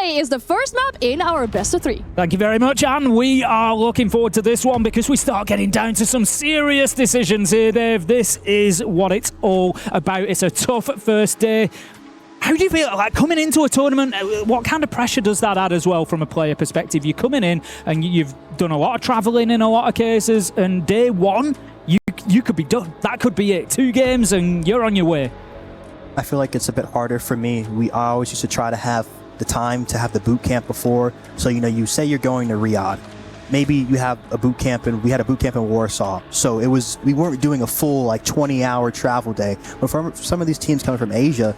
today is the first map in our best of 3. Thank you very much, and we are looking forward to this one because we start getting down to some serious decisions here, Dave. This is what it's all about. It's a tough first day. How do you feel like coming into a tournament? What kind of pressure does that add as well from a player perspective? You're coming in and you've done a lot of traveling in a lot of cases, and day one, you could be done. That could be it. 2 games and you're on your way. I feel like it's a bit harder for me. I always used to try to have the time to have the boot camp before. So, you know, you say you're going to Riyadh. Maybe you have a boot camp, and we had a boot camp in Warsaw. So we weren't doing a full like 20-hour travel day. But for some of these teams coming from Asia,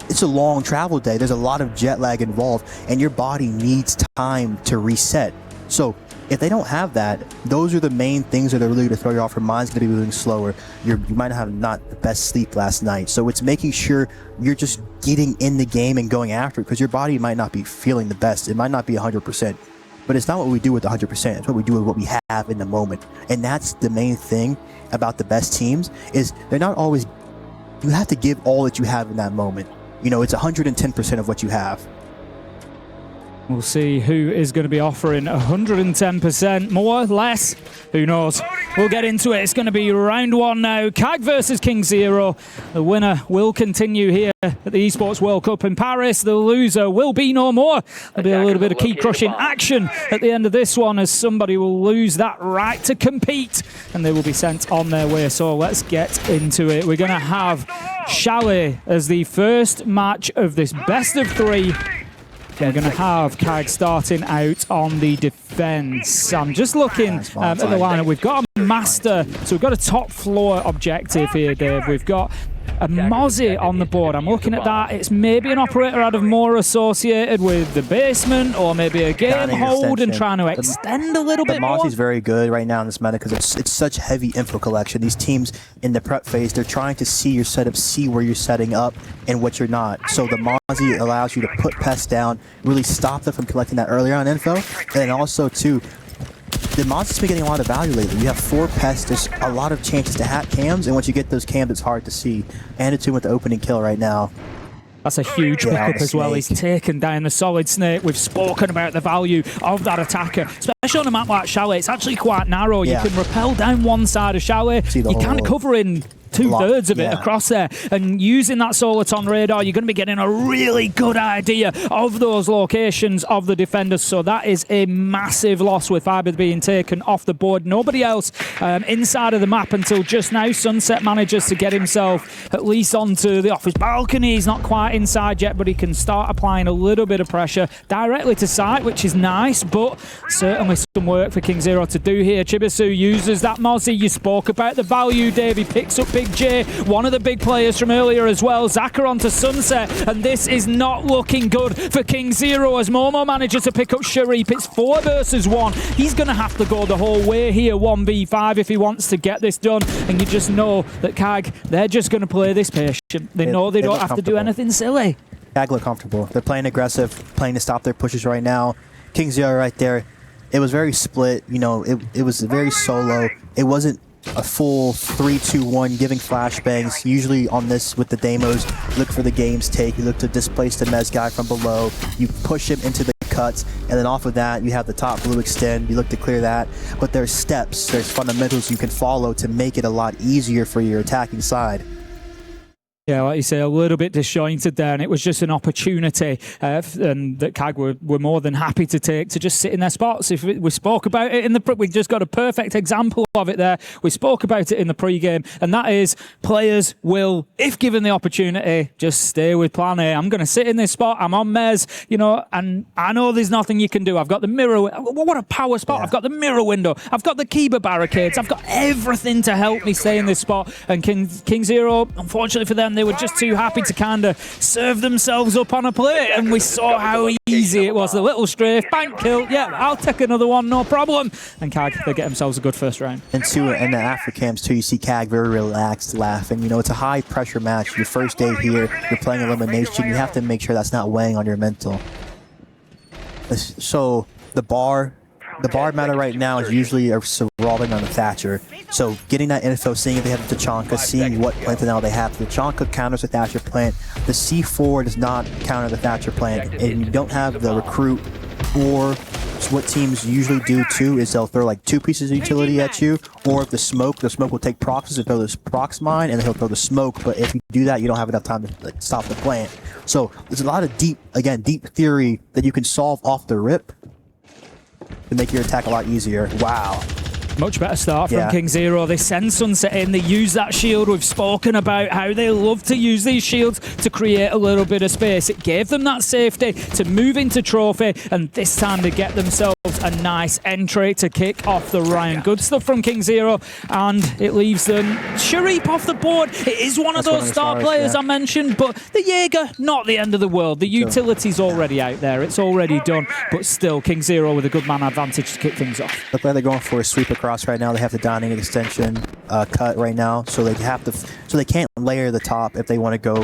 it's a long travel day. There's a lot of jet lag involved, and your body needs time to reset. So if they don't have that, those are the main things that are really going to throw you off. Your mind's going to be moving slower. You might have not the best sleep last night. So it's making sure you're just getting in the game and going after it, because your body might not be feeling the best. It might not be 100%. But it's not what we do with 100%. It's what we do with what we have in the moment. And that's the main thing about the best teams, is they're not always... You have to give all that you have in that moment. You know, it's 110% of what you have. We'll see who is going to be offering 110%, more, less, who knows. We'll get into it. It's going to be round 1 now. CAG versus KINGZERO. The winner will continue here at the eSports World Cup in Paris. The loser will be no more. There'll be a little bit of key-crushing action at the end of this one, as somebody will lose that right to compete, and they will be sent on their way. So let's get into it. We're going to have Chalet as the first match of this best of 3. We're going to have CAG starting out on the defense. I'm just looking at the lineup. We've got a master, so we've got a top floor objective here, Dave. We've got a Mozzie on the board. I'm looking at that. It's maybe an operator out of more associated with the basement, or maybe a game hold and trying to extend a little bit more. The Mozzie's very good right now in this meta because it's such heavy info collection. These teams in the prep phase, they're trying to see your setup, see where you're setting up and what you're not. So the Mozzie allows you to put pests down, really stop them from collecting that earlier on info, and also too, the Mozzie's been getting a lot of value lately. You have 4 pests, there's a lot of chances to hack cams, and once you get those cams, it's hard to see. And it's with the opening kill right now. That's a huge pickup as well. He's taken down the solid snake. We've spoken about the value of that attacker, especially on a map like Chalet. It's actually quite narrow. You can rappel down one side of Chalet. You can't cover in 2/3 of it across there, and using that Soliton radar, you're going to be getting a really good idea of those locations of the defenders. So that is a massive loss, with Fiber being taken off the board. Nobody else inside of the map until just now. Sunset manages to get himself at least onto the office balcony. He's not quite inside yet, but he can start applying a little bit of pressure directly to site, which is nice, but certainly some work for KINGZERO to do here. Chibisu uses that Mozzie. You spoke about the value, Dave. He picks up Big J, one of the big players from earlier as well. Zaka onto Sunset, and this is not looking good for KINGZERO as Momo manages to pick up Sharif. It's 4 versus 1. He's going to have to go the whole way here, 1v5, if he wants to get this done. And you just know that CAG, they're just going to play this patient. They know they don't have to do anything silly. CAG look comfortable. They're playing aggressive, playing to stop their pushes right now. KINGZERO right there. It was very split. You know, it was very solo. It wasn't a full 3-2-1 giving flashbangs. Usually on this with the demos, you look for the game's take, you look to displace the Mez guy from below, you push him into the cuts, and then off of that you have the top blue extend, you look to clear that. But there's steps, there's fundamentals you can follow to make it a lot easier for your attacking side. Yeah, like you say, a little bit disjointed there, and it was just an opportunity and that CAG were more than happy to take, to just sit in their spots. If we spoke about it in the we just got a perfect example of it there. We spoke about it in the pre-game, and that is players will, if given the opportunity, just stay with plan A. I'm going to sit in this spot. I'm on Mez, you know, and I know there's nothing you can do. I've got the mirror. What a power spot. Yeah. I've got the mirror window. I've got the Kiba barricades. I've got everything to help me stay in this spot. And KINGZERO, unfortunately for them, they were just too happy to kind of serve themselves up on a plate, and we saw how easy it was. The little strafe, bank kill, yeah, I'll take another one, no problem. And CAG, they get themselves a good first round. And the after camps too, you see CAG very relaxed, laughing. You know, it's a high pressure match. Your first day here, you're playing elimination. You have to make sure that's not weighing on your mental. So the bar meta right now is usually revolving on the Thatcher. So getting that info, seeing if they have the Tachanka, seeing what plant they have. The Tachanka counters the Thatcher plant. The C4 does not counter the Thatcher plant. And you don't have the recruit, or what teams usually do too is they'll throw like 2 pieces of utility at you, or if the smoke will take proxies and throw this prox mine, and then he'll throw the smoke. But if you do that, you don't have enough time to like, stop the plant. So there's a lot of deep theory that you can solve off the rip to make your attack a lot easier. Wow. Much better start from KINGZERO. They send Sunset in, they use that shield. We've spoken about how they love to use these shields to create a little bit of space. It gave them that safety to move into trophy, and this time they get themselves a nice entry to kick off the round. Good stuff from KINGZERO, and it leaves them Sharif off the board. It is one of those star players I mentioned, but the Jaeger, not the end of the world. The utility's already out there. It's already done, but still KINGZERO with a good man advantage to kick things off. Looks like they're going for a sweep across right now. They have the dining extension cut right now, so they have to, so they can't layer the top if they want to go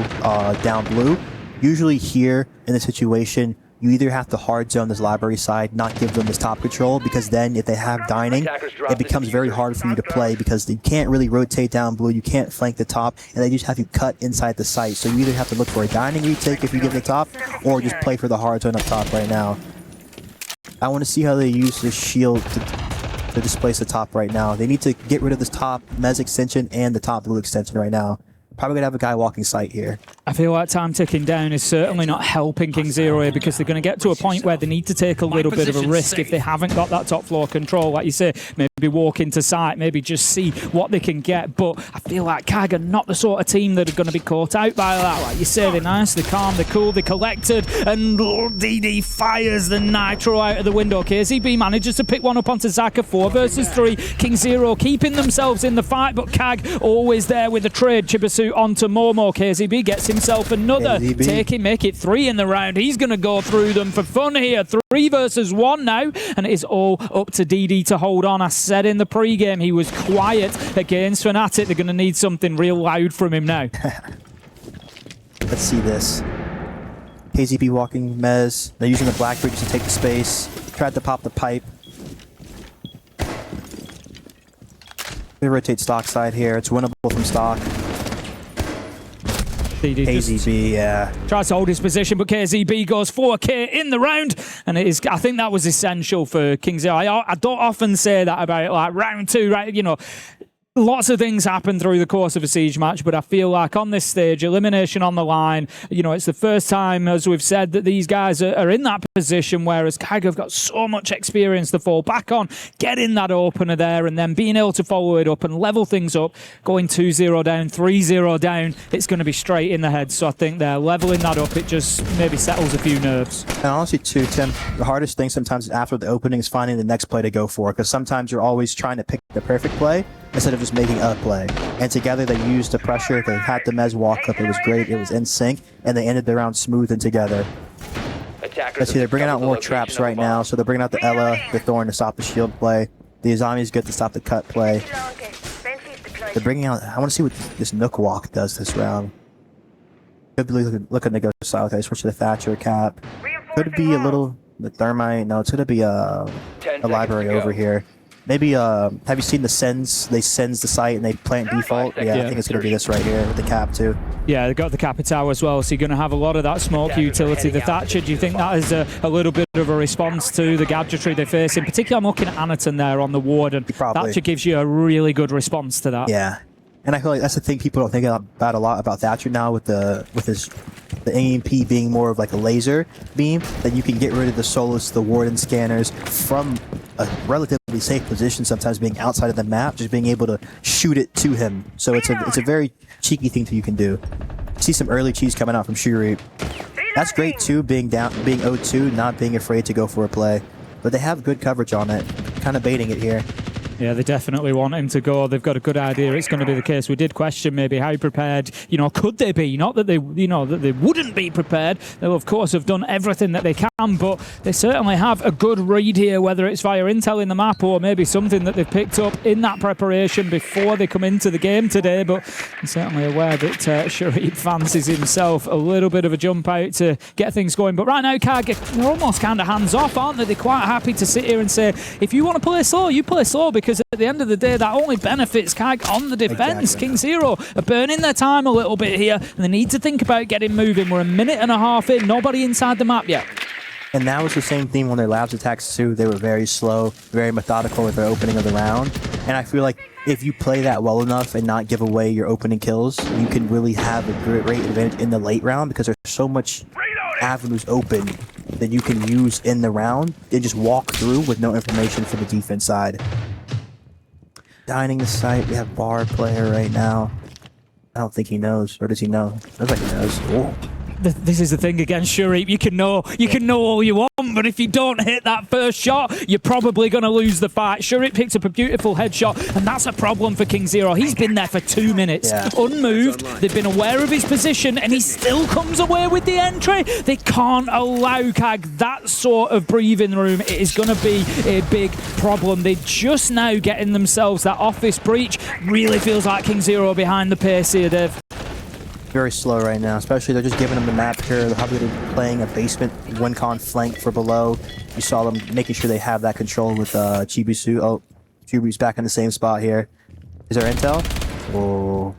down blue. Usually here in this situation, you either have to hard zone this library side, not give them this top control, because then if they have dining, it becomes very hard for you to play because you can't really rotate down blue, you can't flank the top, and they just have you cut inside the site. So you either have to look for a dining retake if you give the top, or just play for the hard zone up top right now. I want to see how they use this shield to displace the top right now. They need to get rid of this top Mez extension and the top blue extension right now. Probably going to have a guy walking site here. I feel like time ticking down is certainly not helping KINGZERO here, because they're going to get to a point where they need to take a little bit of a risk if they haven't got that top floor control. Like you say, maybe walk into site, maybe just see what they can get. But I feel like CAG are not the sort of team that are going to be caught out by that. Like you say, they're nice, they're calm, they're cool, they're collected, and DD fires the nitro out of the window. KZB manages to pick one up onto Zaka. 4 versus 3. KINGZERO keeping themselves in the fight, but CAG always there with the trade. Chibasu onto Momo. KZB gets himself another. Make it 3 in the round. He's going to go through them for fun here. 3 versus 1 now, and it is all up to DD to hold on. I said in the pre-game he was quiet against Fnatic. They're going to need something real loud from him now. Let's see this. KZB walking Mez. They're using the Black Bridge to take the space. Tried to pop the pipe. They rotate stock side here. It's winnable from stock. KZB, yeah. Tries to hold his position, but KZB goes 4K in the round, and it is. I think that was essential for KINGZERO. I don't often say that about like round 2, right? You know, lots of things happen through the course of a Siege match, but I feel like on this stage, elimination on the line, you know, it's the first time, as we've said, that these guys are in that position, whereas CAG have got so much experience to fall back on, getting that opener there, and then being able to follow it up and level things up, going 2-0 down, 3-0 down, it's going to be straight in the head. So I think they're leveling that up. It just maybe settles a few nerves. And honestly, too, Tim, the hardest thing sometimes after the opening is finding the next play to go for, because sometimes you're always trying to pick the perfect play instead of just making a play. And together they used the pressure, they had the Mez walk up, it was great, it was in sync, and they ended the round smooth and together. Let's see, they're bringing out more traps right now, so they're bringing out the Ella, the Thorn to stop the shield play. The Azami is good to stop the cut play. They're bringing out, I want to see what this Nook walk does this round. Could be looking to go south. I switch to the Thatcher cap. Could be a little, the Thermite, no, it's going to be a library over here. Maybe, have you seen the sends? They sends the site and they plant default. Yeah, I think it's going to be this right here with the cap too. Yeah, they've got the Capitao as well, so you're going to have a lot of that smoke utility. The Thatcher, do you think that is a little bit of a response to the gadgetry they face? In particular, I'm looking at Anaton there on the ward, and Thatcher gives you a really good response to that. Yeah, and I feel like that's the thing people don't think about a lot about Thatcher now, with the AMP being more of like a laser beam, that you can get rid of the Solus, the Warden scanners from a relatively safe position, sometimes being outside of the map, just being able to shoot it to him. So it's a very cheeky thing that you can do. See some early cheese coming out from Shuri. That's great too, being 0-2, not being afraid to go for a play. But they have good coverage on it, kind of baiting it here. Yeah, they definitely want him to go. They've got a good idea it's going to be the case. We did question maybe how prepared, you know, could they be? Not that they, you know, that they wouldn't be prepared. They'll, of course, have done everything that they can, but they certainly have a good read here, whether it's via intel in the map or maybe something that they've picked up in that preparation before they come into the game today. But I'm certainly aware that Sharif fancies himself a little bit of a jump out to get things going. But right now, CAG, they're almost kind of hands-off, aren't they? They're quite happy to sit here and say, if you want to play slow, you play slow, because because at the end of the day, that only benefits CAG on the defense. KINGZERO are burning their time a little bit here, and they need to think about getting moving. We're a minute and a half in, nobody inside the map yet. And that was the same theme on their labs attacks too. They were very slow, very methodical with their opening of the round. And I feel like if you play that well enough and not give away your opening kills, you can really have a great advantage in the late round because there's so much avenues open that you can use in the round and just walk through with no information for the defense side. Dining the site, we have bar player right now. I don't think he knows, or does he know? Looks like he knows. Whoa. This is the thing against Shurip. You can know all you want, but if you don't hit that first shot, you're probably going to lose the fight. Shurip picked up a beautiful headshot, and that's a problem for KINGZERO. He's been there for 2 minutes, unmoved. They've been aware of his position, and he still comes away with the entry. They can't allow CAG that sort of breathing room. It is going to be a big problem. They're just now getting themselves that office breach. Really feels like KINGZERO behind the pace here, Dave. Very slow right now, especially they're just giving them the map here. They're probably playing a basement WinCon flank for below. You saw them making sure they have that control with Chibisu. Oh, Chibi's back in the same spot here. Is there intel? Oh.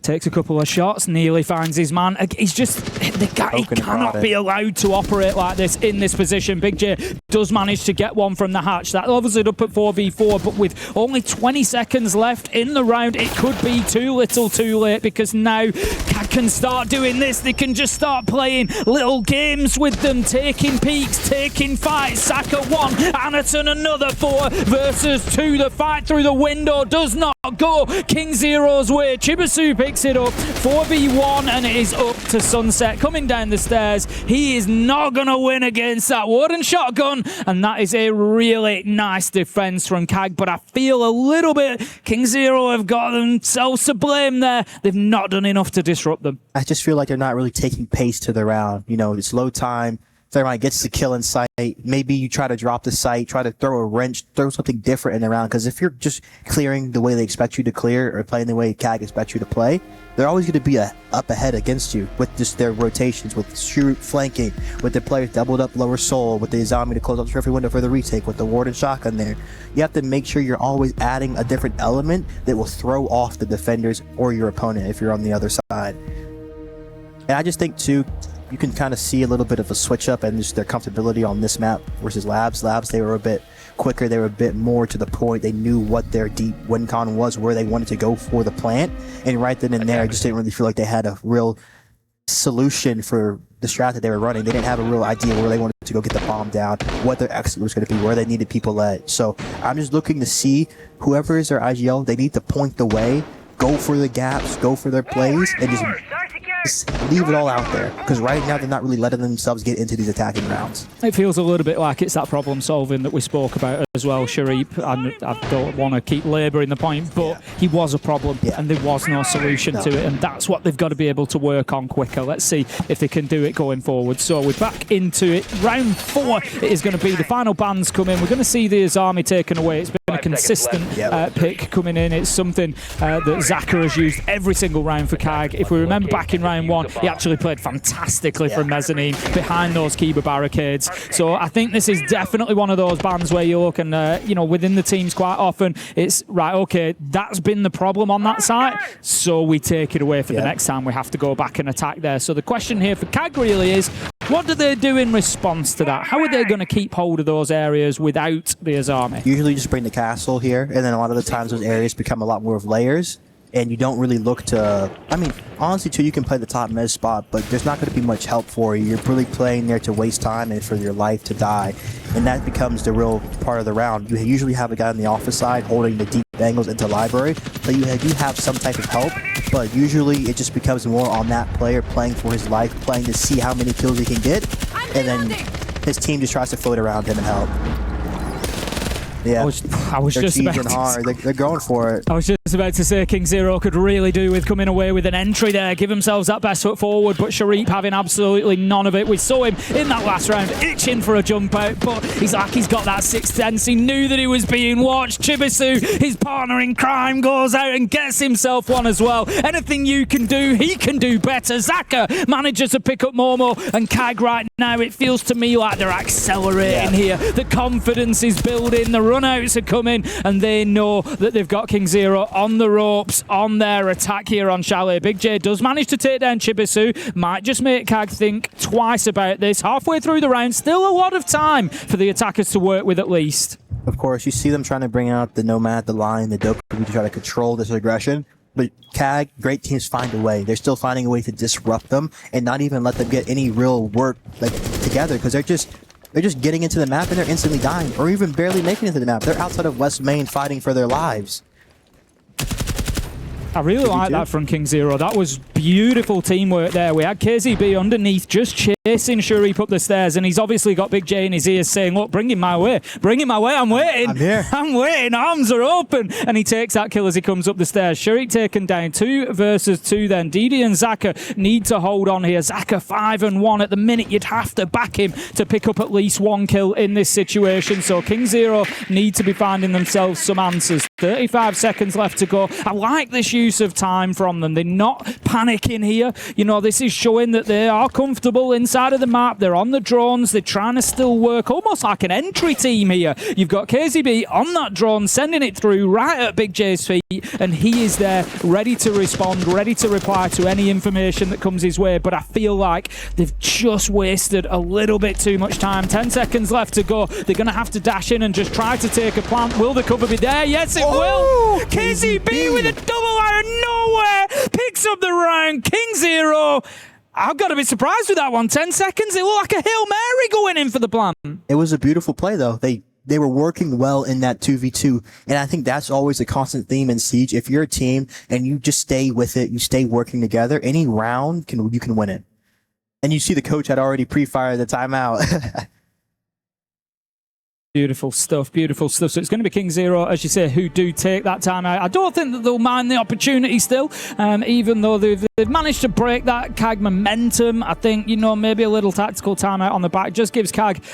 Takes a couple of shots, nearly finds his man. He's just, he cannot be allowed to operate like this in this position. Big J does manage to get one from the hatch. That levels it up at 4v4, but with only 20 seconds left in the round, it could be too little too late because now CAG can start doing this. They can just start playing little games with them, taking peeks, taking fights. Saka one, Anaton another 4 versus 2. The fight through the window does not go KINGZERO's way. Chibisu picks it up, 4v1, and it is up to Sunset coming down the stairs. He is not going to win against that wooden shotgun, and that is a really nice defense from CAG, but I feel a little bit KINGZERO have got themselves to blame there. They've not done enough to disrupt them. I just feel like they're not really taking pace to the round. You know, it's low time. Everyone gets the kill in sight. Maybe you try to drop the sight, try to throw a wrench, throw something different in the round. Because if you're just clearing the way they expect you to clear or playing the way CAG expects you to play, they're always going to be up ahead against you with just their rotations, with shoot flanking, with the players doubled up lower soul, with the zombie to close up the trophy window for the retake, with the ward and shotgun there. You have to make sure you're always adding a different element that will throw off the defenders or your opponent if you're on the other side. And I just think too, you can kind of see a little bit of a switch up and just their comfortability on this map versus Labs. Labs, they were a bit quicker, they were a bit more to the point. They knew what their deep WinCon was, where they wanted to go for the plant, and right then and there, I just didn't really feel like they had a real solution for the strat that they were running. They didn't have a real idea where they wanted to go get the bomb down, what their exit was going to be, where they needed people at. So I'm just looking to see whoever is their IGL, they need to point the way, go for the gaps, go for their plays, and just leave it all out there, because right now they're not really letting themselves get into these attacking rounds. It feels a little bit like it's that problem solving that we spoke about as well, Shurip, and I don't want to keep labouring the point, but he was a problem and there was no solution to it, and that's what they've got to be able to work on quicker. Let's see if they can do it going forward. So we're back into it. Round 4 it is going to be the final bans come in. We're going to see the Azami taken away. It's been a consistent pick coming in. It's something that Zaka has used every single round for CAG. If we remember back in round 1, he actually played fantastically from mezzanine behind those Kiba barricades. So I think this is definitely one of those bans where you look and, you know, within the teams quite often, it's right, okay, that's been the problem on that side, so we take it away for the next time we have to go back and attack there. So the question here for CAG really is, what do they do in response to that? How are they going to keep hold of those areas without the Azami? Usually just bring the castle here, and then a lot of the times those areas become a lot more of layers, and you don't really look to, I mean, honestly too, you can play the top mez spot, but there's not going to be much help for you. You're really playing there to waste time and for your life to die, and that becomes the real part of the round. You usually have a guy on the office side holding the deep angles into library, so you have some type of help, but usually it just becomes more on that player playing for his life, playing to see how many kills he can get, and then his team just tries to float around him and help. Yeah, I was they're just about hard. They're going for it. I was just was about to say KINGZERO could really do with coming away with an entry there, give themselves that best foot forward, but Sharif having absolutely none of it. We saw him in that last round itching for a jump out, but he's got that sixth sense. He knew that he was being watched. Chibisu, his partner in crime, goes out and gets himself one as well. Anything you can do, he can do better. Zaka manages to pick up Momo, and CAG right now, it feels to me like they're accelerating here. The confidence is building, the runouts are coming, and they know that they've got KINGZERO on the ropes on their attack here on Chalet. Big J does manage to take down Chibisu. Might just make CAG think twice about this. Halfway through the round, still a lot of time for the attackers to work with at least. Of course, you see them trying to bring out the Nomad, the Lion, the Dope to try to control this aggression. But CAG, great teams find a way. They're still finding a way to disrupt them and not even let them get any real work together, because they're just getting into the map and they're instantly dying, or even barely making it to the map. They're outside of West Main fighting for their lives. I really like that from KINGZERO. That was beautiful teamwork there. We had KZB underneath just chasing Sharif up the stairs, and he's obviously got Big J in his ears saying, look, bring him my way. Bring him my way. I'm waiting. I'm here. I'm waiting. Arms are open. And he takes that kill as he comes up the stairs. Sharif taken down 2 versus 2 then. Didi and Zaka need to hold on here. Zaka 5-1 at the minute. You'd have to back him to pick up at least 1 kill in this situation. So KINGZERO need to be finding themselves some answers. 35 seconds left to go. I like this use of time from them. They're not panicking here. You know, this is showing that they are comfortable inside of the map. They're on the drones. They're trying to still work almost like an entry team here. You've got KZB on that drone, sending it through right at Big J's feet, and he is there ready to respond, ready to reply to any information that comes his way. But I feel like they've just wasted a little bit too much time. 10 seconds left to go. They're going to have to dash in and just try to take a plant. Will the cover be there? Yes, it will. KZB with a double out of nowhere picks up the round. KINGZERO, I've got to be surprised with that one. 10 seconds. It looked like a Hail Mary going in for the plant. It was a beautiful play, though. They were working well in that 2v2, and I think that's always a constant theme in Siege. If you're a team and you just stay with it, you stay working together, any round you can win it. And you see the coach had already pre-fired the timeout. Beautiful stuff, beautiful stuff. So it's going to be KINGZERO, as you say, who do take that time out. I don't think that they'll mind the opportunity still, even though they've managed to break that CAG momentum. I think, you know, maybe a little tactical timeout on the back just gives CAG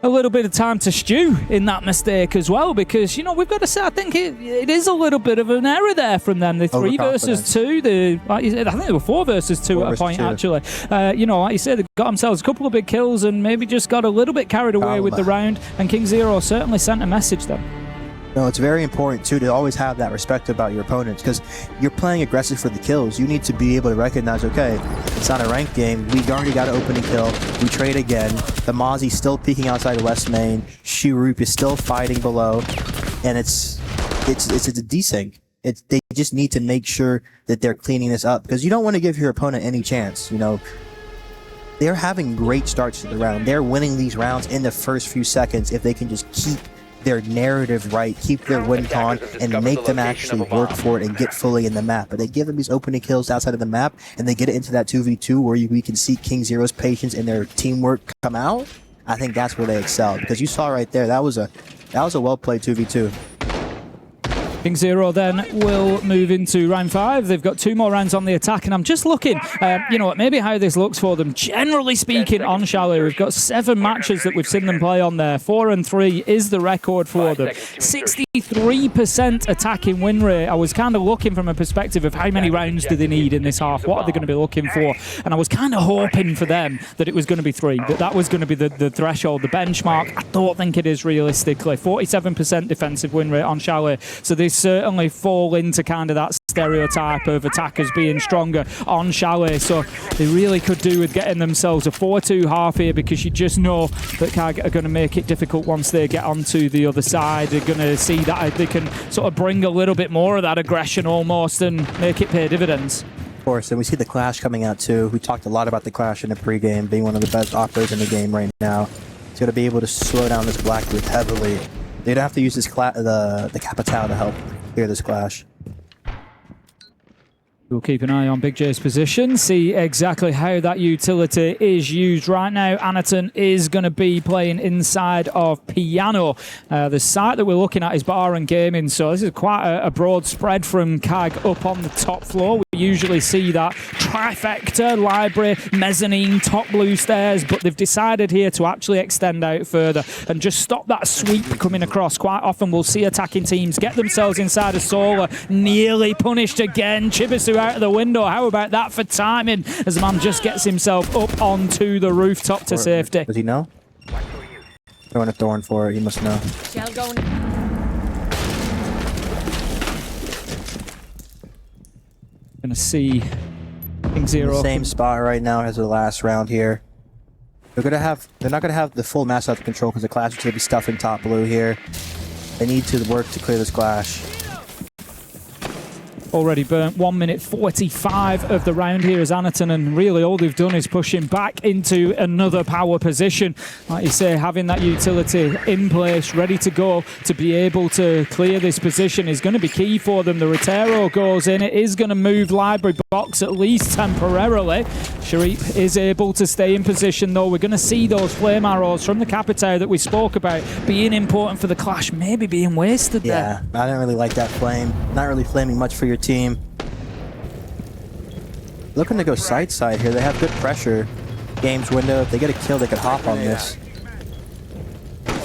a little bit of time to stew in that mistake as well, because, you know, we've got to say, I think it is a little bit of an error there from them. The 3 versus 2, like you said, I think they were 4 versus 2 at a point, actually. You know, like you said, they got themselves a couple of big kills and maybe just got a little bit carried away with the round, and KINGZERO certainly sent a message then. No, it's very important, too, to always have that respect about your opponents, because you're playing aggressive for the kills. You need to be able to recognize, okay, it's not a ranked game. We already got an opening kill. We trade again. The Mozzie's still peeking outside of West Main. Sharif is still fighting below. And it's a desync. They just need to make sure that they're cleaning this up, because you don't want to give your opponent any chance. You know, they're having great starts to the round. They're winning these rounds in the first few seconds if they can just keep their narrative right, keep their win con, and make them actually work for it and get fully in the map. But they give them these opening kills outside of the map, and they get it into that 2v2 where we can see KINGZERO's patience and their teamwork come out. I think that's where they excel, because you saw right there, that was a well-played 2v2. KINGZERO then will move into round 5. They've got 2 more rounds on the attack, and I'm just looking, you know, maybe how this looks for them. Generally speaking, on Chalet, we've got 7 matches that we've seen them play on there. 4-3 is the record for them. 63% attacking win rate. I was kind of looking from a perspective of how many rounds do they need in this half? What are they going to be looking for? And I was kind of hoping for them that it was going to be 3, that was going to be the threshold, the benchmark. I don't think it is realistically. 47% defensive win rate on Chalet. So they certainly fall into kind of that stereotype of attackers being stronger on Chalet. So they really could do with getting themselves a 4-2 half here, because you just know that CAG are going to make it difficult once they get onto the other side. They're going to see that they can sort of bring a little bit more of that aggression almost and make it pay dividends. Of course, and we see the Clash coming out too. We talked a lot about the Clash in the pregame, being one of the best operators in the game right now. He's going to be able to slow down this Blackwood heavily. They'd have to use this the Capitale to help clear this Clash. We'll keep an eye on Big J's position, see exactly how that utility is used right now. Anaton is going to be playing inside of Piano. The site that we're looking at is Bar and Gaming, so this is quite a broad spread from CAG up on the top floor. We usually see that trifecta, library, mezzanine, top blue stairs, but they've decided here to actually extend out further and just stop that sweep coming across. Quite often we'll see attacking teams get themselves inside of Solar, nearly punished again. Chibisu out of the window. How about that for timing as the man just gets himself up onto the rooftop to safety? Does he know? Throwing a thorn for it, he must know. Gonna see KINGZERO. Same spot right now as the last round here. They're not gonna have the full mass out of control because the Clash is gonna be stuffing top blue here. They need to work to clear this Clash. Already burnt 1 minute 45 of the round here as Anaton, and really all they've done is push him back into another power position. Like you say, having that utility in place, ready to go to be able to clear this position is going to be key for them. The Rotero goes in. It is going to move library box at least temporarily. Sharif is able to stay in position though. We're going to see those flame arrows from the Capitao that we spoke about being important for the Clash, maybe being wasted there. Yeah, I didn't really like that flame. Not really flaming much for your team. Looking to go side here. They have good pressure. Games window. If they get a kill, they could hop on this.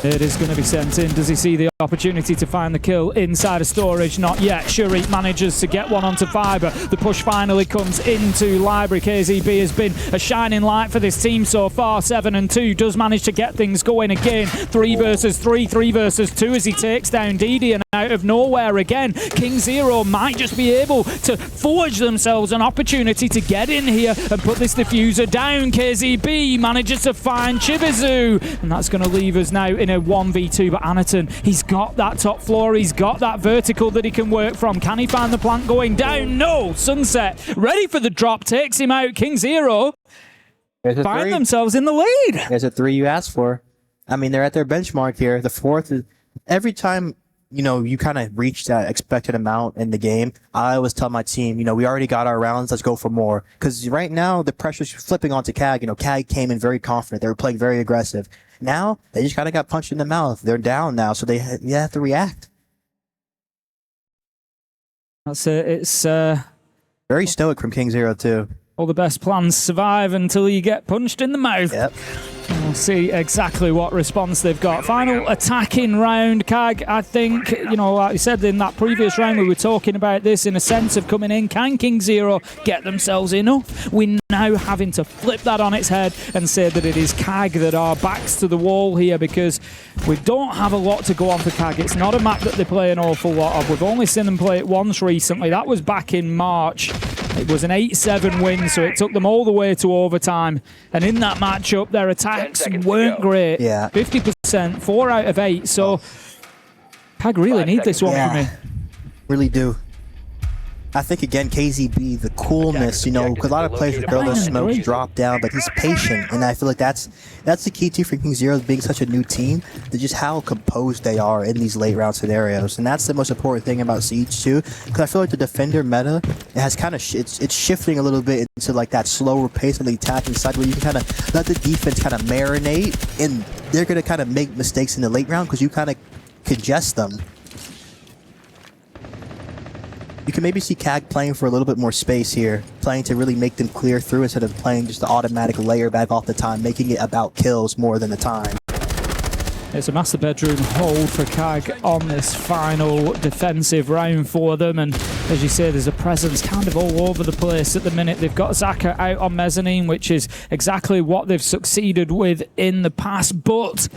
It is going to be sent in. Does he see the opportunity to find the kill inside of storage? Not yet. Sharif manages to get one onto Fiber. The push finally comes into library. KZB has been a shining light for this team so far. 7-2. Does manage to get things going again. 3 versus 3, 3 versus 2 as he takes down Didi, and out of nowhere again, KINGZERO might just be able to forge themselves an opportunity to get in here and put this diffuser down. KZB manages to find Chibisu, and that's going to leave us now in a 1v2, but Anaton, he's got that top floor, he's got that vertical that he can work from. Can he find the plant going down? No! Sunset, ready for the drop, takes him out. KINGZERO find themselves in the lead. There's a 3 you asked for. I mean, they're at their benchmark here. The 4th is, every time, you know, you kind of reach that expected amount in the game, I always tell my team, you know, we already got our rounds, let's go for more. Because right now, the pressure's flipping onto CAG. You know, CAG came in very confident. They were playing very aggressive. Now, they just kind of got punched in the mouth. They're down now, so you have to react. That's it. It's very stoic from KINGZERO too. All the best plans survive until you get punched in the mouth. Yep. We'll see exactly what response they've got. Final attacking round, CAG. I think, you know, like you said in that previous round, we were talking about this in a sense of coming in. Can KINGZERO get themselves enough? We're now having to flip that on its head and say that it is CAG that are backs to the wall here, because we don't have a lot to go on for CAG. It's not a map that they play an awful lot of. We've only seen them play it once recently. That was back in March. It was an 8-7 win, so it took them all the way to overtime. And in that matchup, their attacks weren't great. Yeah. 50%, 4 out of 8. So CAG really need this one for me. Really do. I think, again, KZB, the coolness, you know, because a lot of players would throw those smokes, drop down, but he's patient. And I feel like that's the key too for KINGZERO being such a new team, to just how composed they are in these late round scenarios. And that's the most important thing about Siege too, because I feel like the defender meta, it has kind of, it's shifting a little bit into like that slower pace on the attacking side, where you can kind of let the defense kind of marinate, and they're going to kind of make mistakes in the late round because you kind of congest them. You can maybe see CAG playing for a little bit more space here, playing to really make them clear through instead of playing just the automatic layer back off the time, making it about kills more than the time. It's a master bedroom hold for CAG on this final defensive round for them, and as you say, there's a presence kind of all over the place at the minute. They've got Zaka out on mezzanine, which is exactly what they've succeeded with in the past, but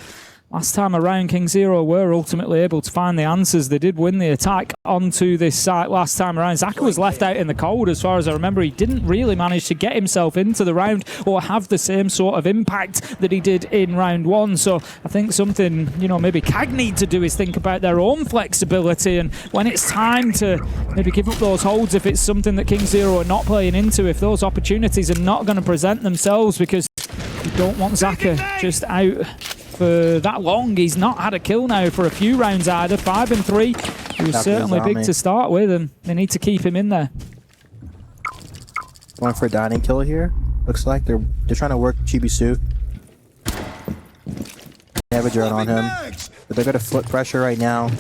last time around, KINGZERO were ultimately able to find the answers. They did win the attack onto this site last time around. Zaka was left out in the cold, as far as I remember. He didn't really manage to get himself into the round or have the same sort of impact that he did in round 1. So I think something, you know, maybe CAG need to do is think about their own flexibility, and when it's time to maybe give up those holds, if it's something that KINGZERO are not playing into, if those opportunities are not going to present themselves, because you don't want Zaka just out for that long. He's not had a kill now for a few rounds either. 5 and 3. He was certainly big to start with, and they need to keep him in there. Going for a dining kill here. Looks like they're trying to work Chibisu. They have a drone on him, but they're gonna foot pressure right now.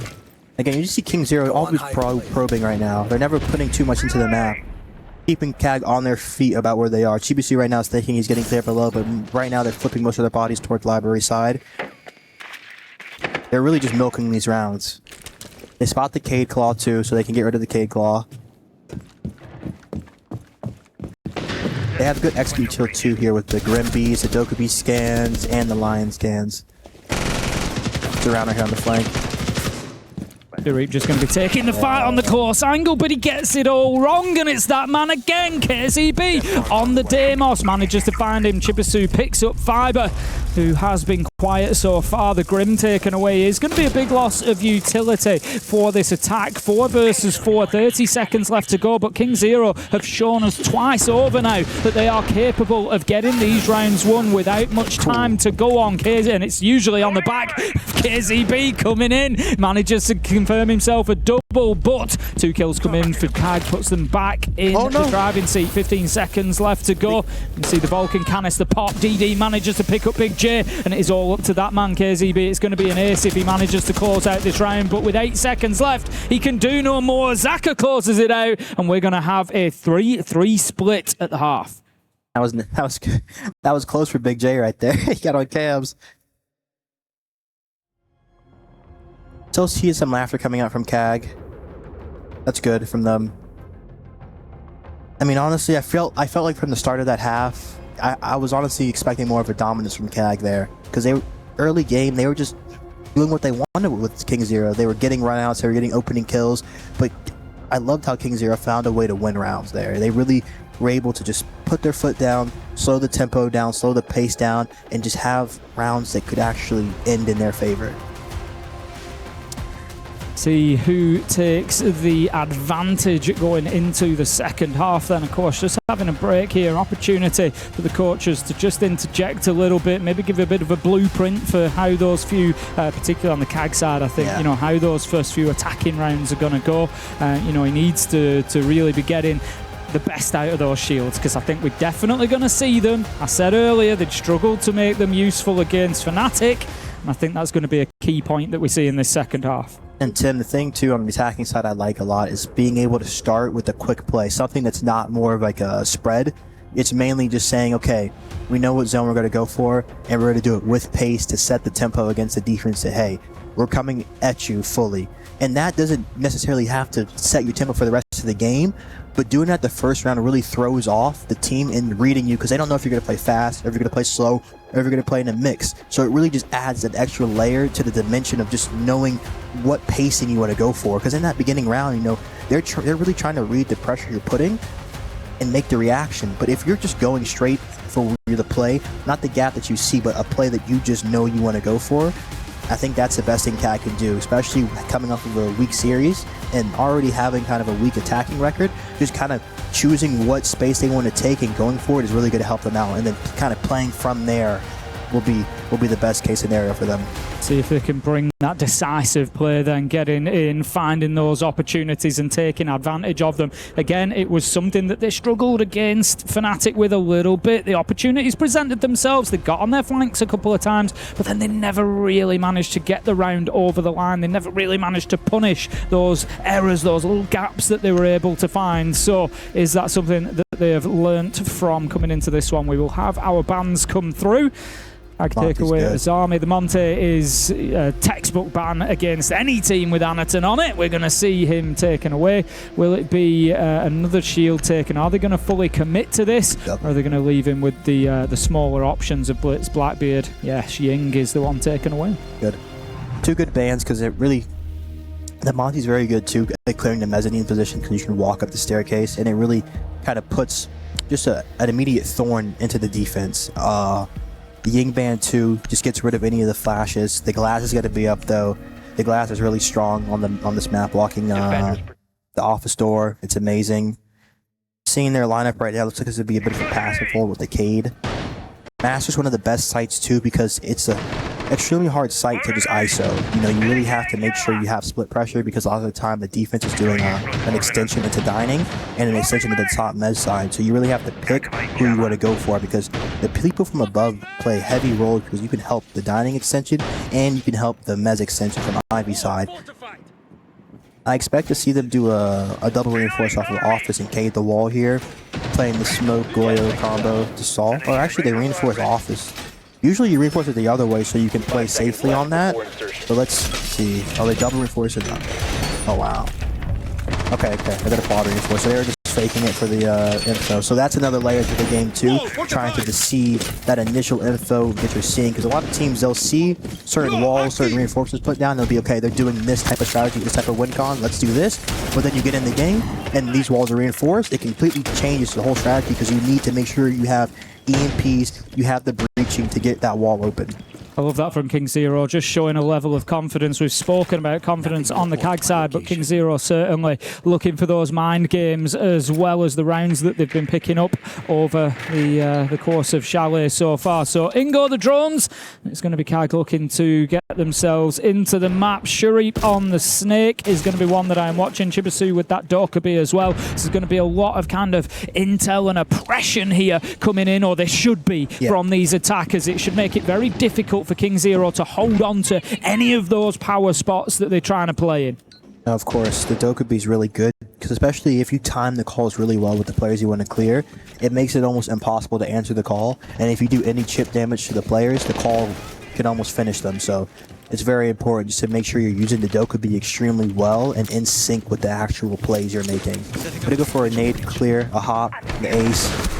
Again, you just see KINGZERO always probing right now. They're never putting too much into the map, keeping CAG on their feet about where they are. Chibisu right now is thinking he's getting clear below, but right now they're flipping most of their bodies towards library side. They're really just milking these rounds. They spot the Cade Claw too, so they can get rid of the Cade Claw. They have good execute too here with the Grim Bees, the Dokkaebi scans, and the Lion scans. Surrounding here on the flank. Reap just going to be taking the fight on the close angle, but he gets it all wrong, and it's that man again, KZB, on the Deimos, manages to find him. Chibisu picks up Fiber, who has been quiet so far. The Grim taken away is going to be a big loss of utility for this attack. 4 versus 4, 30 seconds left to go, but KINGZERO have shown us twice over now that they are capable of getting these rounds won without much time to go on. And it's usually on the back of KZB coming in, manages to confirm himself a double, but 2 kills come in for CAG, puts them back in the driving seat. 15 seconds left to go. You can see the Vulcan canister pop. DD manages to pick up Big J, and it is all up to that man, KZB. It's going to be an ace if he manages to close out this round, but with 8 seconds left, he can do no more. Zaka closes it out, and we're going to have a 3-3 split at the half. That was close for Big J right there. He got on cams. Still see some laughter coming out from CAG. That's good from them. I mean, honestly, I felt like from the start of that half, I was honestly expecting more of a dominance from CAG there, because early game they were just doing what they wanted with KINGZERO. They were getting runouts, they were getting opening kills, but I loved how KINGZERO found a way to win rounds there. They really were able to just put their foot down, slow the tempo down, slow the pace down, and just have rounds that could actually end in their favor. See who takes the advantage going into the second half then. Of course, just having a break here, opportunity for the coaches to just interject a little bit, maybe give a bit of a blueprint for how those few, particularly on the CAG side, I think, you know, how those first few attacking rounds are going to go. You know, he needs to really be getting the best out of those shields, because I think we're definitely going to see them. I said earlier they'd struggled to make them useful against Fnatic, and I think that's going to be a key point that we see in this second half. And Tim, the thing too on the attacking side I like a lot is being able to start with a quick play, something that's not more of like a spread. It's mainly just saying, okay, we know what zone we're going to go for, and we're going to do it with pace to set the tempo against the defense. Say, hey, we're coming at you fully. And that doesn't necessarily have to set your tempo for the rest of the game, but doing that the first round really throws off the team in reading you, because they don't know if you're going to play fast, or if you're going to play slow, or if you're going to play in a mix. So it really just adds an extra layer to the dimension of just knowing what pacing you want to go for. Because in that beginning round, you know, they're really trying to read the pressure you're putting and make the reaction. But if you're just going straight for the play, not the gap that you see, but a play that you just know you want to go for, I think that's the best thing CAG can do, especially coming off of a weak series and already having kind of a weak attacking record. Just kind of choosing what space they want to take and going for it is really going to help them out, and then kind of playing from there will be the best case scenario for them. See if they can bring that decisive play, then getting in, finding those opportunities and taking advantage of them. Again, it was something that they struggled against Fnatic with a little bit. The opportunities presented themselves. They got on their flanks a couple of times, but then they never really managed to get the round over the line. They never really managed to punish those errors, those little gaps that they were able to find. So is that something that they have learnt from coming into this one? We will have our bans come through. I can take away Azami. The Monte is a textbook ban against any team with Anaton on it. We're going to see him taken away. Will it be another shield taken? Are they going to fully commit to this? Or are they going to leave him with the smaller options of Blitz, Blackbeard? Yes, Ying is the one taken away. Good. 2 good bans, because it really... The Monte's very good too at clearing the mezzanine position, because you can walk up the staircase, and it really kind of puts just an immediate thorn into the defense. The Ying ban too just gets rid of any of the flashes. The glass is going to be up though. The glass is really strong on this map, blocking the office door. It's amazing. Seeing their lineup right now, looks like this would be a bit of a passive hold with the Cade. Master's one of the best sites too, because it's a extremely hard site to just ISO. You know, you really have to make sure you have split pressure because a lot of the time the defense is doing an extension into dining and an extension to the top mez side. So you really have to pick who you want to go for because the people from above play heavy roles because you can help the dining extension and you can help the mez extension from Ivy side. I expect to see them do a double reinforce off of Office and cave the wall here, playing the smoke Goyo combo to solve. Or actually they reinforce Office. Usually you reinforce it the other way so you can play safely on that. But let's see. Oh, they double reinforce it now. Oh wow. Okay, I got a quad reinforce. So they're just faking it for the info. So that's another layer to the game too, trying to deceive that initial info that you're seeing. Because a lot of teams, they'll see certain walls, certain reinforcements put down. They'll be, okay, they're doing this type of strategy, this type of win con, let's do this. But then you get in the game and these walls are reinforced. It completely changes the whole strategy because you need to make sure you have EMPs, you have the breaching to get that wall open. I love that from KINGZERO, just showing a level of confidence. We've spoken about confidence on the CAG side, but KINGZERO certainly looking for those mind games as well as the rounds that they've been picking up over the course of Chalet so far. So in go the drones. It's going to be CAG looking to get themselves into the map. Sharip on the Snake is going to be one that I'm watching. Chibisu with that Dokubi as well. This is going to be a lot of kind of intel and oppression here coming in, or there should be, from these attackers. It should make it very difficult for KINGZERO to hold on to any of those power spots that they're trying to play in. Of course, the Dokubi is really good, because especially if you time the calls really well with the players you want to clear, it makes it almost impossible to answer the call. And if you do any chip damage to the players, the call can almost finish them. So it's very important just to make sure you're using the Dokubi extremely well and in sync with the actual plays you're making. I'm going to go for a nade, clear, a hop, the ace.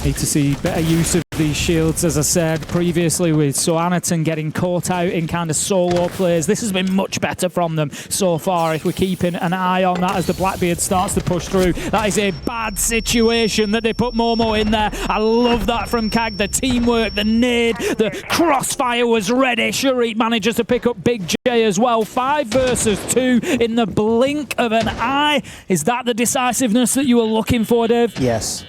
Need to see better use of these shields, as I said previously, with Soanaton getting caught out in kind of solo plays. This has been much better from them so far. If we're keeping an eye on that as the Blackbeard starts to push through, that is a bad situation that they put Momo in there. I love that from CAG. The teamwork, the nade, the crossfire was ready. Sharip manages to pick up Big J as well. 5 versus 2 in the blink of an eye. Is that the decisiveness that you were looking for, Dave? Yes.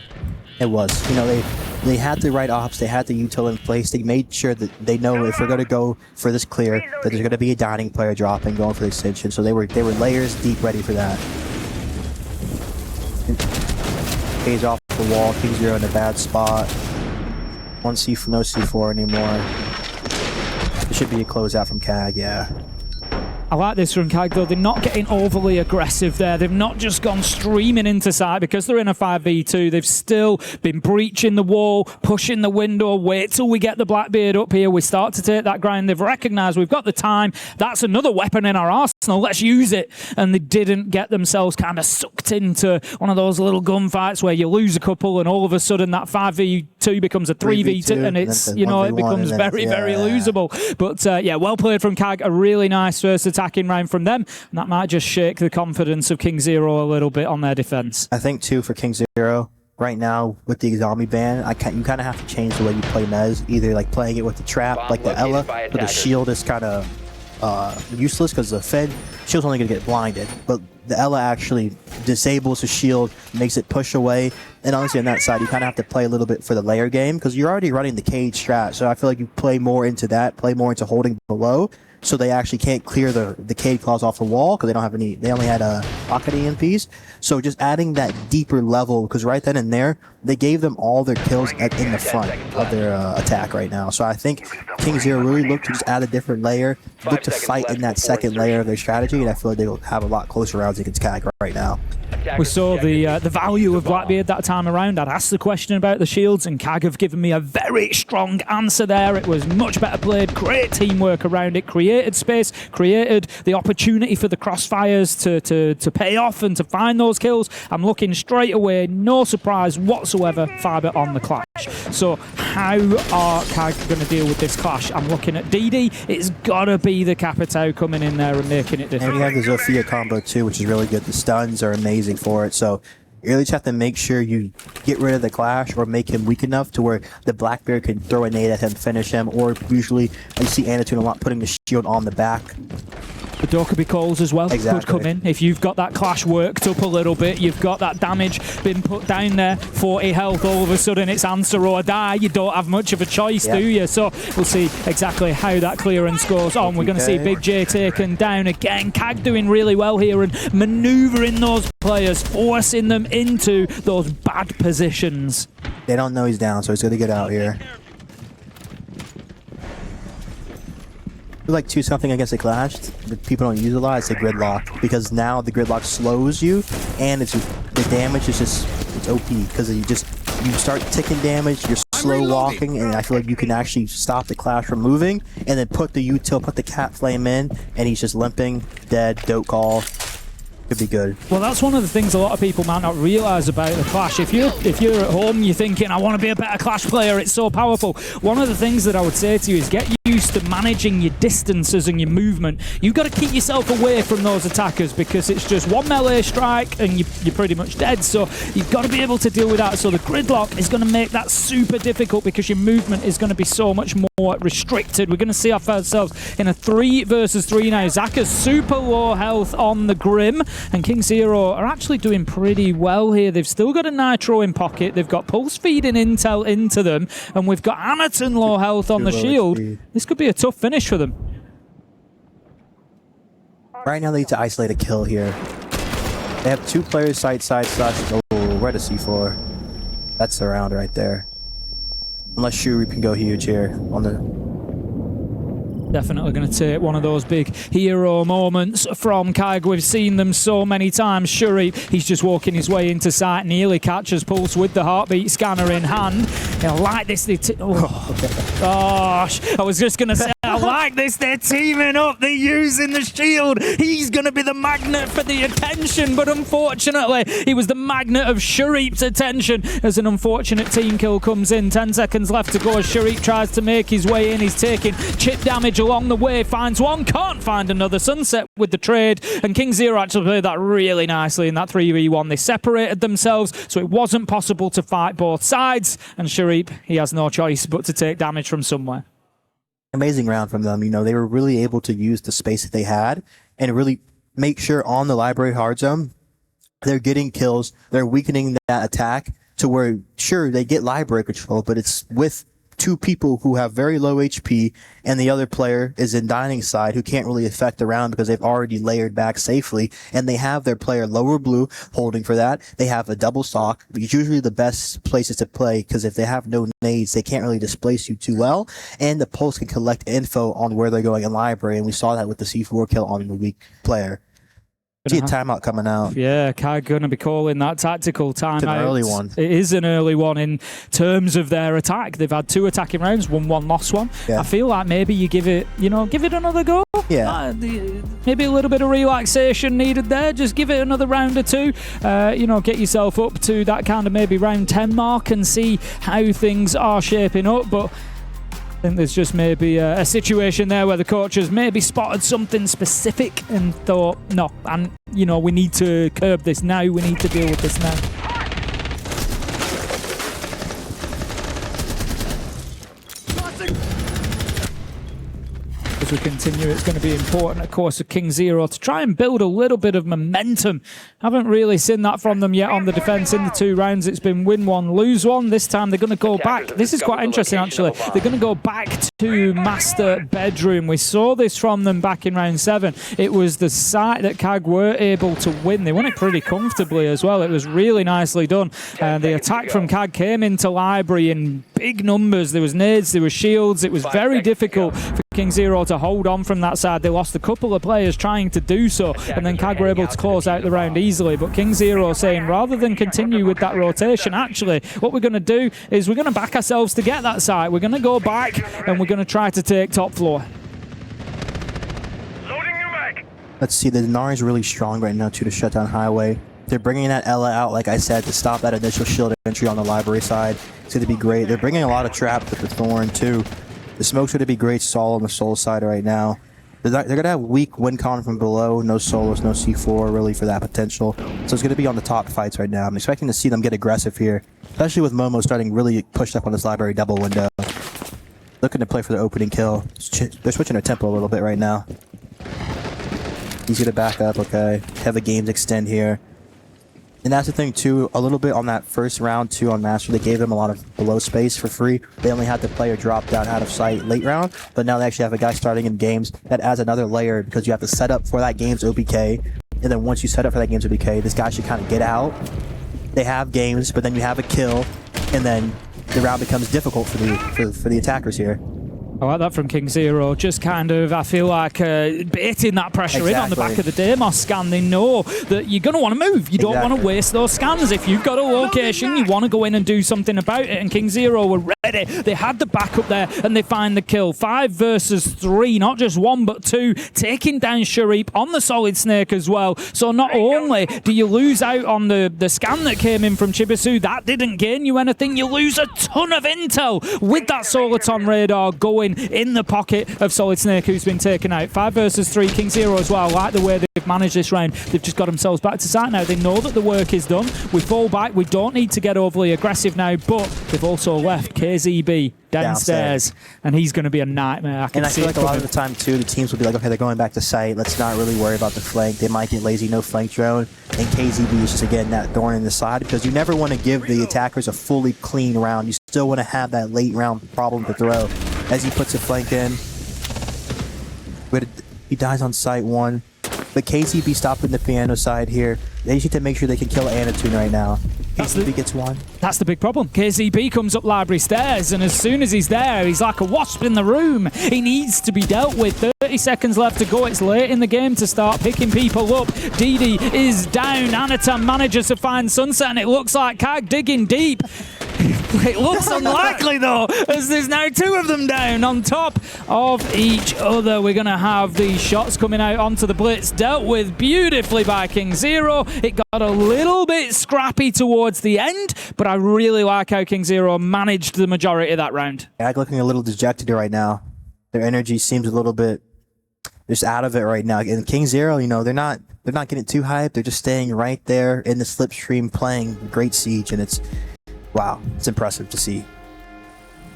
It was. You know, they had the right ops, they had the util in place. They made sure that they know if we're going to go for this clear, that there's going to be a dining player dropping, going for the extension. So they were layers deep ready for that. Pays off the wall. KINGZERO in a bad spot. No C4 anymore. It should be a closeout from CAG, yeah. I like this from CAG though. They're not getting overly aggressive there. They've not just gone streaming into side because they're in a 5v2. They've still been breaching the wall, pushing the window. Wait till we get the Blackbeard up here. We start to take that grind. They've recognized we've got the time. That's another weapon in our arsenal. Let's use it. And they didn't get themselves kind of sucked into one of those little gunfights where you lose a couple and all of a sudden that 5v2 becomes a 3v2 and it's, you know, it becomes very, very losable. But yeah, well played from CAG. A really nice first attacking round from them, and that might just shake the confidence of KINGZERO a little bit on their defense. I think too for KINGZERO right now with the zombie ban, you kind of have to change the way you play Mez. Either like playing it with the trap, like the Ella, but the shield is kind of useless because the Fed shield's only gonna get blinded, but the Ella actually disables the shield, makes it push away. And honestly, on that side, you kind of have to play a little bit for the layer game because you're already running the cage strat. So I feel like you play more into that, play more into holding below, so they actually can't clear the cage claws off the wall because they don't have any. They only had pocket EMPs. So just adding that deeper level, because right then and there they gave them all their kills in the front of their attack right now. So I think KINGZERO really looked to just add a different layer, look to fight in that second layer of their strategy, and I feel like they'll have a lot closer rounds against CAG right now. We saw the value of Blackbeard that time around. I'd asked the question about the shields, and CAG have given me a very strong answer there. It was much better played, great teamwork around it, created space, created the opportunity for the crossfires to pay off and to find those kills. I'm looking straight away, no surprise whatsoever, Fiber on the clash. So how are CAG going to deal with this clash? I'm looking at DD. It's got to be the Capitao coming in there and making it different. And you have the Zofia combo too, which is really good. The stuns are amazing for it. So you really just have to make sure you get rid of the clash or make him weak enough to where the Blackbeard can throw a nade at him, finish him, or usually I see Anatune a lot putting the shield on the back The Dokkaebi calls as well Exactly. could come in. If you've got that clash worked up a little bit, you've got that damage been put down there, 40 health, all of a sudden it's answer or die. You don't have much of a choice, do you? So we'll see exactly how that clearance goes on. We're going to see Big J taken down again. CAG doing really well here and manoeuvring those players, forcing them into those bad positions. They don't know he's down, so he's going to get out here. Like 2-something against the Clash that people don't use a lot, it's a gridlock, because now the gridlock slows you, and it's the damage is just it's OP because you start ticking damage, you're slow walking, and I feel like you can actually stop the Clash from moving, and then put the util, put the cat flame in, and he's just limping, dead, dope call. Could be good. Well, that's one of the things a lot of people might not realize about the Clash. If you're at home, you're thinking, I want to be a better Clash player, it's so powerful. One of the things that I would say to you is get used to managing your distances and your movement. You've got to keep yourself away from those attackers because it's just one melee strike and you're pretty much dead. So you've got to be able to deal with that. So the gridlock is going to make that super difficult because your movement is going to be so much more restricted. We're going to see ourselves in a 3 versus 3 now. Zaka's super low health on the Grim, and KINGZERO are actually doing pretty well here. They've still got a Nitro in pocket. They've got pulse feeding intel into them, and we've got Anaton low health on the shield. This could be a tough finish for them. Right now they need to isolate a kill here. They have 2 players side slash. Oh, right to C4. That's the round right there. Unless Shuri can go huge here on the... Definitely going to take one of those big hero moments from KIG. We've seen them so many times. Shuri, he's just walking his way into sight, nearly catches Pulse with the heartbeat scanner in hand. I like this. Gosh, I was just going to say, I like this. They're teaming up. They're using the shield. He's going to be the magnet for the attention, but unfortunately, he was the magnet of Shuri's attention as an unfortunate team kill comes in. 10 seconds left to go as Shuri tries to make his way in. He's taking chip damage along the way, finds one, can't find another. Sunset with the trade, and KINGZERO actually played that really nicely in that 3v1. They separated themselves, so it wasn't possible to fight both sides, and Sharip, he has no choice but to take damage from somewhere. Amazing round from them. You know, they were really able to use the space that they had and really make sure on the library hard zone, they're getting kills, they're weakening that attack to where, sure, they get library control, but it's with 2 people who have very low HP, and the other player is in dining side who can't really affect the round because they've already layered back safely, and they have their player lower blue holding for that. They have a double stock, which is usually the best places to play because if they have no nades, they can't really displace you too well, and the pulse can collect info on where they're going in library, and we saw that with the C4 kill on the weak player. See a timeout coming out. Yeah, KIG going to be calling that tactical timeout. It's an early one. It is an early one in terms of their attack. They've had 2 attacking rounds, won one, lost one. Yeah. I feel like maybe you give it another go. Yeah. Maybe a little bit of relaxation needed there. Just give it another round or 2. Get yourself up to that kind of maybe round 10 mark and see how things are shaping up. But I think there's just maybe a situation there where the coach has maybe spotted something specific and thought, no, and we need to curb this now. We need to deal with this now. As we continue, it's going to be important, of course, for KINGZERO to try and build a little bit of momentum. Haven't really seen that from them yet on the defense in the 2 rounds. It's been win 1, lose 1. This time they're going to go back. This is quite interesting, actually. They're going to go back to master bedroom. We saw this from them back in round 7. It was the site that CAG were able to win. They won it pretty comfortably as well. It was really nicely done. The attack from CAG came into library in big numbers. There was nades, there was shields. It was very difficult for KINGZERO to hold on from that side. They lost a couple of players trying to do so, and then CAG were able to close out the round easily. But KINGZERO saying, rather than continue with that rotation, actually, what we're going to do is we're going to back ourselves to get that site. We're going to go back, and we're going to try to take top floor. Let's see, the Dinar is really strong right now, too, to shut down Highway. They're bringing that Ella out, like I said, to stop that initial shield entry on the library side. It's going to be great. They're bringing a lot of traps with the Thorn, too. The smoke's going to be great Sol on the Soul side right now. They're going to have weak win con from below, no solos, no C4 really for that potential. So it's going to be on the top fights right now. I'm expecting to see them get aggressive here, especially with Momo starting really pushed up on this library double window. Looking to play for the opening kill. They're switching their tempo a little bit right now. He's gonna back up, okay. Have a games extend here. And that's the thing too, a little bit on that first round too on Master, they gave them a lot of below space for free. They only had the player drop down out of sight late round, but now they actually have a guy starting in games. That adds another layer because you have to set up for that game's OPK. And then once you set up for that game's OPK, this guy should kind of get out. They have games, but then you have a kill, and then the round becomes difficult for the attackers here. I like that from KINGZERO. Just kind of, I feel like, baiting that pressure in on the back of the Deimos scan. They know that you're going to want to move. You don't want to waste those scans. If you've got a location, you want to go in and do something about it. And KINGZERO were ready. They had the backup there, and they find the kill. 5 versus 3, not just 1, but 2. Taking down Sharif on the Solid Snake as well. So not only do you lose out on the scan that came in from Chibisu, that didn't gain you anything. You lose a ton of intel with that Soliton radar going in the pocket of Solid Snake, who's been taken out. 5 versus 3, KINGZERO as well. I like the way they've managed this round. They've just got themselves back to site now. They know that the work is done. We fall back. We don't need to get overly aggressive now, but they've also left KZB downstairs, and he's going to be a nightmare. I feel like a lot of the time too, the teams will be like, okay, they're going back to site. Let's not really worry about the flank. They might get lazy, no flank drone, and KZB is just again that thorn in the side because you never want to give the attackers a fully clean round. You still want to have that late round problem to throw. As he puts a flank in, but he dies on site 1. But KCB stopping the piano side here. They just need to make sure they can kill Anatune right now. KCB gets 1. That's the big problem. KCB comes up library stairs, and as soon as he's there, he's like a wasp in the room. He needs to be dealt with. 30 seconds left to go. It's late in the game to start picking people up. DD is down. Anatan manages to find Sunset, and it looks like CAG digging deep. It looks unlikely though, as there's now 2 of them down on top of each other. We're going to have these shots coming out onto the Blitz, dealt with beautifully by KINGZERO. It got a little bit scrappy towards the end, but I really like how KINGZERO managed the majority of that round. Yeah, looking a little dejected right now. Their energy seems a little bit just out of it right now. And KINGZERO, you know, they're not getting too hyped. They're just staying right there in the slipstream, playing great Siege, and it's wow, it's impressive to see.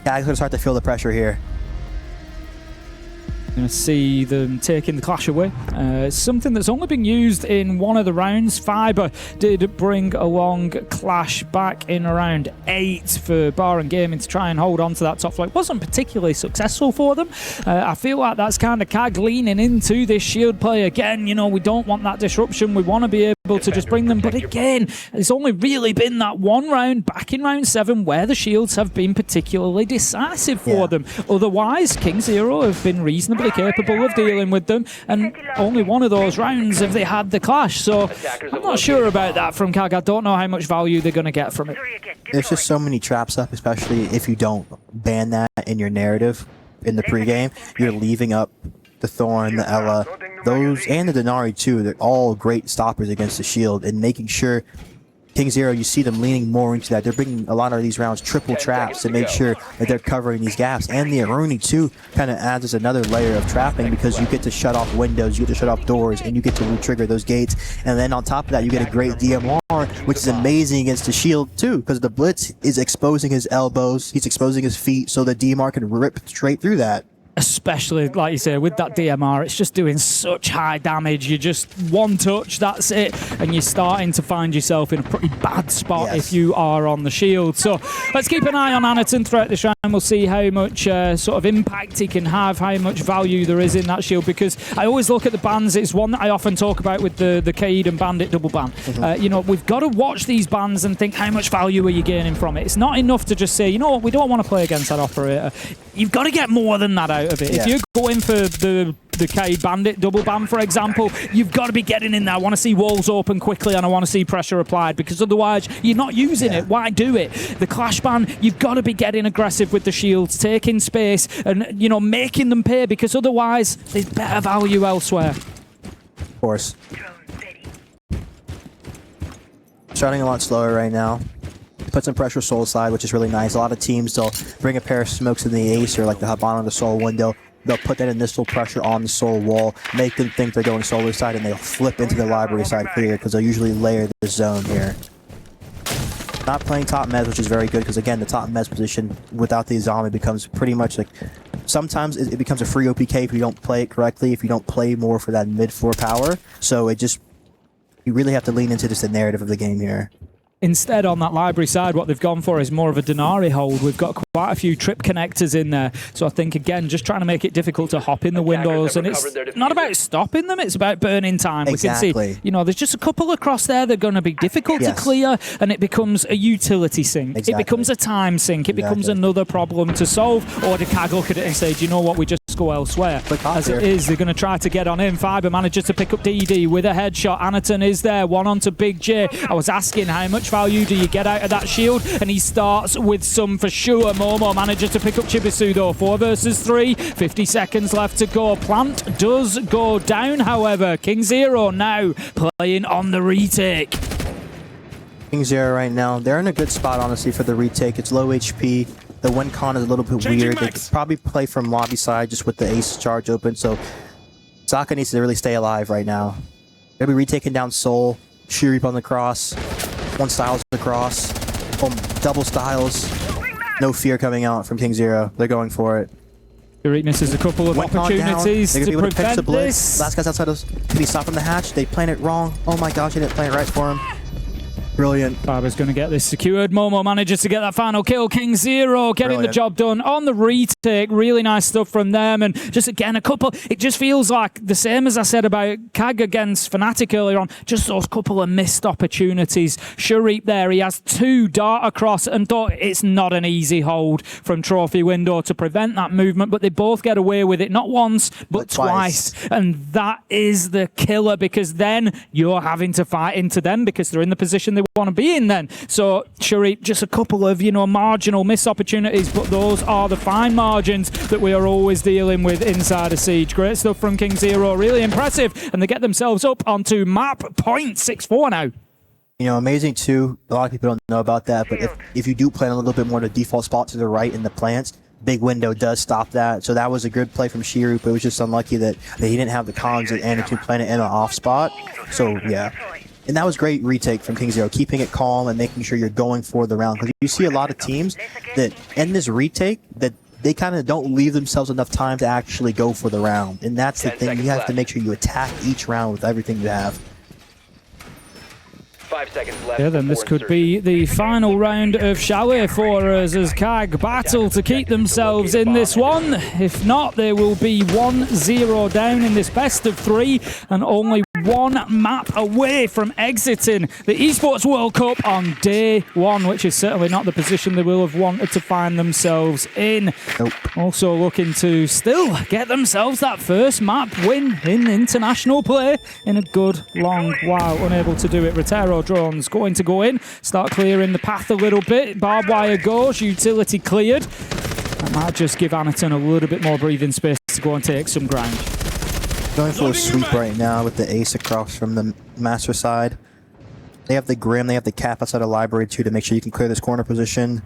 CAG's gonna start to feel the pressure here. Going to see them taking the clash away. Something that's only been used in one of the rounds. Fiber did bring along clash back in round 8 for Bar Gaming to try and hold on to that top flight. Wasn't particularly successful for them. I feel like that's kind of CAG leaning into this shield play again. You know, we don't want that disruption. We want to be able to just bring them. But again, it's only really been that one round back in round 7 where the shields have been particularly decisive for them. Otherwise, KINGZERO have been reasonably capable of dealing with them, and only one of those rounds have they had the clash. So I'm not sure about that from CAG. I don't know how much value they're going to get from it. There's just so many traps up, especially if you don't ban that in your narrative in the pregame. You're leaving up the Thorn, the Ella, those, and the Denari too. They're all great stoppers against the shield, and making sure KINGZERO, you see them leaning more into that. They're bringing a lot of these rounds triple traps to make sure that they're covering these gaps. And the Aruni too kind of adds as another layer of trapping because you get to shut off windows, you get to shut off doors, and you get to re-trigger those gates. And then on top of that, you get a great DMR, which is amazing against the shield too, because the Blitz is exposing his elbows, he's exposing his feet, so the DMR can rip straight through that. Especially, like you say, with that DMR, it's just doing such high damage. You just one touch, that's it, and you're starting to find yourself in a pretty bad spot if you are on the shield. So let's keep an eye on Anaton throughout this round. We'll see how much sort of impact he can have, how much value there is in that shield, because I always look at the bans. It's one that I often talk about with the Cade and Bandit double ban. You know, we've got to watch these bans and think, how much value are you gaining from it? It's not enough to just say, you know what, we don't want to play against that operator. You've got to get more than that out of it. If you're going for the Cade Bandit double ban, for example, you've got to be getting in there. I want to see walls open quickly, and I want to see pressure applied, because otherwise you're not using it. Why do it? The clash ban, you've got to be getting aggressive with the shields, taking space, and you know, making them pay, because otherwise there's better value elsewhere. Of course. Starting a lot slower right now. Put some pressure Soul side, which is really nice. A lot of teams, they'll bring a pair of smokes in the ace or like the bottom of the Soul window. They'll put that initial pressure on the Soul wall, make them think they're going solar side, and they'll flip into the library side clear, because they'll usually layer the zone here. Not playing top mez, which is very good, because again, the top mez position without the zombie becomes pretty much like sometimes it becomes a free OPK if you don't play it correctly, if you don't play more for that mid-floor power. So you really have to lean into just the narrative of the game here. Instead, on that library side, what they've gone for is more of a Denari hold. We've got quite a few trip connectors in there. So I think, again, just trying to make it difficult to hop in the windows. And it's not about stopping them, it's about burning time. Exactly. We can see, there's just a couple across there that are going to be difficult to clear, and it becomes a utility sink. It becomes a time sink. It becomes another problem to solve. Or the CAG look at it and say, do you know what, we just go elsewhere. As it is, they're going to try to get on in. Fiber manages to pick up DD with a headshot. Anaton is there, one onto Big J. I was asking how much value do you get out of that shield, and he starts with some for sure. Momo manages to pick up Chibisu though. 4 versus 3, 50 seconds left to go. Plant does go down, however. KINGZERO now playing on the retake. KINGZERO right now, they're in a good spot, honestly, for the retake. It's low HP. The win con is a little bit weird. They could probably play from lobby side just with the ace charge open, so Saka needs to really stay alive right now. They'll be retaking down Soul, Shirip on the cross, one Styles across, double Styles. No fear coming out from KINGZERO. They're going for it. Greatness is a couple of opportunities to prevent this. Last guy's outside of... Can he stop from the hatch? They plan it wrong. Oh my gosh, they didn't plan it right for him. Brilliant. Fiber's going to get this secured. Momo manages to get that final kill. KINGZERO getting the job done on the retake. Really nice stuff from them. And just again, a couple, it just feels like the same as I said about CAG against Fnatic earlier on. Just those couple of missed opportunities. Shirip there, he has 2 dart across, and it's not an easy hold from Trophy Window to prevent that movement, but they both get away with it, not once, but twice. And that is the killer, because then you're having to fight into them because they're in the position they want to be in then. So Shirip, just a couple of marginal missed opportunities, but those are the fine margins that we are always dealing with inside a siege. Great stuff from KINGZERO, really impressive, and they get themselves up onto map point 6-4 now. Amazing too. A lot of people don't know about that, but if you do plan a little bit more the default spot to the right in the plants, big window does stop that. So that was a good play from Shirip. It was just unlucky that he didn't have the cons and to plan it in an off spot. So yeah. And that was great retake from KINGZERO, keeping it calm and making sure you're going for the round. Because you see a lot of teams that end this retake that they kind of don't leave themselves enough time to actually go for the round. And that's the thing. You have to make sure you attack each round with everything you have. 5 seconds left. Yeah, then this could be the final round of Chalet for us as CAG battle to keep themselves in this one. If not, they will be 1-0 down in this best of 3 and only 1 map away from exiting the Esports World Cup on day 1, which is certainly not the position they will have wanted to find themselves in. Also looking to still get themselves that first map win in international play in a good long while. Unable to do it. Rotero drones going to go in, start clearing the path a little bit. Barbed wire goes, utility cleared. That might just give Anaton a little bit more breathing space to go and take some ground. Going for a sweep right now with the ace across from the master side. They have the Grim, they have the Cap outside of library too to make sure you can clear this corner position.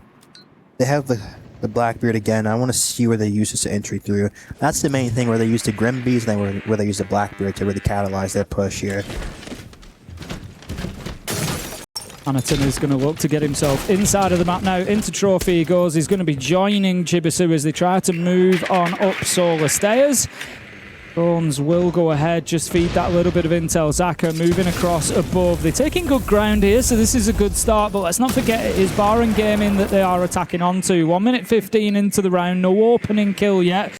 They have the Blackbeard again. I want to see where they use this entry through. That's the main thing, where they use the Grim Bees and then where they use the Blackbeard to really catalyze their push here. Anaton is going to look to get himself inside of the map now. Into Trophy he goes. He's going to be joining Chibisu as they try to move on up Solar Stairs. Bones will go ahead, just feed that little bit of intel. Zaka moving across above. They're taking good ground here, so this is a good start, but let's not forget it is Baron Gaming that they are attacking onto. 1 minute 15 into the round, no opening kill yet.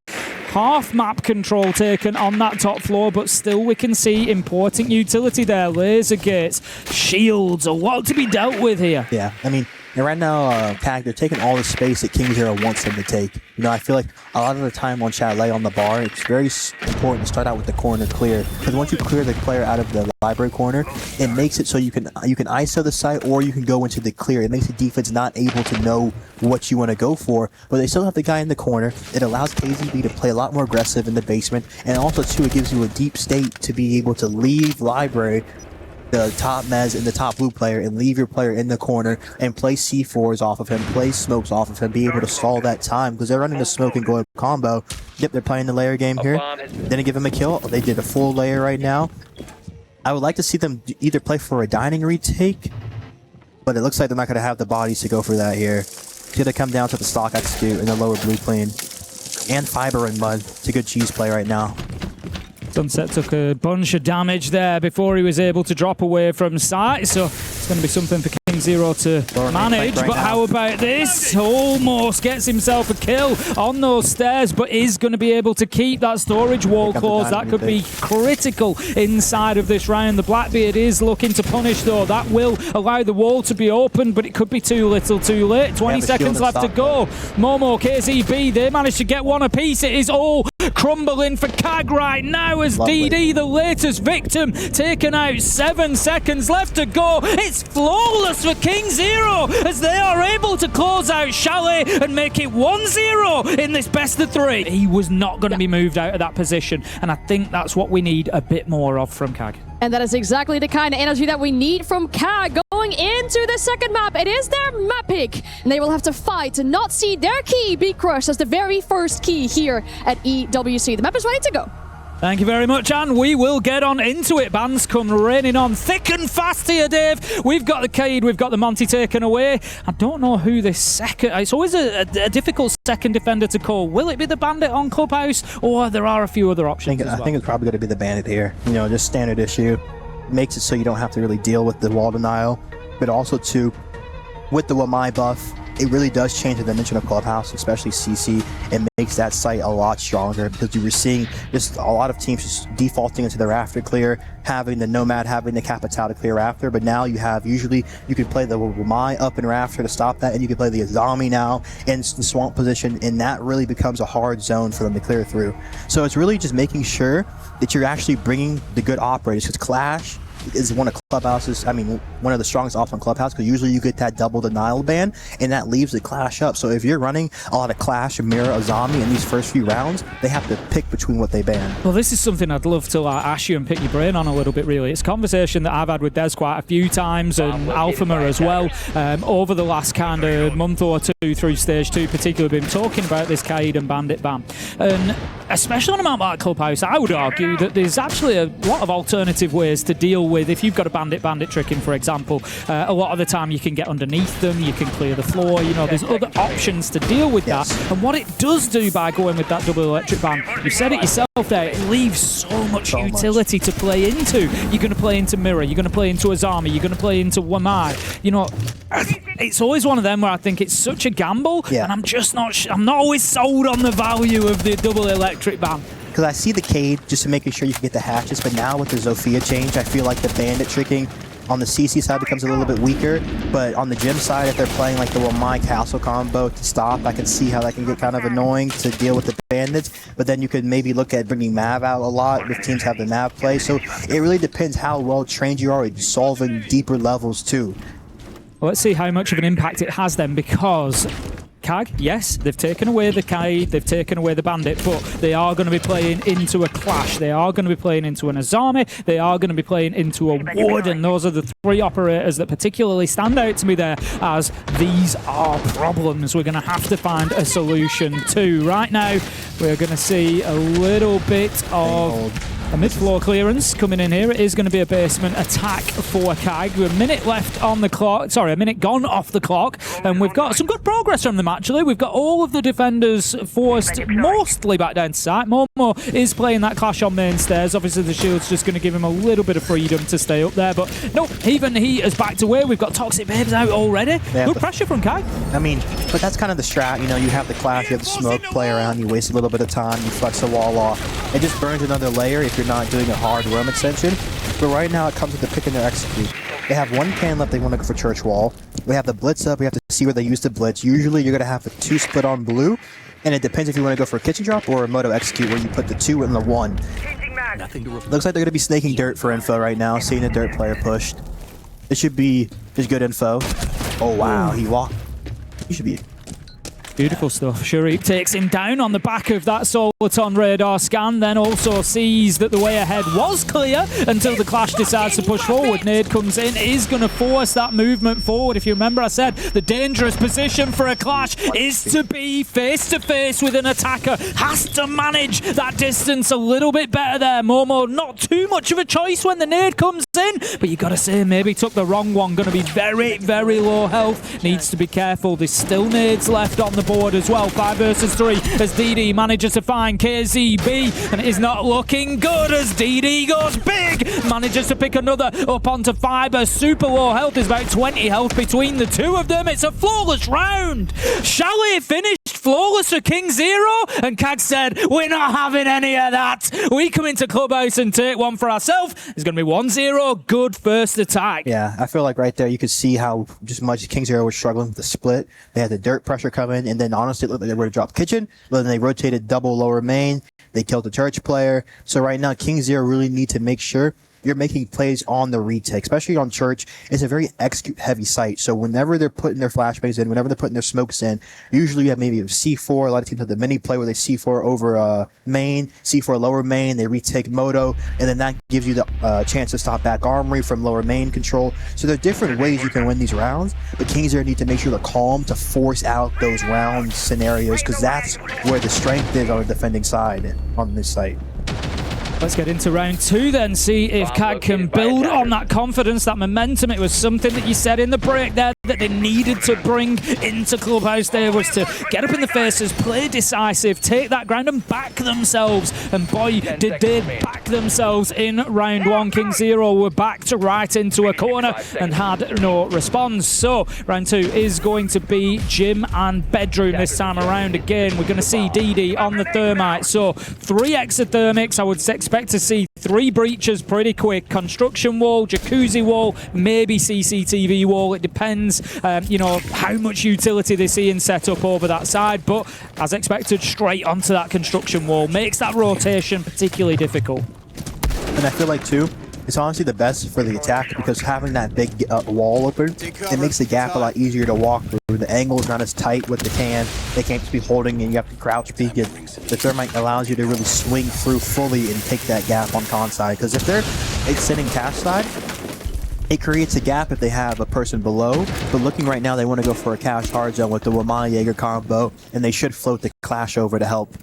Half map control taken on that top floor, but still we can see important utility there. Laser gates, shields, a lot to be dealt with here. Yeah, I mean, right now, CAG, they're taking all the space that KINGZERO wants them to take. I feel like a lot of the time on Chalet on the bar, it's very important to start out with the corner clear. Because once you clear the player out of the library corner, it makes it so you can ISO the site or you can go into the clear. It makes the defense not able to know what you want to go for, but they still have the guy in the corner. It allows KZB to play a lot more aggressive in the basement, and also too, it gives you a deep state to be able to leave library, the top mez and the top blue player, and leave your player in the corner and play C4s off of him, play smokes off of him, be able to stall that time because they're running the smoke and go combo. Yep, they're playing the layer game here. Didn't give him a kill. They did a full layer right now. I would like to see them either play for a dining retake, but it looks like they're not going to have the bodies to go for that here. It's going to come down to the stock execute in the lower blue plane. and Fiber and Mud. It's a good cheese play right now. Sunset took a bunch of damage there before he was able to drop away from sight, so it's going to be something for KINGZERO to manage. But how about this? Almost gets himself a kill on those stairs, but is going to be able to keep that storage wall closed. That could be critical inside of this round. The Blackbeard is looking to punish, though. That will allow the wall to be open, but it could be too little too late. 20 seconds left to go. Momo, KZB, they managed to get one apiece. It is all crumbling for CAG right now as DD, the latest victim, taken out. 7 seconds left to go. It's flawless for KINGZERO as they are able to close out Chalet and make it 1-0 in this best of 3. He was not going to be moved out of that position, and I think that's what we need a bit more of from CAG. And that is exactly the kind of energy that we need from CAG going into the second map. It is their map pick, and they will have to fight to not see their key be crushed as the very first key here at EWC. The map is ready to go. Thank you very much, and we will get on into it. Bans come raining on thick and fast here, Dave. We've got the Cade, we've got the Monty taken away. I don't know who this second... It's always a difficult second defender to call. Will it be the Bandit on Clubhouse, or there are a few other options I think it's probably going to be the Bandit here. You know, just standard issue. Makes it so you don't have to really deal with the wall denial, but also, too, with the Wamai buff, it really does change the dimension of Clubhouse, especially CC. It makes that site a lot stronger because you were seeing just a lot of teams just defaulting into the Rafter clear, having the Nomad, having the Capital to clear Rafter, but now you have, usually you can play the Wamai up in Rafter to stop that, and you can play the Azami now in the swamp position, and that really becomes a hard zone for them to clear through. So it's really just making sure that you're actually bringing the good operators, because Clash is one of Clubhouse's, one of the strongest ops on Clubhouse, because usually you get that double denial ban, and that leaves the Clash up. So if you're running a lot of Clash, Mirror, Azami in these first few rounds, they have to pick between what they ban. Well, this is something I'd love to ask you and pick your brain on a little bit, really. It's a conversation that I've had with Des quite a few times, and Alphama as well, over the last kind of month or two through Stage 2 particularly, been talking about this Kaid and Bandit ban. And especially on a map like Clubhouse, I would argue that there's actually a lot of alternative ways to deal with. If you've got a bandit tricking, for example, a lot of the time you can get underneath them, you can clear the floor, you know, there's other options to deal with that. And what it does do by going with that double electric ban, you said it yourself there, it leaves so much utility to play into. You're going to play into Mirror, you're going to play into Azami, you're going to play into Wamai. You know, it's always one of them where I think it's such a gamble, and I'm not always sold on the value of the double electric ban. Because I see the Cade just to making sure you can get the hatches, but now with the Zofia change, I feel like the Bandit tricking on the CC side becomes a little bit weaker, but on the Gym side, if they're playing like the Wamai Castle combo to stop, I can see how that can get kind of annoying to deal with the Bandits, but then you could maybe look at bringing Mav out a lot if teams have the Mav play, so it really depends how well trained you are at solving deeper levels too. Well, let's see how much of an impact it has then, because CAG, yes, they've taken away the Kaid, they've taken away the Bandit, but they are going to be playing into a Clash, they are going to be playing into an Azami, they are going to be playing into a Wood, and those are the three operators that particularly stand out to me there as these are problems we're going to have to find a solution to. Right now, we're going to see a little bit of a mid-floor clearance coming in here. It is going to be a basement attack for CAG. With a minute left on the clock. Sorry, a minute gone off the clock. And we've got some good progress from them, actually. We've got all of the defenders forced mostly back down to site. Momo is playing that Clash on main stairs. Obviously, the shield's just going to give him a little bit of freedom to stay up there. But no, even he has backed away. We've got Toxic Babes out already. Good pressure from CAG. But that's kind of the strat. You know, you have the Clash, you have the smoke, play around, you waste a little bit of time, you flex the wall off. It just burns another layer if you're not doing a hard roam extension. But right now it comes with the pick and their execute. They have one can left, they want to go for Church Wall. We have the Blitz up, we have to see where they use the Blitz. Usually you're going to have a 2 split on blue, and it depends if you want to go for a Kitchen Drop or a Moto execute where you put the 2 and the 1. Looks like they're going to be snaking dirt for info right now, seeing a dirt player pushed. It should be just good info. Oh wow, he walked. He should be... Beautiful stuff. Sharif takes him down on the back of that Soliton radar scan, then also sees that the way ahead was clear until the Clash decides to push forward. Nade comes in, is going to force that movement forward. If you remember, I said the dangerous position for a Clash is to be face-to-face with an attacker. Has to manage that distance a little bit better there. Momo, not too much of a choice when the nade comes in, but you got to say maybe took the wrong one. Going to be very, very low health. Needs to be careful. There's still nades left on the board as well. 5 versus 3 as DD manages to find KZB, and it is not looking good as DD goes big. Manages to pick another up onto Fiber. Super low health. There's about 20 health between the two of them. It's a flawless round. Chalet finished flawless for KINGZERO, and CAG said, we're not having any of that. We come into Clubhouse and take one for ourselves. It's going to be 1-0. Good first attack. Yeah, I feel like right there you could see how just much KINGZERO was struggling with the split. They had the dirt pressure coming, and then honestly it looked like they would have dropped kitchen, but then they rotated double lower main. They killed the church player. So right now KINGZERO really need to make sure you're making plays on the retake, especially on church. It's a very execute heavy site. So whenever they're putting their flashbangs in, whenever they're putting their smokes in, usually you have maybe a C4. A lot of teams have the mini play where they C4 over main, C4 lower main, they retake Moto, and then that gives you the chance to stop back armory from lower main control. So there are different ways you can win these rounds, but KINGZERO need to make sure they're calm to force out those round scenarios, because that's where the strength is on the defending side on this site. Let's get into round 2 then, see if CAG can build on that confidence, that momentum. It was something that you said in the break there that they needed to bring into Clubhouse there, was to get up in the faces, play decisive, take that ground and back themselves. And boy, did they back themselves in round 1. KINGZERO were backed right into a corner and had no response. So round 2 is going to be gym and bedroom this time around. Again, we're going to see DD on the thermite. So 3 exothermics, I would expect to see 3 breaches pretty quick. Construction wall, jacuzzi wall, maybe CCTV wall. It depends, you know, how much utility they see in setup over that side. But as expected, straight onto that construction wall makes that rotation particularly difficult. And I feel like too, it's honestly the best for the attack, because having that big wall open, it makes the gap a lot easier to walk through. The angle is not as tight with the can. They can't just be holding and you have to crouch peek it. The thermite allows you to really swing through fully and take that gap on con side, because if they're sitting cash side, it creates a gap if they have a person below. But looking right now, they want to go for a cash hard zone with the Wamai Jaeger combo, and they should float the clash over to help.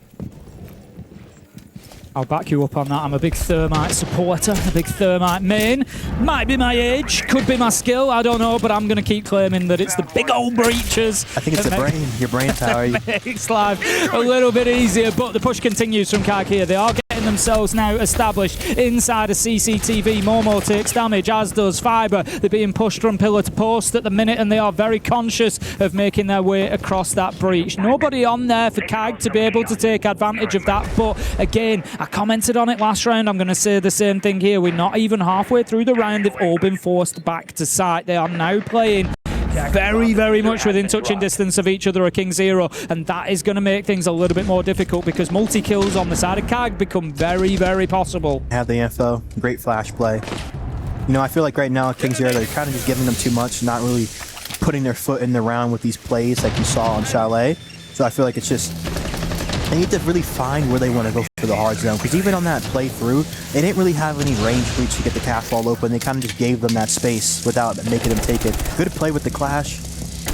I'll back you up on that. I'm a big thermite supporter, a big thermite main. Might be my age, could be my skill, I don't know, but I'm going to keep claiming that it's the big old breaches. I think it's the brain, your brain power. Makes life a little bit easier, but the push continues from CAG here. They are getting themselves now established inside a CCTV. Momo takes damage, as does Fiber. They're being pushed from pillar to post at the minute, and they are very conscious of making their way across that breach. Nobody on there for CAG to be able to take advantage of that, but again, I commented on it last round. I'm going to say the same thing here. We're not even halfway through the round. They've all been forced back to site. They are now playing very, very much within touching distance of each other at KINGZERO, and that is going to make things a little bit more difficult, because multi-kills on the side of CAG become very, very possible. Have the info. Great flash play. You know, I feel like right now at KINGZERO, they're kind of just giving them too much, not really putting their foot in the round with these plays like you saw on Chalet. So I feel like it's just, they need to really find where they want to go for the hard zone, because even on that playthrough, they didn't really have any range breach to get the cast wall open. They kind of just gave them that space without making them take it. Good play with the clash.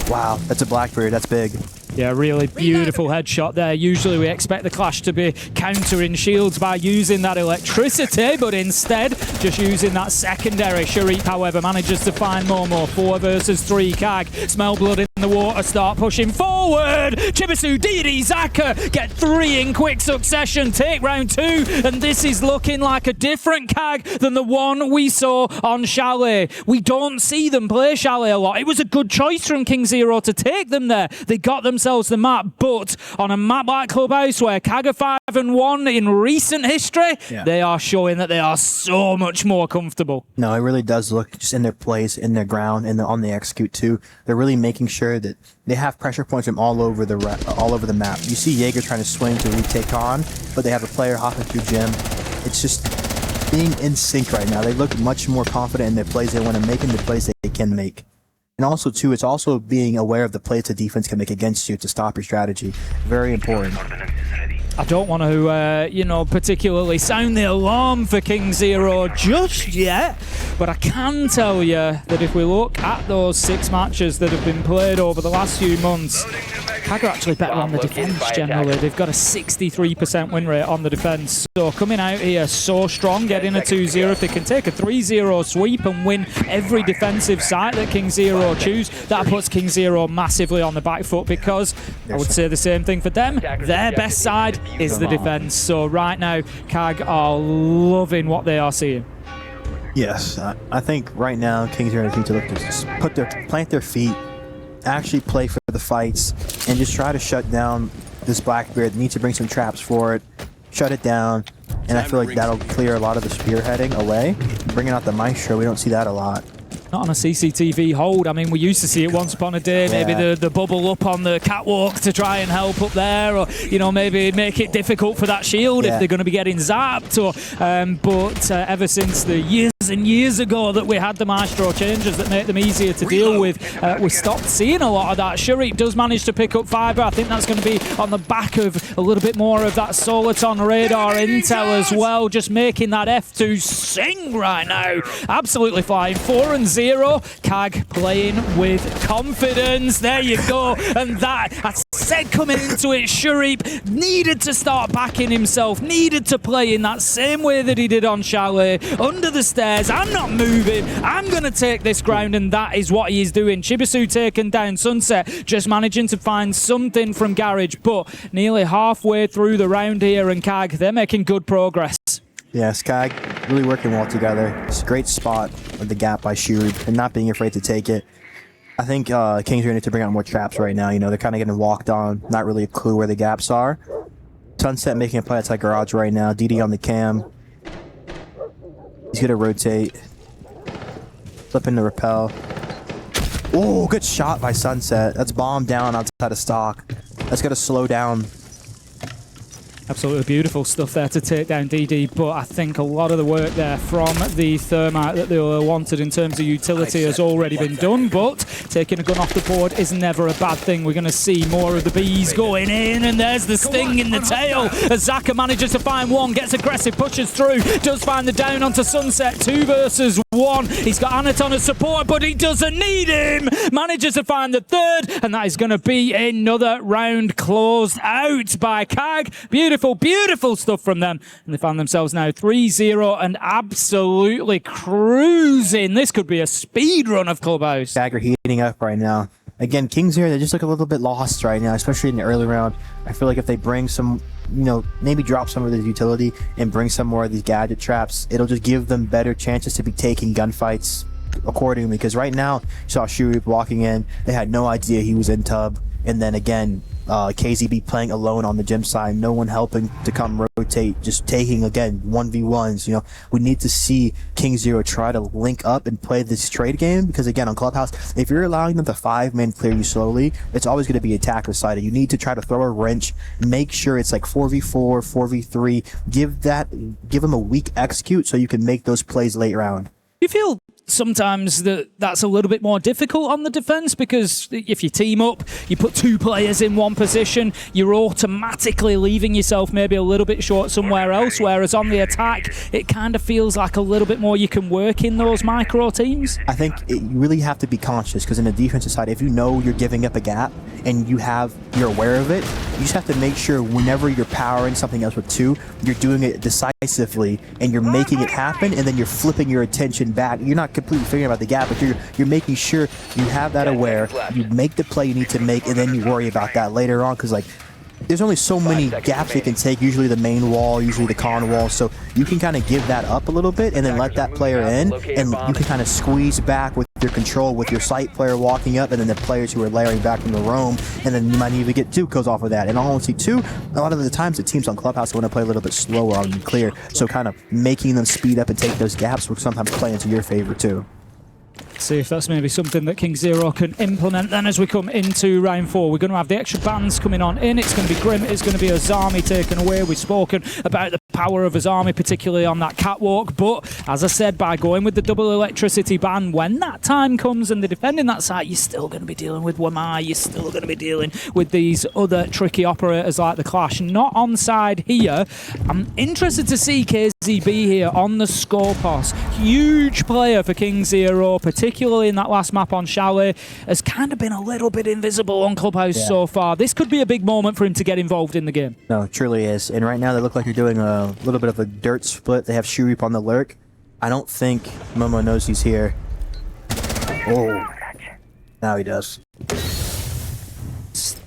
Wow, that's a Blackbeard. That's big. Yeah, really beautiful headshot there. Usually we expect the clash to be countering shields by using that electricity, but instead just using that secondary. Sharif, however, manages to find Momo. 4 versus 3 CAG. Smell blood in the water, start pushing forward. Chibisu, DD, Zaka get 3 in quick succession. Take round 2, and this is looking like a different CAG than the one we saw on Chalet. We don't see them play Chalet a lot. It was a good choice from KINGZERO to take them there. They got themselves the map, but on a map like Clubhouse, where CAG are 5-1 in recent history, they are showing that they are so much more comfortable. No, it really does look just in their plays, in their ground, and on the execute too. They're really making sure that they have pressure points from all over the map. You see Jaeger trying to swing to retake on, but they have a player hopping through gym. It's just being in sync right now. They look much more confident in their plays they want to make and the plays they can make. And also, too, it's also being aware of the plays the defense can make against you to stop your strategy. Very important. I don't want to, you know, particularly sound the alarm for KINGZERO just yet, but I can tell you that if we look at those 6 matches that have been played over the last few months, CAG are actually better on the defense generally. They've got a 63% win rate on the defense. So coming out here so strong, getting a 2-0, if they can take a 3-0 sweep and win every defensive site that KINGZERO choose, that puts KINGZERO massively on the back foot, because I would say the same thing for them. Their best side is the defense. So right now, CAG are loving what they are seeing. Yes, I think right now KINGZERO need to look to just plant their feet, actually play for the fights, and just try to shut down this Blackbeard. They need to bring some traps for it, shut it down, and I feel like that'll clear a lot of the spearheading away. Bringing out the Maestro, we don't see that a lot. Not on a CCTV hold. I mean, we used to see it once upon a day, maybe the bubble up on the catwalk to try and help up there, or, you know, maybe make it difficult for that shield if they're going to be getting zapped. Or, but ever since the years and years ago that we had the Maestro changes that make them easier to deal with, we stopped seeing a lot of that. Shuriip does manage to pick up Fiber. I think that's going to be on the back of a little bit more of that Soliton radar intel as well, just making that F2 sing right now. Absolutely flying. 4-0. CAG playing with confidence. There you go. And that, I said coming into it, Shuriip needed to start backing himself, needed to play in that same way that he did on Chalet, under the stairs. I'm not moving. I'm going to take this ground, and that is what he is doing. Chibisu taken down. Sunset just managing to find something from Garage, but nearly halfway through the round here, and CAG, they're making good progress. Yes, CAG really working well together. It's a great spot with the gap by Shuriip and not being afraid to take it. I think KINGZERO need to bring out more traps right now. You know, they're kind of getting walked on, not really a clue where the gaps are. Sunset making a play outside garage right now. DD on the cam. He's going to rotate. Flipping the rappel. Oh, good shot by Sunset. That's bomb down outside of stock. That's going to slow down. Absolutely beautiful stuff there to take down DD, but I think a lot of the work there from the Thermite that they wanted in terms of utility has already been done, but taking a gun off the board is never a bad thing. We're going to see more of the bees going in, and there's the sting in the tail as Zaka manages to find one, gets aggressive, pushes through, does find the down onto Sunset, 2 versus 1. He's got Anaton as support, but he doesn't need him. Manages to find the 3rd, and that is going to be another round closed out by CAG. Beautiful stuff from them. And they found themselves now 3-0 and absolutely cruising. This could be a speed run of Clubhouse. CAG are heating up right now. Again, KINGZERO, they just look a little bit lost right now, especially in the early round. I feel like if they bring some, you know, maybe drop some of the utility and bring some more of these gadget traps, it'll just give them better chances to be taking gunfights accordingly. Because right now, you saw Shuriip walking in. They had no idea he was in tub. And then again, KZB playing alone on the gym side, no one helping to come rotate, just taking, again, 1v1s. You know, we need to see KINGZERO try to link up and play this trade game, because again, on Clubhouse, if you're allowing them to 5-man clear you slowly, it's always going to be attacker sided. You need to try to throw a wrench, make sure it's like 4v4, 4v3, give them a weak execute so you can make those plays late round. You feel sometimes that's a little bit more difficult on the defense, because if you team up, you put 2 players in one position, you're automatically leaving yourself maybe a little bit short somewhere else, whereas on the attack, it kind of feels like a little bit more you can work in those micro teams. I think you really have to be conscious, because in the defensive side, if you know you're giving up a gap and you're aware of it, you just have to make sure whenever you're powering something else with 2, you're doing it decisively and you're making it happen, and then you're flipping your attention back. You're not completely figuring out the gap, but you're making sure you have that aware, you make the play you need to make, and then you worry about that later on, because like there's only so many gaps you can take, usually the main wall, usually the con wall, so you can kind of give that up a little bit and then let that player in, and you can kind of squeeze back with your control with your site player walking up, and then the players who are layering back from the roam, and then you might even get 2 kills off of that. And honestly, 2, a lot of the times the teams on Clubhouse want to play a little bit slower on the clear, so kind of making them speed up and take those gaps will sometimes play into your favor too. See if that's maybe something that KINGZERO can implement then as we come into round 4. We're going to have the extra bands coming on in. It's going to be Grim, it's going to be Azami taken away. We've spoken about the power of his army, particularly on that catwalk. But as I said, by going with the double electricity ban, when that time comes and they're defending that site, you're still going to be dealing with Wamai, you're still going to be dealing with these other tricky operators like the Clash. Not on side here. I'm interested to see KZB here on the Scorpos. Huge player for KINGZERO, particularly in that last map on Chalet. Has kind of been a little bit invisible on Clubhouse so far. This could be a big moment for him to get involved in the game. No, it truly is. And right now they look like they're doing a little bit of a dirt split. They have Shuriep on the lurk. I don't think Momo knows he's here. Oh, now he does.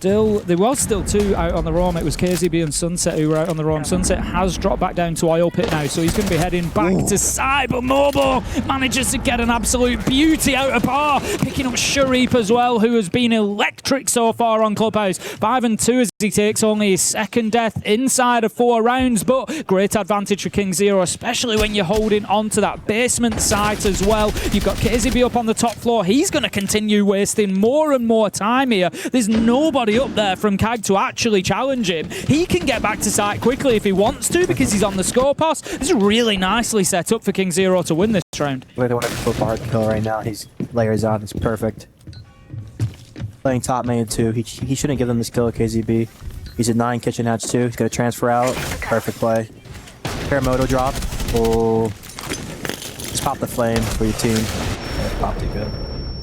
There was still two out on the roam. It was KZB and Sunset who were out on the roam. Sunset has dropped back down to Oil Pit now, so he's going to be heading back to side. But Momo manages to get an absolute beauty out of par, picking up Shuriep as well, who has been electric so far on Clubhouse. 5 and 2 as he takes only his second death inside of 4 rounds, but great advantage for KINGZERO, especially when you're holding on to that basement site as well. You've got KZB up on the top floor. He's going to continue wasting more and more time here. There's nobody up there from CAG to actually challenge him. He can get back to site quickly if he wants to because he's on the Scorpos. This is really nicely set up for KINGZERO to win this round. We don't want to go for hard kill right now. He's layers on. It's perfect. Playing top main too. He shouldn't give them this kill at KZB. He's at 9 kitchen hatch too. He's going to transfer out. Perfect play. Paramoto drop. Oh. Just pop the flame for your team. Yeah, popped it good.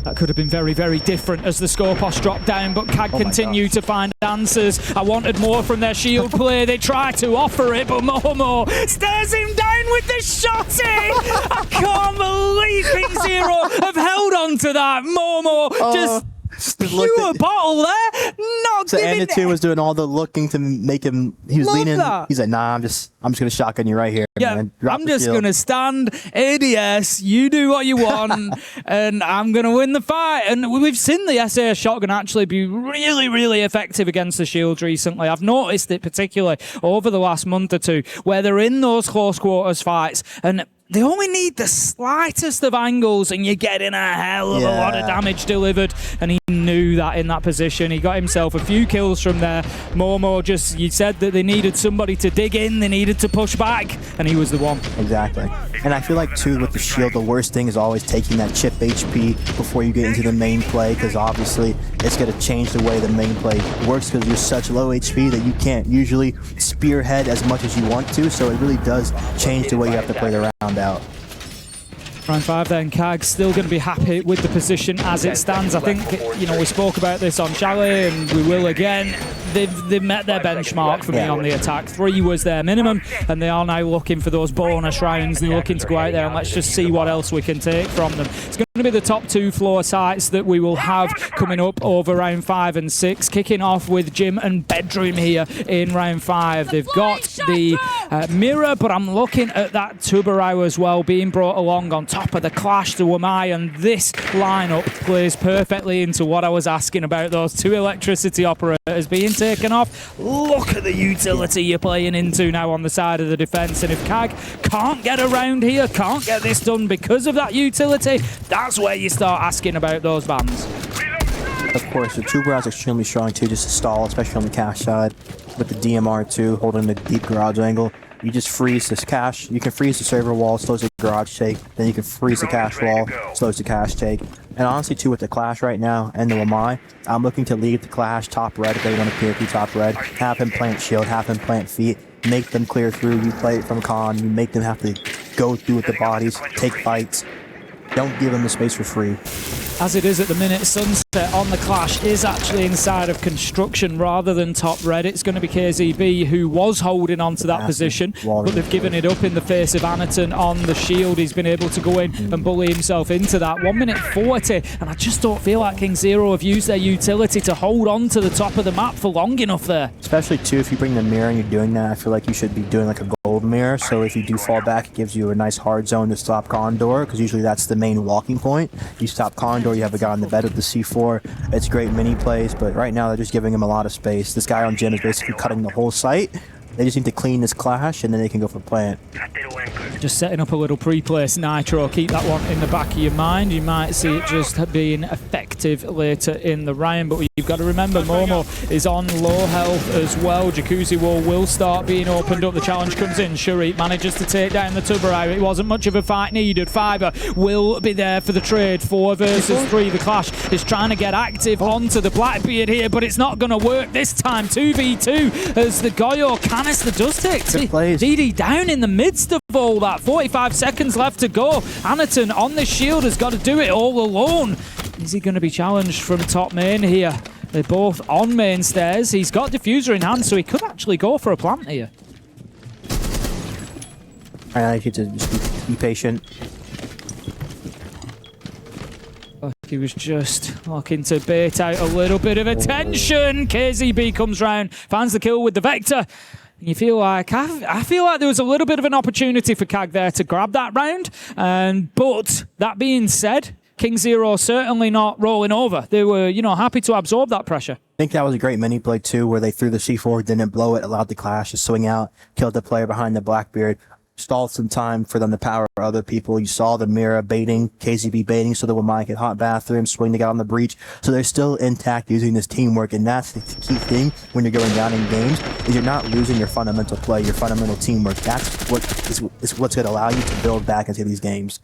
That could have been very, very different as the Scorpos dropped down, but CAG continue to find answers. I wanted more from their shield play. They try to offer it, but Momo stares him down with the shotty. I can't believe KINGZERO have held on to that. Momo just pure bottle there. Not so giving Anna 2 was doing all the looking to make him. He was leaning. That. He's like, nah, I'm just gonna shotgun you right here. Yeah, man. I'm just gonna stand ADS. You do what you want, and I'm gonna win the fight. And we've seen the SAS shotgun actually be really, really effective against the shields recently. I've noticed it particularly over the last month or two, where they're in those close quarters fights and they only need the slightest of angles and you're getting a hell of a lot of damage delivered. And he knew that in that position. He got himself a few kills from there. Momo just, you said that they needed somebody to dig in, they needed to push back, and he was the one. Exactly. And I feel like too with the shield, the worst thing is always taking that chip HP before you get into the main play, because obviously it's going to change the way the main play works because you're such low HP that you can't usually spearhead as much as you want to, so it really does change the way you have to play the round out. Round 5 then, CAG still going to be happy with the position as it stands. I think, you know, we spoke about this on Chalet and we will again. They've met their benchmark for me on the attack. 3 was their minimum, and they are now looking for those bonus rounds. They're looking to go out there and let's just see what else we can take from them. It's going to be the top 2 floor sites that we will have coming up over round 5 and 6, kicking off with gym and bedroom here in round 5. They've got the mirror, but I'm looking at that Tubarao as well being brought along on top of the Clash to Wamai, and this lineup plays perfectly into what I was asking about, those 2 electricity operators being taken off. Look at the utility you're playing into now on the side of the defense, and if CAG can't get around here, can't get this done because of that utility, that's where you start asking about those bans. Of course, the Tubarao is extremely strong too, just to stall, especially on the cash side. With the DMR too, holding the deep garage angle. You just freeze this cache. You can freeze the server wall, slows the garage take. Then you can freeze the cache wall, slows the cache take. And honestly, too, with the Clash right now and the Wamai, I'm looking to leave the Clash top red if they want to clear through top red. Have him plant shield, have him plant feet, make them clear through. You play it from con, you make them have to go through with the bodies, take fights. Don't give them the space for free. As it is at the minute, Sunset on the Clash is actually inside of construction rather than top red. It's going to be KZB who was holding on to that position, but they've given it up in the face of Anaton on the shield. He's been able to go in and bully himself into that. 1 minute 40, and I just don't feel like KINGZERO have used their utility to hold on to the top of the map for long enough there. Especially too, if you bring the mirror and you're doing that, I feel like you should be doing like a gold mirror, so if you do fall back, it gives you a nice hard zone to stop Condor, because usually that's the main walking point. You stop Condor, you have a guy on the bed with the C4. It's great mini plays, but right now they're just giving him a lot of space. This guy on gym is basically cutting the whole site. They just need to clean this Clash, and then they can go for plant. Just setting up a little pre-place Nitro. Keep that one in the back of your mind. You might see it just being effective active later in the round. But you've got to remember, Momo is on low health as well. Jacuzzi wall will start being opened up. The challenge comes in. Shuri manages to take down the Tuberite. It wasn't much of a fight needed. Fiber will be there for the trade. 4 versus 3. The Clash is trying to get active onto the Blackbeard here, but it's not going to work this time. 2v2 as the Goyo canister does take DD down in the midst of all that. 45 seconds left to go. Anaton on the shield has got to do it all alone. Is he going to be challenged from top main here? They're both on main stairs. He's got diffuser in hand, so he could actually go for a plant here. I need to just be patient. He was just looking to bait out a little bit of attention. KZB comes round, finds the kill with the Vector. You feel like, I feel like there was a little bit of an opportunity for CAG there to grab that round. But that being said, KINGZERO certainly not rolling over. They were, you know, happy to absorb that pressure. I think that was a great mini play too, where they threw the C4, didn't blow it, allowed the Clash to swing out, killed the player behind the Blackbeard, stalled some time for them to power other people. You saw the Mira baiting, KZB baiting, so that when Mike hit hot bathroom, swing the guy on the breach. So they're still intact using this teamwork, and that's the key thing when you're going down in games, is you're not losing your fundamental play, your fundamental teamwork. That's what is what's going to allow you to build back into these games.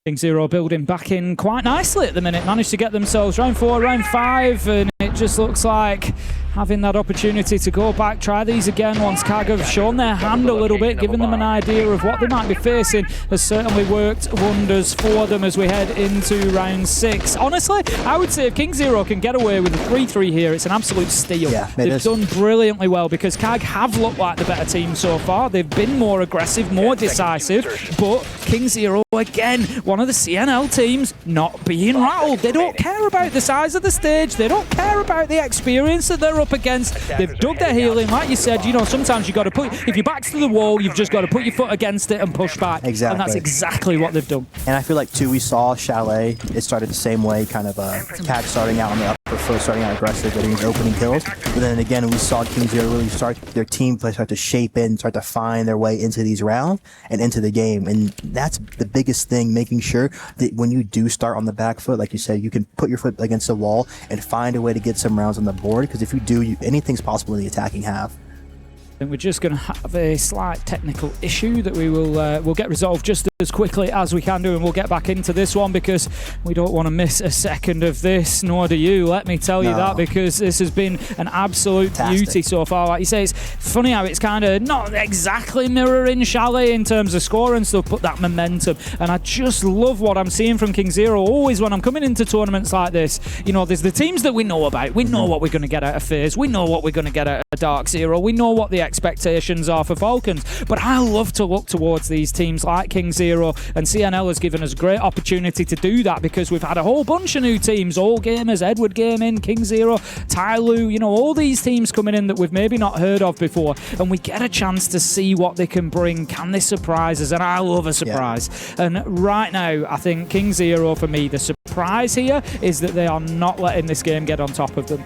KINGZERO building back in quite nicely at the minute. Managed to get themselves round 4, round 5, and it just looks like having that opportunity to go back, try these again once CAG have shown their hand a little bit, giving them an idea of what they might be facing, has certainly worked wonders for them as we head into round 6. Honestly, I would say if KINGZERO can get away with a 3-3 here, it's an absolute steal. Yeah, They've done brilliantly well because CAG have looked like the better team so far. They've been more aggressive, more decisive, but KINGZERO, again, one of the CNL teams not being rattled. They don't care about the size of the stage. They don't care about the experience that they're up against. They've dug their heel in. Like you said, you know, sometimes you've got to put, if your back's to the wall, you've just got to put your foot against it and push back. Exactly. And that's exactly what they've done. And I feel like, too, we saw Chalet, it started the same way, kind of CAG starting out on the upper foot, starting out aggressive, getting his opening kills. But then again, we saw KINGZERO really start, their team play start to shape in, start to find their way into these rounds and into the game. And that's the biggest thing, making sure that when you do start on the back foot, like you said, you can put your foot against the wall and find a way to get some rounds on the board. Because if you do, anything's possible in the attacking half. I think we're just going to have a slight technical issue that we will we'll get resolved just as quickly as we can do, and we'll get back into this one because we don't want to miss a second of this, nor do you, let me tell you that, because this has been an absolute beauty so far. Like you say, it's funny how it's kind of not exactly mirroring Chalet in terms of score and stuff, but that momentum, and I just love what I'm seeing from KINGZERO. Always when I'm coming into tournaments like this, you know, there's the teams that we know about. We know what we're going to get out of FaZe. We know what we're going to get out of Dark Zero. We know what the expectations are for Falcons, but I love to look towards these teams like KINGZERO, and CNL has given us a great opportunity to do that because we've had a whole bunch of new teams, All Gamers, Edward Gaming, KINGZERO, Tyloo, you know, all these teams coming in that we've maybe not heard of before, and we get a chance to see what they can bring. Can they surprise us? And I love a surprise. Yeah. And right now, I think KINGZERO, for me, the surprise here is that they are not letting this game get on top of them.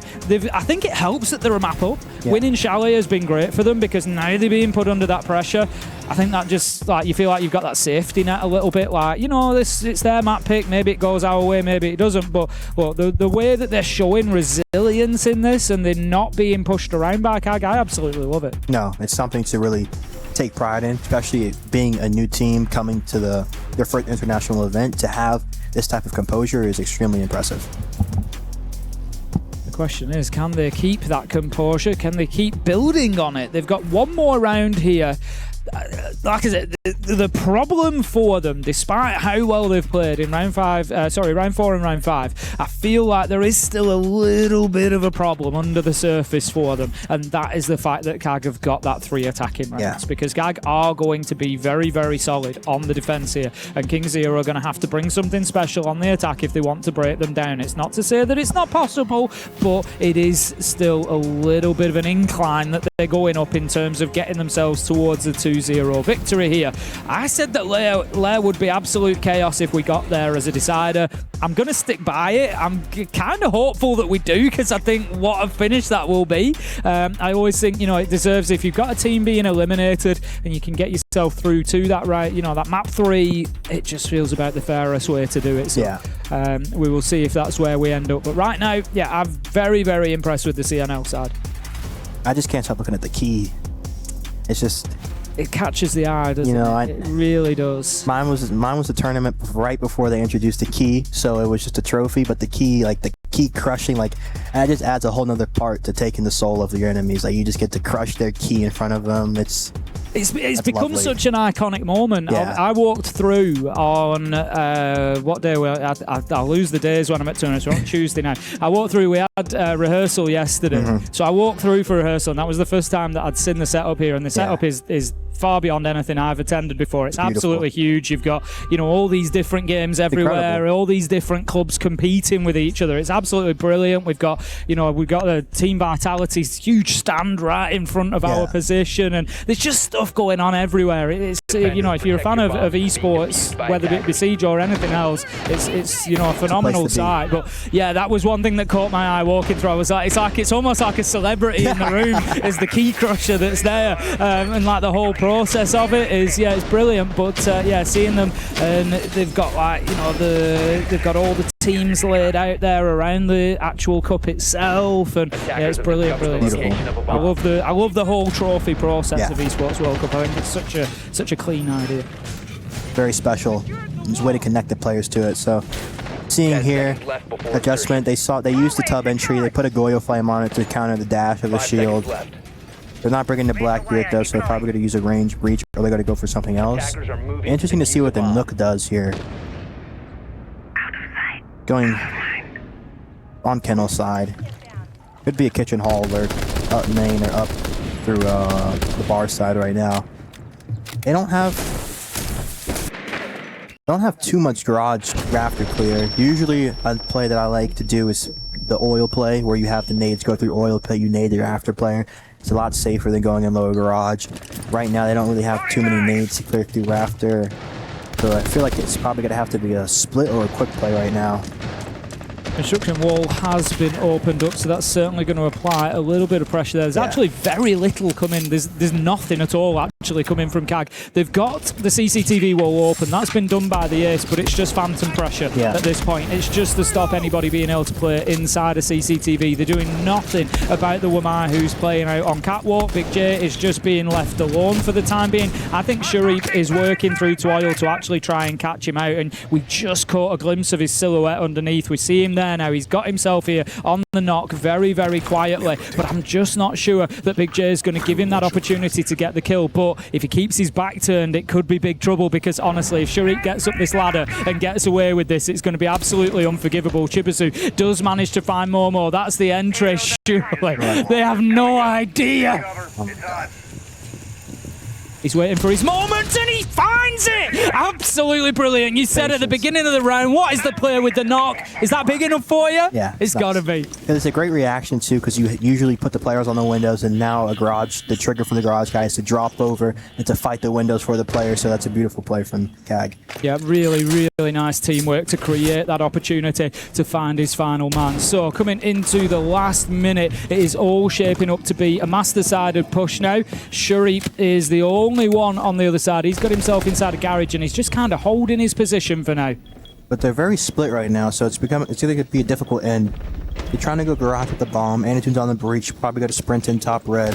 I think it helps that they're a map up. Yeah. Winning Chalet has been great for them because now they're being put under that pressure. I think that just, like, you feel like you've got that safety net a little bit, like, you know, it's their map pick, maybe it goes our way, maybe it doesn't, but the way that they're showing resilience in this and they're not being pushed around by CAG, I absolutely love it. No, it's something to really take pride in, especially being a new team coming to their first international event. To have this type of composure is extremely impressive. The question is, can they keep that composure? Can they keep building on it? They've got one more round here. Like I said, the problem for them, despite how well they've played in round 4 and round 5, I feel like there is still a little bit of a problem under the surface for them, and that is the fact that CAG have got that 3 attacking rounds, because CAG are going to be very, very solid on the defense here, and KINGZERO are going to have to bring something special on the attack if they want to break them down. It's not to say that it's not possible, but it is still a little bit of an incline that they're going up in terms of getting themselves towards the 2-0 victory. victory here. I said that Lair would be absolute chaos if we got there as a decider. I'm going to stick by it. I'm kind of hopeful that we do, because I think what a finish that will be. I always think, you know, it deserves, if you've got a team being eliminated and you can get yourself through to that, right, you know, that map 3, it just feels about the fairest way to do it. So, yeah. We will see if that's where we end up. But right now, yeah, I'm very, very impressed with the CNL side. I just can't stop looking at the key. It's just... It catches the eye, doesn't it? It really does. Mine was a tournament right before they introduced the key, so it was just a trophy, but the key, like the key crushing, like, and it just adds a whole nother part to taking the soul of your enemies. Like, you just get to crush their key in front of them. It's become lovely. Such an iconic moment. Yeah. I walked through on what day? I'll lose the days when I'm at tournaments. We're on Tuesday now. I walked through. We had rehearsal yesterday, so I walked through for rehearsal, and that was the first time that I'd seen the setup here. And the setup is far beyond anything I've attended before. It's absolutely huge. You've got, you know, all these different games everywhere, incredible. All these different clubs competing with each other. It's absolutely brilliant. We've got, you know, the Team Vitality's huge stand right in front of our position, and there's just stuff going on everywhere. It's, you know, if you're a fan of eSports, whether it be Siege or anything else, it's you know, a phenomenal site. But yeah, that was one thing that caught my eye walking through. I was like, it's almost like a celebrity in the room is the key crusher that's there, and like the whole process of it is, yeah, it's brilliant. But yeah, seeing them, and they've got, like, you know, they've got all the teams laid out there around the actual cup itself, and yeah, it's brilliant. I love the whole trophy process of eSports World Cup. I think it's such a clean idea. Very special. There's a way to connect the players to it. So seeing here, adjustment, they used the tub entry, they put a Goyo Flame on it to counter the dash of the shield. They're not bringing the Blackbeard though, so they're probably going to use a range breach, or they're going to go for something else. Interesting to see what the Nook does here. Going on Kennel's side. Could be a kitchen hall alert up main or up through the bar side right now. They don't have too much garage rafter clear. Usually a play that I like to do is the oil play, where you have the nades go through oil play, you nade your after player. It's a lot safer than going in lower garage. Right now they don't really have too many nades to clear through rafter. So I feel like it's probably going to have to be a split or a quick play right now. Construction wall has been opened up, so that's certainly going to apply a little bit of pressure there. There's actually very little coming. There's nothing at all actually coming from CAG. They've got the CCTV wall open. That's been done by the Ace, but it's just phantom pressure at this point. It's just to stop anybody being able to play inside a CCTV. They're doing nothing about the Wamai who's playing out on Catwalk. Big J is just being left alone for the time being. I think Sharif is working through to Oil to actually try and catch him out, and we just caught a glimpse of his silhouette underneath. We see him there now. He's got himself here on the knock very, very quietly, but I'm just not sure that Big J is going to give him that opportunity to get the kill. But if he keeps his back turned, it could be big trouble, because honestly, if Sharif gets up this ladder and gets away with this, it's going to be absolutely unforgivable. Chibisu does manage to find Momo. That's the entry, surely. They have no idea. He's waiting for his moment, and he finds it! Absolutely brilliant. You said at the beginning of the round, what is the player with the knock? Is that big enough for you? Yeah. It's got to be. It's a great reaction, too, because you usually put the players on the windows, and now the trigger for the garage guy is to drop over and to fight the windows for the player, so that's a beautiful play from CAG. Yeah, really, really nice teamwork to create that opportunity to find his final man. So, coming into the last minute, it is all shaping up to be a master-sided push now. Sharif is the only one on the other side. He's got himself inside a garage, and he's just kind of holding his position for now. But they're very split right now, so it's either going to be a difficult end. You're trying to go garage with the bomb. Anitune's on the breach. Probably got to sprint in top red.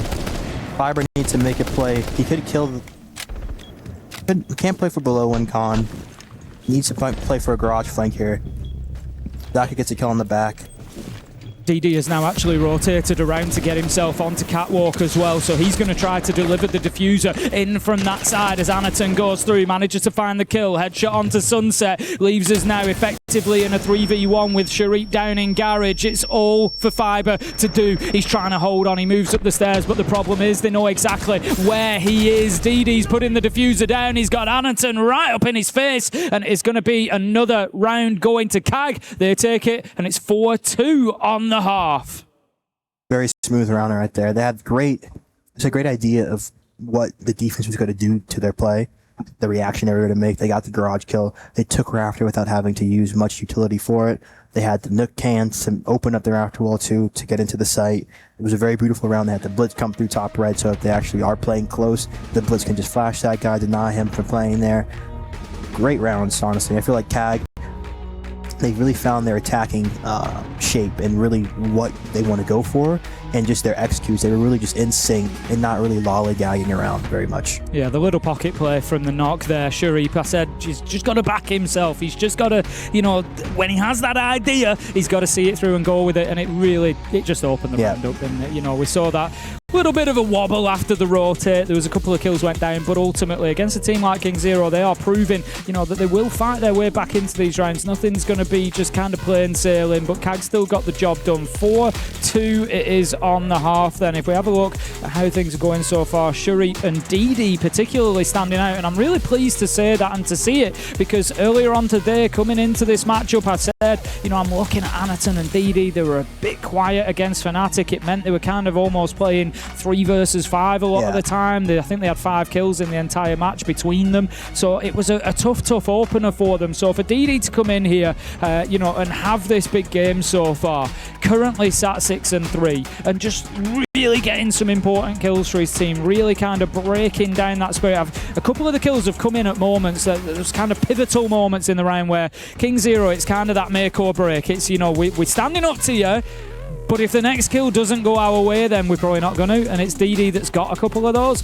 Fiber needs to make a play. He could kill. Can't play for below one con. Needs to play for a garage flank here. Daka gets a kill on the back. DD has now actually rotated around to get himself onto Catwalk as well, so he's going to try to deliver the diffuser in from that side as Anaton goes through, manages to find the kill, headshot onto Sunset, leaves us now effectively in a 3v1 with Sharif down in garage. It's all for Fiber to do. He's trying to hold on, he moves up the stairs, but the problem is they know exactly where he is. DD's putting the diffuser down, he's got Anaton right up in his face, and it's going to be another round going to CAG. They take it, and it's 4-2 on the half. Very smooth around right there. They had it's a great idea of what the defense was going to do to their play, the reaction they were going to make. They got the garage kill. They took Rafter without having to use much utility for it. They had the Nook cans to open up their Rafter wall too to get into the site. It was a very beautiful round. They had the Blitz come through top red, so if they actually are playing close, the Blitz can just flash that guy, deny him from playing there. Great rounds, honestly. I feel like CAG, they really found their attacking shape and really what they want to go for, and just their executes. They were really just in sync and not really lollygagging around very much. Yeah, the little pocket play from the knock there, Sharip, I said, he's just got to back himself. He's just got to, you know, when he has that idea, he's got to see it through and go with it, and it just opened the round up. And, you know, we saw that little bit of a wobble after the rotate. There was a couple of kills went down, but ultimately against a team like KINGZERO, they are proving, you know, that they will fight their way back into these rounds. Nothing's going to be just kind of plain sailing, but CAG still got the job done. 4-2 it is on the half then. If we have a look at how things are going so far, Sharip and DD particularly standing out, and I'm really pleased to say that and to see it, because earlier on today, coming into this matchup, I said, you know, I'm looking at Anaton and DD, they were a bit quiet against Fnatic. It meant they were kind of almost playing 3 versus 5 a lot of the time. I think they had 5 kills in the entire match between them, so it was a tough opener for them. So for DD to come in here, you know, and have this big game so far, currently sat 6-3, and just really getting some important kills for his team, really kind of breaking down that spirit. A couple of the kills have come in at moments that there's kind of pivotal moments in the round where KINGZERO, it's kind of that make or break. It's, you know, we're standing up to you, but if the next kill doesn't go our way, then we're probably not going to, and it's DD that's got a couple of those.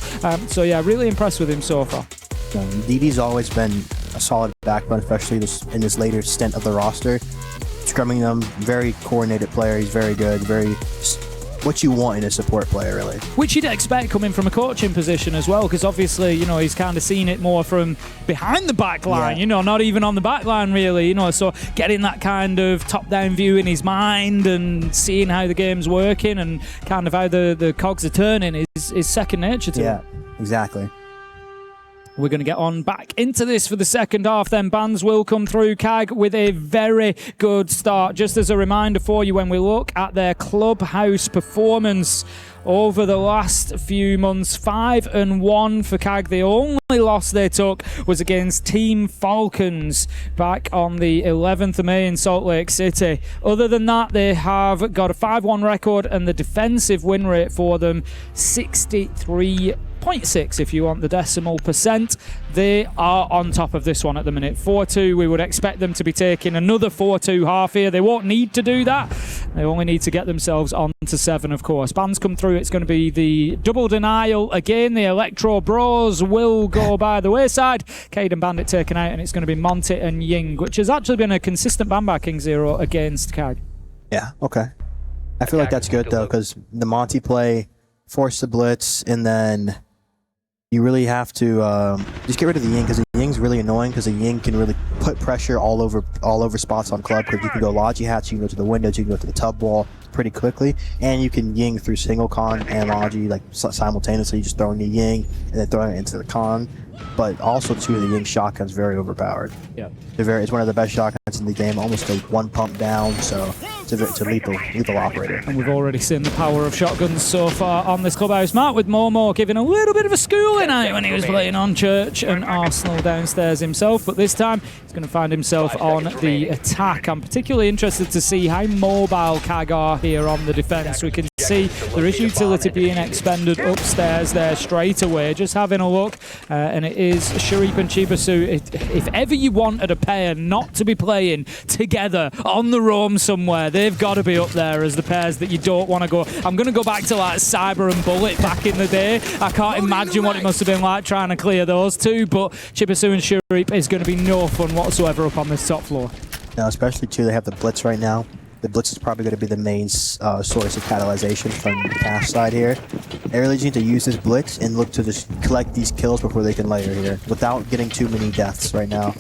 So yeah, really impressed with him so far. DD's always been a solid backbone, especially in this later stint of the roster. Scrumming them, very coordinated player. He's very good, very what you want in a support player, really. Which you'd expect coming from a coaching position as well, because obviously, you know, he's kind of seen it more from behind the back line, you know, not even on the back line really, you know, so getting that kind of top-down view in his mind and seeing how the game's working and kind of how the cogs are turning is second nature to him. Yeah, exactly. We're going to get on back into this for the second half then. Bans will come through. CAG with a very good start. Just as a reminder for you, when we look at their clubhouse performance over the last few months, 5-1 for CAG. The only loss they took was against Team Falcons back on the 11th of May in Salt Lake City. Other than that, they have got a 5-1 record, and the defensive win rate for them, 63.6 if you want the decimal percent. They are on top of this one at the minute. 4-2, we would expect them to be taking another 4-2 half here. They won't need to do that. They only need to get themselves on to 7, of course. Bans come through. It's going to be the double denial again. The Electro Bros will go by the wayside. Cade and Bandit taken out, and it's going to be Monty and Ying, which has actually been a consistent ban by KINGZERO against CAG. Yeah, okay. I feel like that's good, though, because the Monty play forced the blitz, and then you really have to just get rid of the Ying, because the Ying's really annoying, because the Ying can really put pressure all over spots on club, because you can go Logi Hatch, you can go to the windows, you can go to the tub wall pretty quickly, and you can Ying through single con and Logi like simultaneously, just throwing the Ying and then throwing it into the con. But also too, the Ying shotgun's very overpowered. Yeah, it's one of the best shotguns in the game, almost a 1 pump down, so it's a lethal operator. And we've already seen the power of shotguns so far on this clubhouse map, with Momo giving a little bit of a schooling out when he was playing on Church and Arsenal downstairs himself, but this time he's going to find himself on the attack. I'm particularly interested to see how mobile CAG are here on the defense. We can see there is utility being expended upstairs there straight away. Just having a look, and it is Sharip and Chibasu. If ever you wanted a pair not to be playing together on the roam somewhere, they've got to be up there as the pairs that you don't want to go. I'm going to go back to like Cyber and Bullet back in the day. I can't imagine what it must have been like trying to clear those two, but Chibasu and Sharip is going to be no fun whatsoever up on this top floor. No, especially too, they have the Blitz right now. The Blitz is probably going to be the main source of catalyzation from the cash side here. They really just need to use this Blitz and look to just collect these kills before they can layer here, without getting too many deaths right now.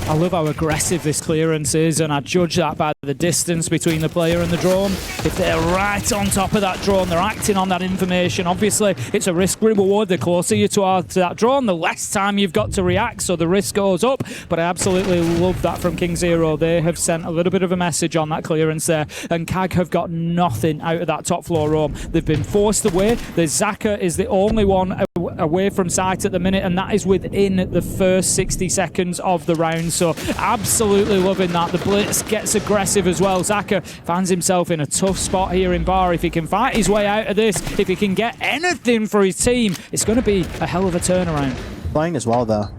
I love how aggressive this clearance is, and I judge that by the distance between the player and the drone. If they're right on top of that drone, they're acting on that information. Obviously, it's a risk-reward. The closer you are to that drone, the less time you've got to react, so the risk goes up. But I absolutely love that from KINGZERO. They have sent a little bit of a message on that clearance there, and CAG have got nothing out of that top floor roam. They've been forced away. The Zaka is the only one away from sight at the minute, and that is within the first 60 seconds of the round. So absolutely loving that. The blitz gets aggressive as well. Zaka finds himself in a tough spot here in Bar. If he can fight his way out of this, if he can get anything for his team, it's going to be a hell of a turnaround. Playing as well, though.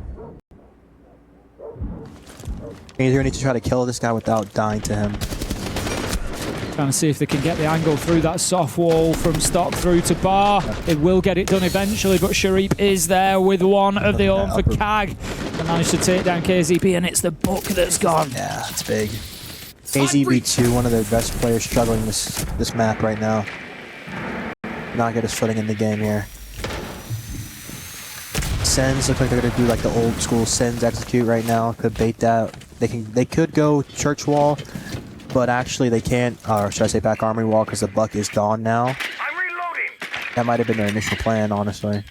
Either need to try to kill this guy without dying to him. Trying to see if they can get the angle through that soft wall from stock through to Bar. It will get it done eventually, but Sharif is there with one of the own for CAG. They managed to take down KZP, and it's the book that's gone. Yeah, it's big. KZP2, one of their best players, struggling this map right now. Not get his footing in the game here. Sens look like they're gonna do like the old school Sens execute right now. Could bait that. They could go church wall, but actually they can't. Or should I say back armory wall, because the buck is gone now. I'm reloading. That might have been their initial plan, honestly.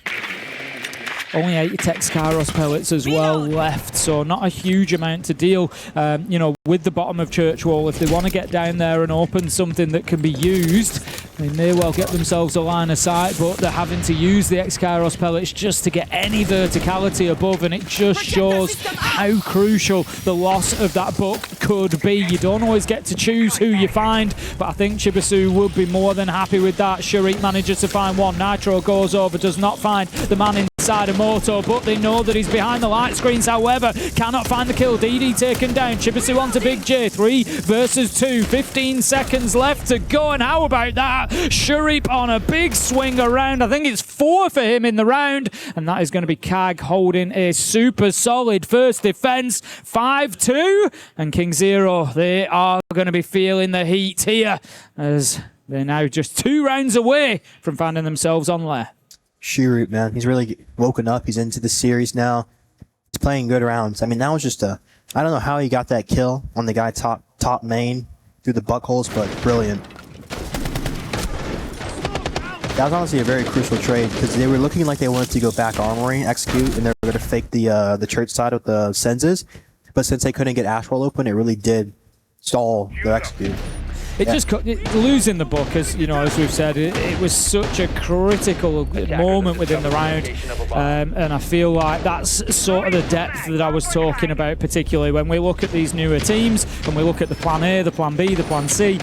Only 80 Texkaros pellets as well left, so not a huge amount to deal. You know, with the bottom of church wall, if they want to get down there and open something that can be used, they may well get themselves a line of sight, but they're having to use the Texkaros pellets just to get any verticality above, and it just shows how crucial the loss of that book could be. You don't always get to choose who you find, but I think Chibisu would be more than happy with that. Sharif manages to find one. Nitro goes over, does not find the man inside of Moto, but they know that he's behind the light screens. However, cannot find the kill. DD taken down. Chibisu onto Big J. 3 versus 2. 15 seconds left to go, and how about that? Sharif on a big swing around. I think it's 4 for him in the round, and that is going to be CAG holding a super solid first defense. 5-2, and KINGZERO, they are going to be feeling the heat here, as they're now just 2 rounds away from finding themselves on lair. Sharif, man, he's really woken up. He's into the series now. He's playing good rounds. I mean, that was just a... I don't know how he got that kill on the guy top main through the buck holes, but brilliant. That was honestly a very crucial trade, because they were looking like they wanted to go back armory, execute, and they were going to fake the church side with the Senses. But since they couldn't get Ashwell open, it really did stall the execute. It just losing the book, as you know, as we've said, it was such a critical moment within the round, and I feel like that's sort of the depth that I was talking about, particularly when we look at these newer teams and we look at the plan A, the plan B, the plan C.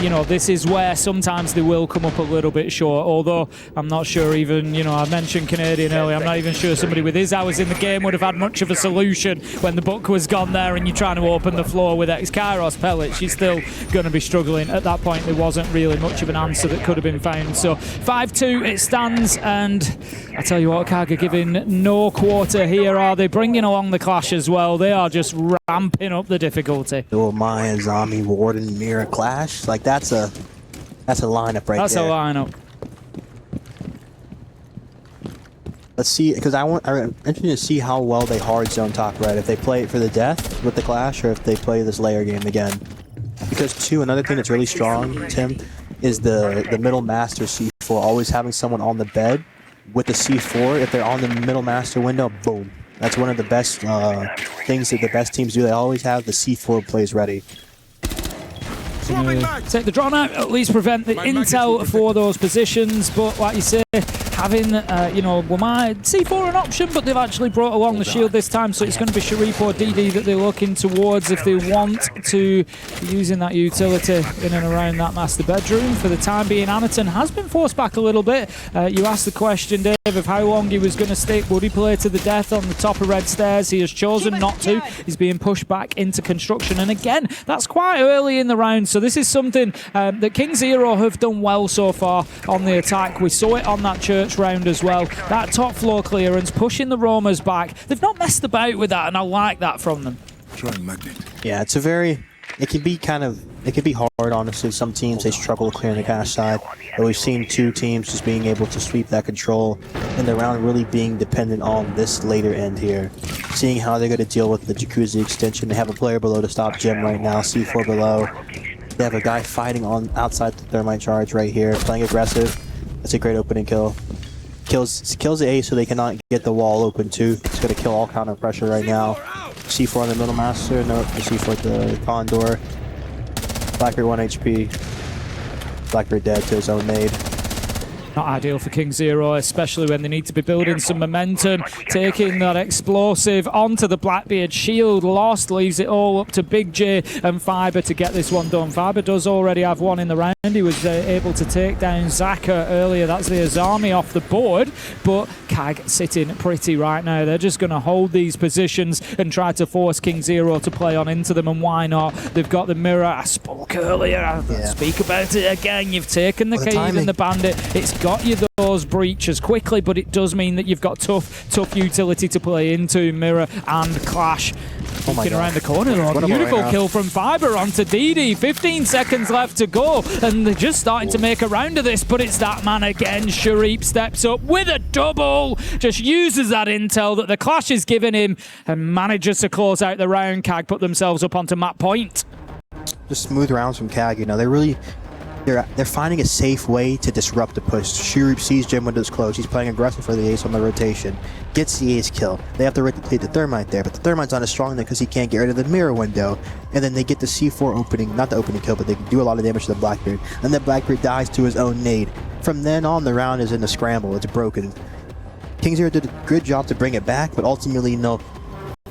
You know, this is where sometimes they will come up a little bit short, although I'm not sure even, you know, I mentioned Canadian earlier, I'm not even sure somebody with his hours in the game would have had much of a solution when the book was gone there and you're trying to open the floor with Texkaros pellets. You're still going to be struggling. At that point, there wasn't really much of an answer that could have been found. So 5-2 it stands, and I tell you what, CAG are giving no quarter here, are they? Bringing along the clash as well. They are just ramping up the difficulty. Oh, Maya, Zami, Warden, Mira clash. Like, that's a lineup right there. That's a lineup. Let's see, because I'm interested to see how well they hard zone top red. If they play it for the death with the clash, or if they play this layer game again. Because too, another thing that's really strong, Tim, is the middle master C4 always having someone on the bed with the C4. If they're on the middle master window, boom. That's one of the best things that the best teams do. They always have the C4 plays ready. Take the drone out, at least prevent the intel for those positions, but like you say, having, you know, well, my C4 an option, but they've actually brought along the shield this time, so it's going to be Sharif or DD that they're looking towards if they want to be using that utility in and around that master bedroom. For the time being, Anaton has been forced back a little bit. You asked the question, Dave, of how long he was going to stick. Would he play to the death on the top of red stairs? He has chosen not to. He's being pushed back into construction, and again, that's quite early in the round, so this is something that KINGZERO have done well so far on the attack. We saw it on that church round as well. That top floor clearance, pushing the roamers back. They've not messed about with that, and I like that from them. Yeah, it's a very it can be hard, honestly. Some teams, they struggle clearing the cash side, but we've seen two teams just being able to sweep that control, and the round really being dependent on this later end here. Seeing how they're going to deal with the Jacuzzi extension. They have a player below to stop Jim right now, C4 below. They have a guy fighting on outside the thermite charge right here, playing aggressive. That's a great opening kill. Kills the A so they cannot get the wall open too. It's going to kill all counter pressure right now. C4 on the middle master, no, C4 the Condor. Blackbeard 1 HP. Blackbeard dead to his own nade. Not ideal for KINGZERO, especially when they need to be building some momentum. Taking that explosive onto the Blackbeard. Shield lost, leaves it all up to Big J and Fiber to get this one done. Fiber does already have one in the round. He was able to take down Zaka earlier. That's the Azami off the board, but CAG sitting pretty right now. They're just going to hold these positions and try to force KINGZERO to play on into them, and why not? They've got the mirror. I spoke earlier. I'll speak about it again. You've taken the Cave and the Bandit. It's got you those breaches quickly, but it does mean that you've got tough utility to play into. Mirror and Clash. Looking around the corner. Oh, beautiful kill from Fiber onto DD. 15 seconds left to go, and they're just starting to make a round of this, but it's that man again. Sharif steps up with a double. Just uses that intel that the Clash is giving him and manages to close out the round. CAG put themselves up onto map point. Just smooth rounds from CAG, you know, they're finding a safe way to disrupt the push. Shurip sees Gem windows close. He's playing aggressive for the ace on the rotation. Gets the ace kill. They have to rotate the thermite there, but the thermite's not as strong there because he can't get rid of the mirror window. And then they get the C4 opening, not the opening kill, but they do a lot of damage to the Blackbeard. And then Blackbeard dies to his own nade. From then on, the round is in a scramble. It's broken. KINGZERO did a good job to bring it back, but ultimately, no.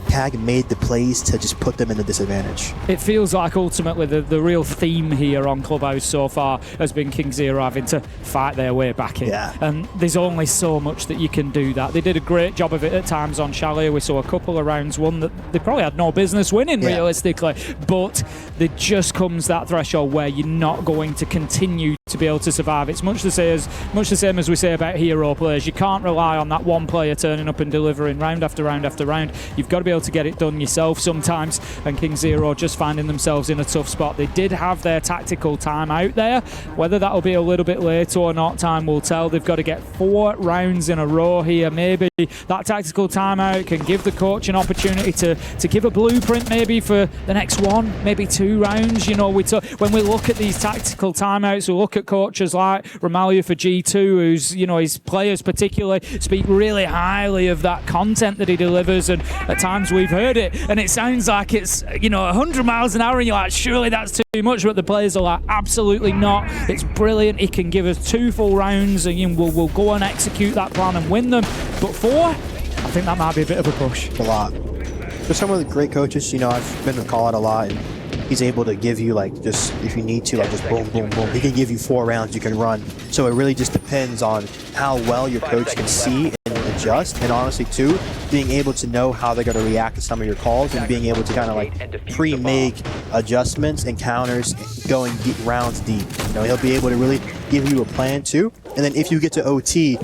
CAG made the plays to just put them in a disadvantage. It feels like ultimately the real theme here on Clubhouse so far has been KINGZERO having to fight their way back in. Yeah. And there's only so much that you can do that. They did a great job of it at times on Chalet. We saw a couple of rounds won that they probably had no business winning realistically, but there just comes that threshold where you're not going to continue to be able to survive. It's much the same as we say about hero players. You can't rely on that one player turning up and delivering round after round after round. You've got to be able to get it done yourself sometimes, and KINGZERO just finding themselves in a tough spot. They did have their tactical time out there. Whether that'll be a little bit late or not, time will tell. They've got to get 4 rounds in a row here. Maybe that tactical timeout can give the coach an opportunity to give a blueprint maybe for the next 1, maybe 2 rounds. You know, when we look at these tactical timeouts, we look at coaches like Romalia for G2, who's, you know, his players particularly speak really highly of that content that he delivers, and at times we've heard it and it sounds like it's, you know, 100 miles an hour and you're like, surely that's too much, but the players are like, absolutely not. It's brilliant. He can give us 2 full rounds and we'll go and execute that plan and win them, but 4, I think that might be a bit of a push. A lot. For some of the great coaches, you know, I've been to call it a lot, and he's able to give you, like, just, if you need to, like, just boom, boom, boom. He can give you 4 rounds you can run. So it really just depends on how well your coach can see and adjust, and honestly, too, being able to know how they're going to react to some of your calls and being able to kind of, like, pre-make adjustments and counters going rounds deep. You know, he'll be able to really give you a plan, too. And then if you get to OT,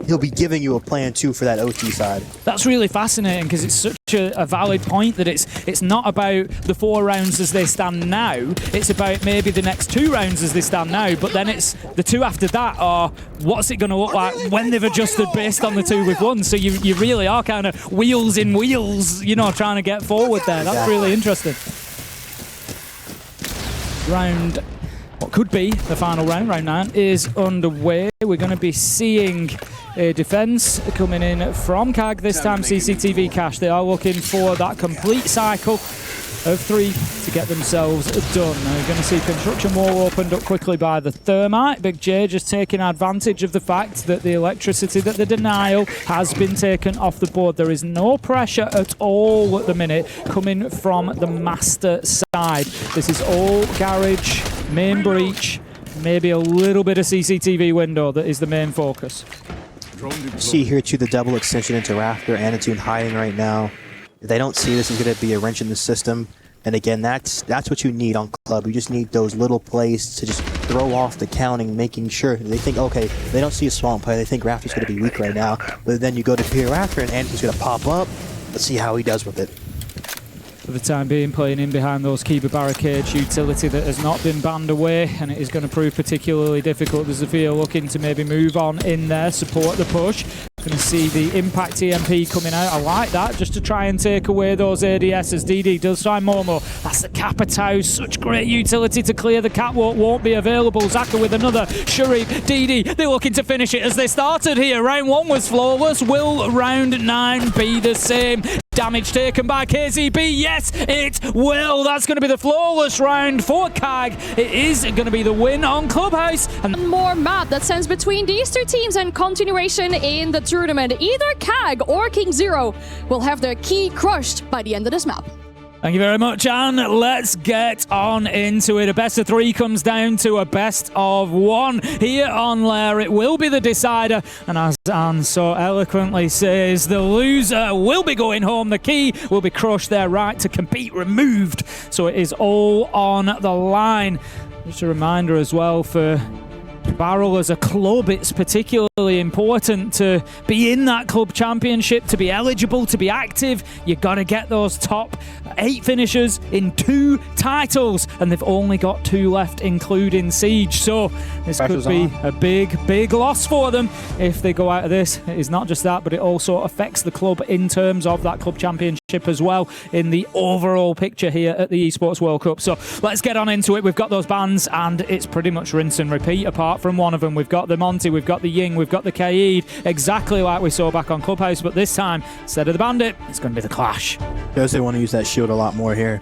he'll be giving you a plan too for that OT side. That's really fascinating because it's such a valid point that it's not about the 4 rounds as they stand now, it's about maybe the next 2 rounds as they stand now, but then it's the 2 after that are what's it going to look like when they've adjusted based on the 2 we've won. So you really are kind of wheels in wheels, you know, trying to get forward there. That's really interesting. Round, what could be the final round, round 9, is underway. We're going to be seeing a defense coming in from CAG, this time CCTV Cash. They are looking for that complete cycle of 3 to get themselves done. Now we're going to see construction wall opened up quickly by the Thermite. Big J just taking advantage of the fact that the electricity, that the denial has been taken off the board. There is no pressure at all at the minute coming from the master side. This is all garage, main breach, maybe a little bit of CCTV window that is the main focus. See here too the double extension into Rafter, Anatune hiding right now. If they don't see this, is going to be a wrench in the system. And again, that's what you need on Club. You just need those little plays to just throw off the counting, making sure they think, okay, they don't see a Swamp play. They think Rafter's going to be weak right now. But then you go to Pier Rafter and Anatune's going to pop up. Let's see how he does with it. for the time being, playing in behind those Kiba barricades, utility that has not been banned away, and it is going to prove particularly difficult. There's Zafir looking to maybe move on in there, support the push. Going to see the impact EMP coming out. I like that, just to try and take away those ADS as DD does find Momo. That's the Capitao, such great utility to clear the catwalk, won't be available. Zaka with another, Sharif, DD, they're looking to finish it as they started here. Round 1 was flawless, will round 9 be the same? Damage taken by KZB, yes it will. That's going to be the flawless round for CAG. It is going to be the win on Clubhouse. And one more map that stands between these two teams and continuation in the tournament. Either CAG or KINGZERO will have their key crushed by the end of this map. Thank you very much, Anne. Let's get on into it. A best of 3 comes down to a best of 1 here on Lair. It will be the decider. And as Anne so eloquently says, the loser will be going home. The key will be crushed. Their right to compete removed. So it is all on the line. Just a reminder as well for VARREL as a club, it's particularly important to be in that club championship, to be eligible, to be active. You've got to get those top 8 finishers in 2 titles, and they've only got 2 left, including Siege. So this could be a big loss for them if they go out of this. It is not just that, but it also affects the club in terms of that club championship as well in the overall picture here at the eSports World Cup. So let's get on into it. We've got those bans, and it's pretty much rinse and repeat apart from one of them. We've got the Monty, we've got the Ying, we've got the Kaid, exactly like we saw back on Clubhouse, but this time, instead of the Bandit, it's going to be the Clash. Because they want to use that shield a lot more here.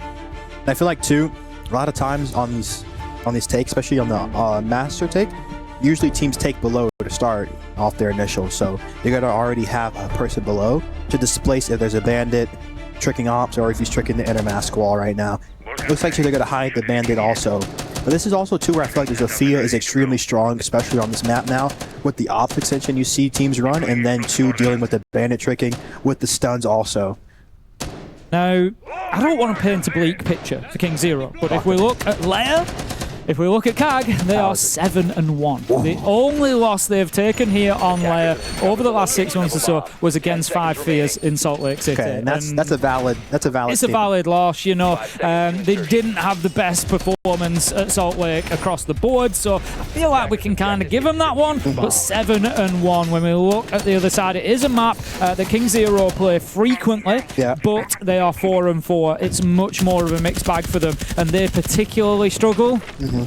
And I feel like, too, a lot of times on these takes, especially on the Master take, usually teams take below to start off their initial, so they're going to already have a person below to displace if there's a Bandit tricking ops or if he's tricking the inner mask wall right now. Looks like they're going to hide the Bandit also. But this is also, too, where I feel like the Zofia is extremely strong, especially on this map now, with the ops extension you see teams run, and then, 2, dealing with the Bandit tricking with the stuns also. Now, I don't want to paint a bleak picture for KINGZERO, but if we look at Lair, if we look at CAG, they are 7-1. The only loss they've taken here on Lair over the last 6 months or so was against 5 Fears in Salt Lake City. Okay, and that's a valid. It's statement. A valid loss, you know. They didn't have the best performance at Salt Lake across the board, so I feel like we can kind of give them that one. But 7-1. When we look at the other side, it is a map that KINGZERO play frequently, but they are 4-4. It's much more of a mixed bag for them, and they particularly struggle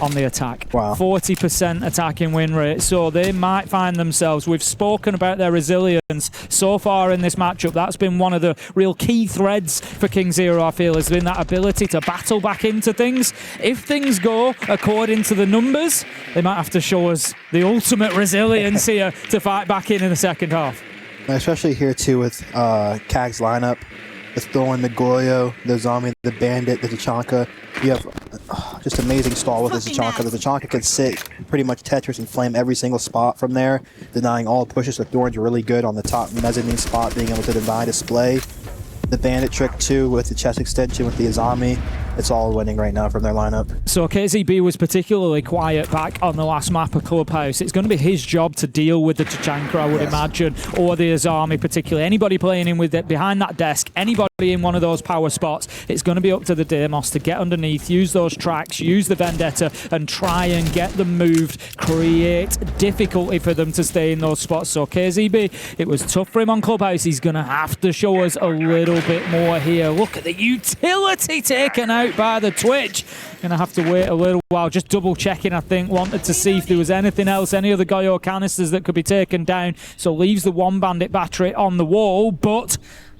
on the attack. 40% attacking win rate, so they might find themselves, we've spoken about their resilience so far in this matchup. That's been one of the real key threads for KINGZERO, I feel, has been that ability to battle back into things. If things go according to the numbers, they might have to show us the ultimate resilience here to fight back in the second half. Especially here too with CAG's lineup. It's throwing the Goyo, the Zombie, the Bandit, the Tachanka. You have just amazing stall with the Tachanka. The Tachanka can sit pretty much Tetris and flame every single spot from there, denying all pushes. The Thorn's really good on the top mezzanine spot, being able to deny display. The Bandit trick too with the chest extension with the Azami. It's all winning right now from their lineup. So KZB was particularly quiet back on the last map of Clubhouse. It's going to be his job to deal with the Tachanka, I would imagine, or the Azami particularly. Anybody playing in with it behind that desk, anybody in one of those power spots, it's going to be up to the Deimos to get underneath, use those tracks, use the Vendetta, and try and get them moved, create difficulty for them to stay in those spots. So KZB, it was tough for him on Clubhouse. He's going to have to show us a little bit more here. Look at the utility taken out by the Twitch. Gonna have to wait a little while, just double checking, I think. Wanted to see if there was anything else, any other Goyo canisters that could be taken down. So leaves the 1 Bandit battery on the wall, but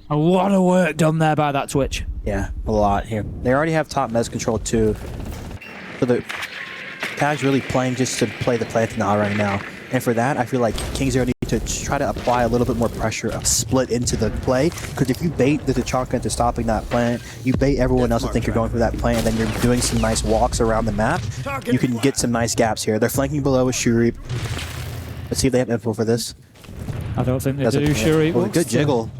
a lot of work done there by that Twitch. Yeah, a lot here. They already have top mez control too. So the CAG's really playing just to play the plant now right now. And for that, I feel like KINGZERO need to try to apply a little bit more pressure, split into the play. Because if you bait the Tachanka into stopping that plant, you bait everyone else to think you're going for that play, and then you're doing some nice walks around the map, you can get some nice gaps here. They're flanking below with Shuri. Let's see if they have info for this. I don't think they do, Shuri. Oh, good jiggle.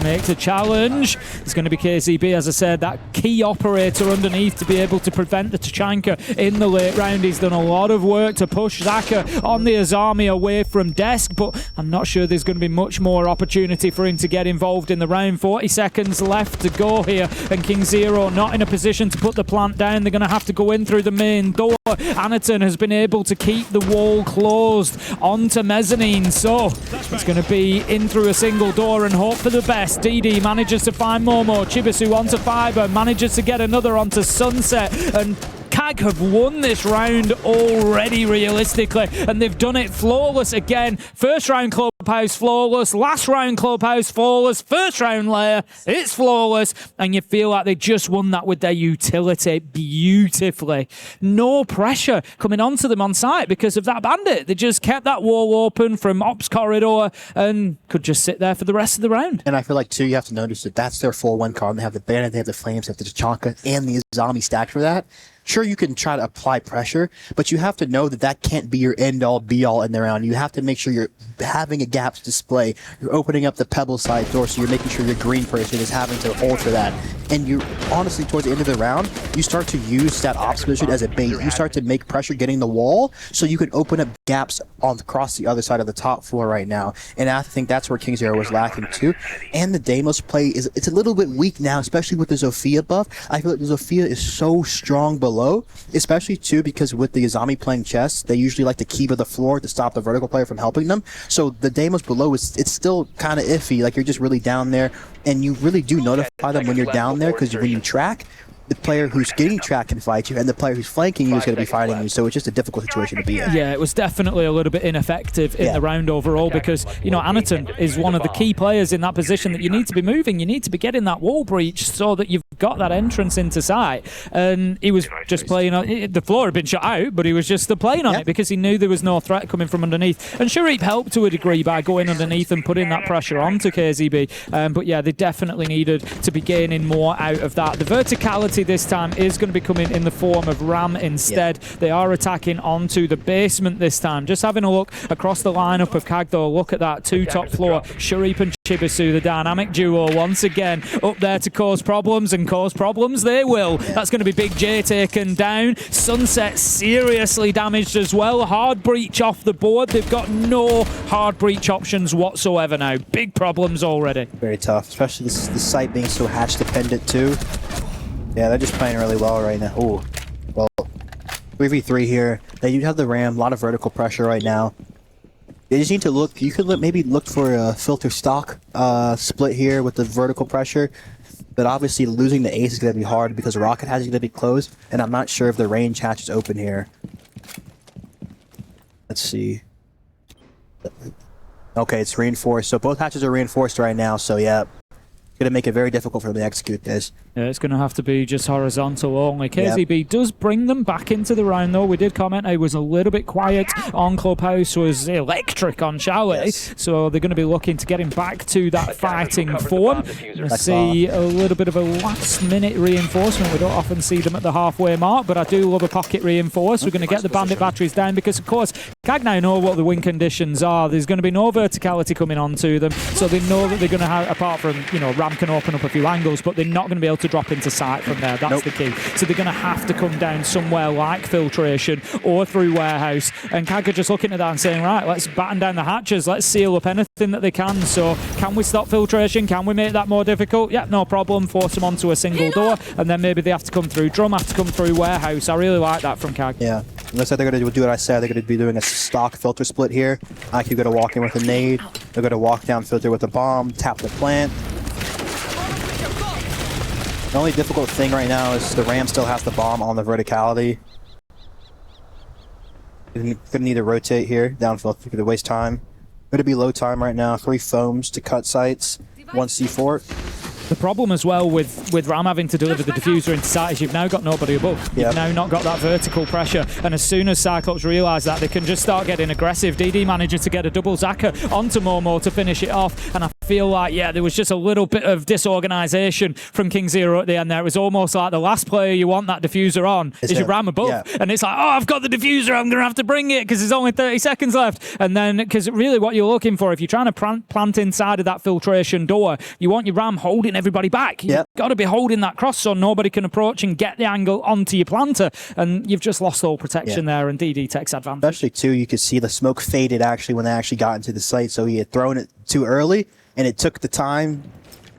Snake to challenge. It's going to be KZB, as I said, that key operator underneath to be able to prevent the Tachanka in the late round. He's done a lot of work to push Zaka on the Azami away from desk, but I'm not sure there's going to be much more opportunity for him to get involved in the round. 40 seconds left to go here, and KINGZERO not in a position to put the plant down. They're going to have to go in through the main door. Anaton has been able to keep the wall closed onto mezzanine, so it's going to be in through a single door and hope for the best. DD manages to find Momo. Chibisu onto Fiber, manages to get another onto Sunset, and CAG have won this round already, realistically, and they've done it flawless again. First round Clubhouse flawless, last round Clubhouse flawless, first round layer, it's flawless, and you feel like they just won that with their utility beautifully. No pressure coming onto them on site because of that bandit. They just kept that wall open from Ops Corridor and could just sit there for the rest of the round. And I feel like, too, you have to notice that that's their 4-1 card. They have the Bandit, they have the Flames, they have the Tachanka, and the Azami stacked for that. Sure, you can try to apply pressure, but you have to know that that can't be your end-all, be-all in the round. You have to make sure you're having a gaps display. You're opening up the Pebble side door, so you're making sure your green person is having to alter that. And you honestly, towards the end of the round, you start to use that ops position as a bait. You start to make pressure getting the wall, so you can open up gaps across the other side of the top floor right now. And I think that's where KINGZERO was lacking too. And the Deimos play it's a little bit weak now, especially with the Zofia buff. I feel like the Zofia is so strong below, especially too because with the Azami playing chess, they usually like to keep the floor to stop the vertical player from helping them. So the Deimos below it's still kind of iffy. Like, you're just really down there, and you really do notify them when you're down there, because when you track, the player who's getting tracked can fight you, and the player who's flanking you is going to be fighting you, so it's just a difficult situation to be in. Yeah, it was definitely a little bit ineffective in the round overall, because, you know, Anaton is one of the key players in that position that you need to be moving. You need to be getting that wall breach so that you've got that entrance into sight. And he was just playing on it. The floor had been shut out, but he was just playing on it because he knew there was no threat coming from underneath. And Sharif helped to a degree by going underneath and putting that pressure onto KZB. But yeah, they definitely needed to be gaining more out of that. The verticality this time is going to be coming in the form of Ram instead. They are attacking onto the basement this time. Just having a look across the lineup of CAG though, look at that two top floor, Sharif and Chibisu, the dynamic duo once again up there to cause problems, and cause problems they will. That's going to be Big J taken down. Sunset seriously damaged as well. Hard breach off the board. They've got no hard breach options whatsoever now. Big problems already. Very tough, especially the site being so hatch dependent too. Yeah, they're just playing really well right now. Oh, well, 3v3 here. They do have the Ram, a lot of vertical pressure right now. They just need to look. You could maybe look for a filter stock split here with the vertical pressure. But obviously losing the ace is going to be hard because Rocket Hatch is going to be closed. And I'm not sure if the range hatch is open here. Let's see. Okay, it's reinforced. So both hatches are reinforced right now. So yeah, going to make it very difficult for them to execute this. Yeah, it's going to have to be just horizontal only. KZB does bring them back into the round though. We did comment it was a little bit quiet on Clubhouse, was electric on Chalet. So they're going to be looking to get him back to that fighting form. We see a little bit of a last minute reinforcement. We don't often see them at the halfway mark, but I do love a pocket reinforce. We're going to get the bandit batteries down because of course CAG now know what the win conditions are. There's going to be no verticality coming onto them, so they know that they're going to have, apart from, you know, Ram can open up a few angles, but they're not going to be able to drop into sight from there. That's the key. So they're going to have to come down somewhere like filtration or through warehouse. And CAG are just looking at that and saying, right, let's batten down the hatches. Let's seal up anything that they can. So can we stop filtration? Can we make that more difficult? Yeah, no problem. Force them onto a single door, and then maybe they have to come through drum, have to come through warehouse. I really like that from CAG. Yeah. Looks like they're going to do what I said. They're going to be doing a stock filter split here. IQ going to walk in with a nade. They're going to walk down filter with a bomb, tap the plant. The only difficult thing right now is the Ram still has the bomb on the verticality. Gonna need to rotate here, down filter, to waste time. Going to be low time right now. 3 foams to cut sites, 1 C4. The problem as well with Ram having to deliver the diffuser into sight is you've now got nobody above. You've now not got that vertical pressure, and as soon as Cyclops realise that, they can just start getting aggressive. DD manages to get a double Zaka onto Momo to finish it off, and I feel like, yeah, there was just a little bit of disorganization from KINGZERO at the end there. It was almost like the last player you want that diffuser on is your ram above. Yeah. And it's like, oh, I've got the diffuser, I'm going to have to bring it because there's only 30 seconds left. And then, because really what you're looking for, if you're trying to plant inside of that filtration door, you want your ram holding everybody back. You've got to be holding that cross so nobody can approach and get the angle onto your planter. And you've just lost all protection there, and DD takes advantage. Especially, too, you could see the smoke faded actually when they actually got into the site. So he had thrown it too early, and it took the time.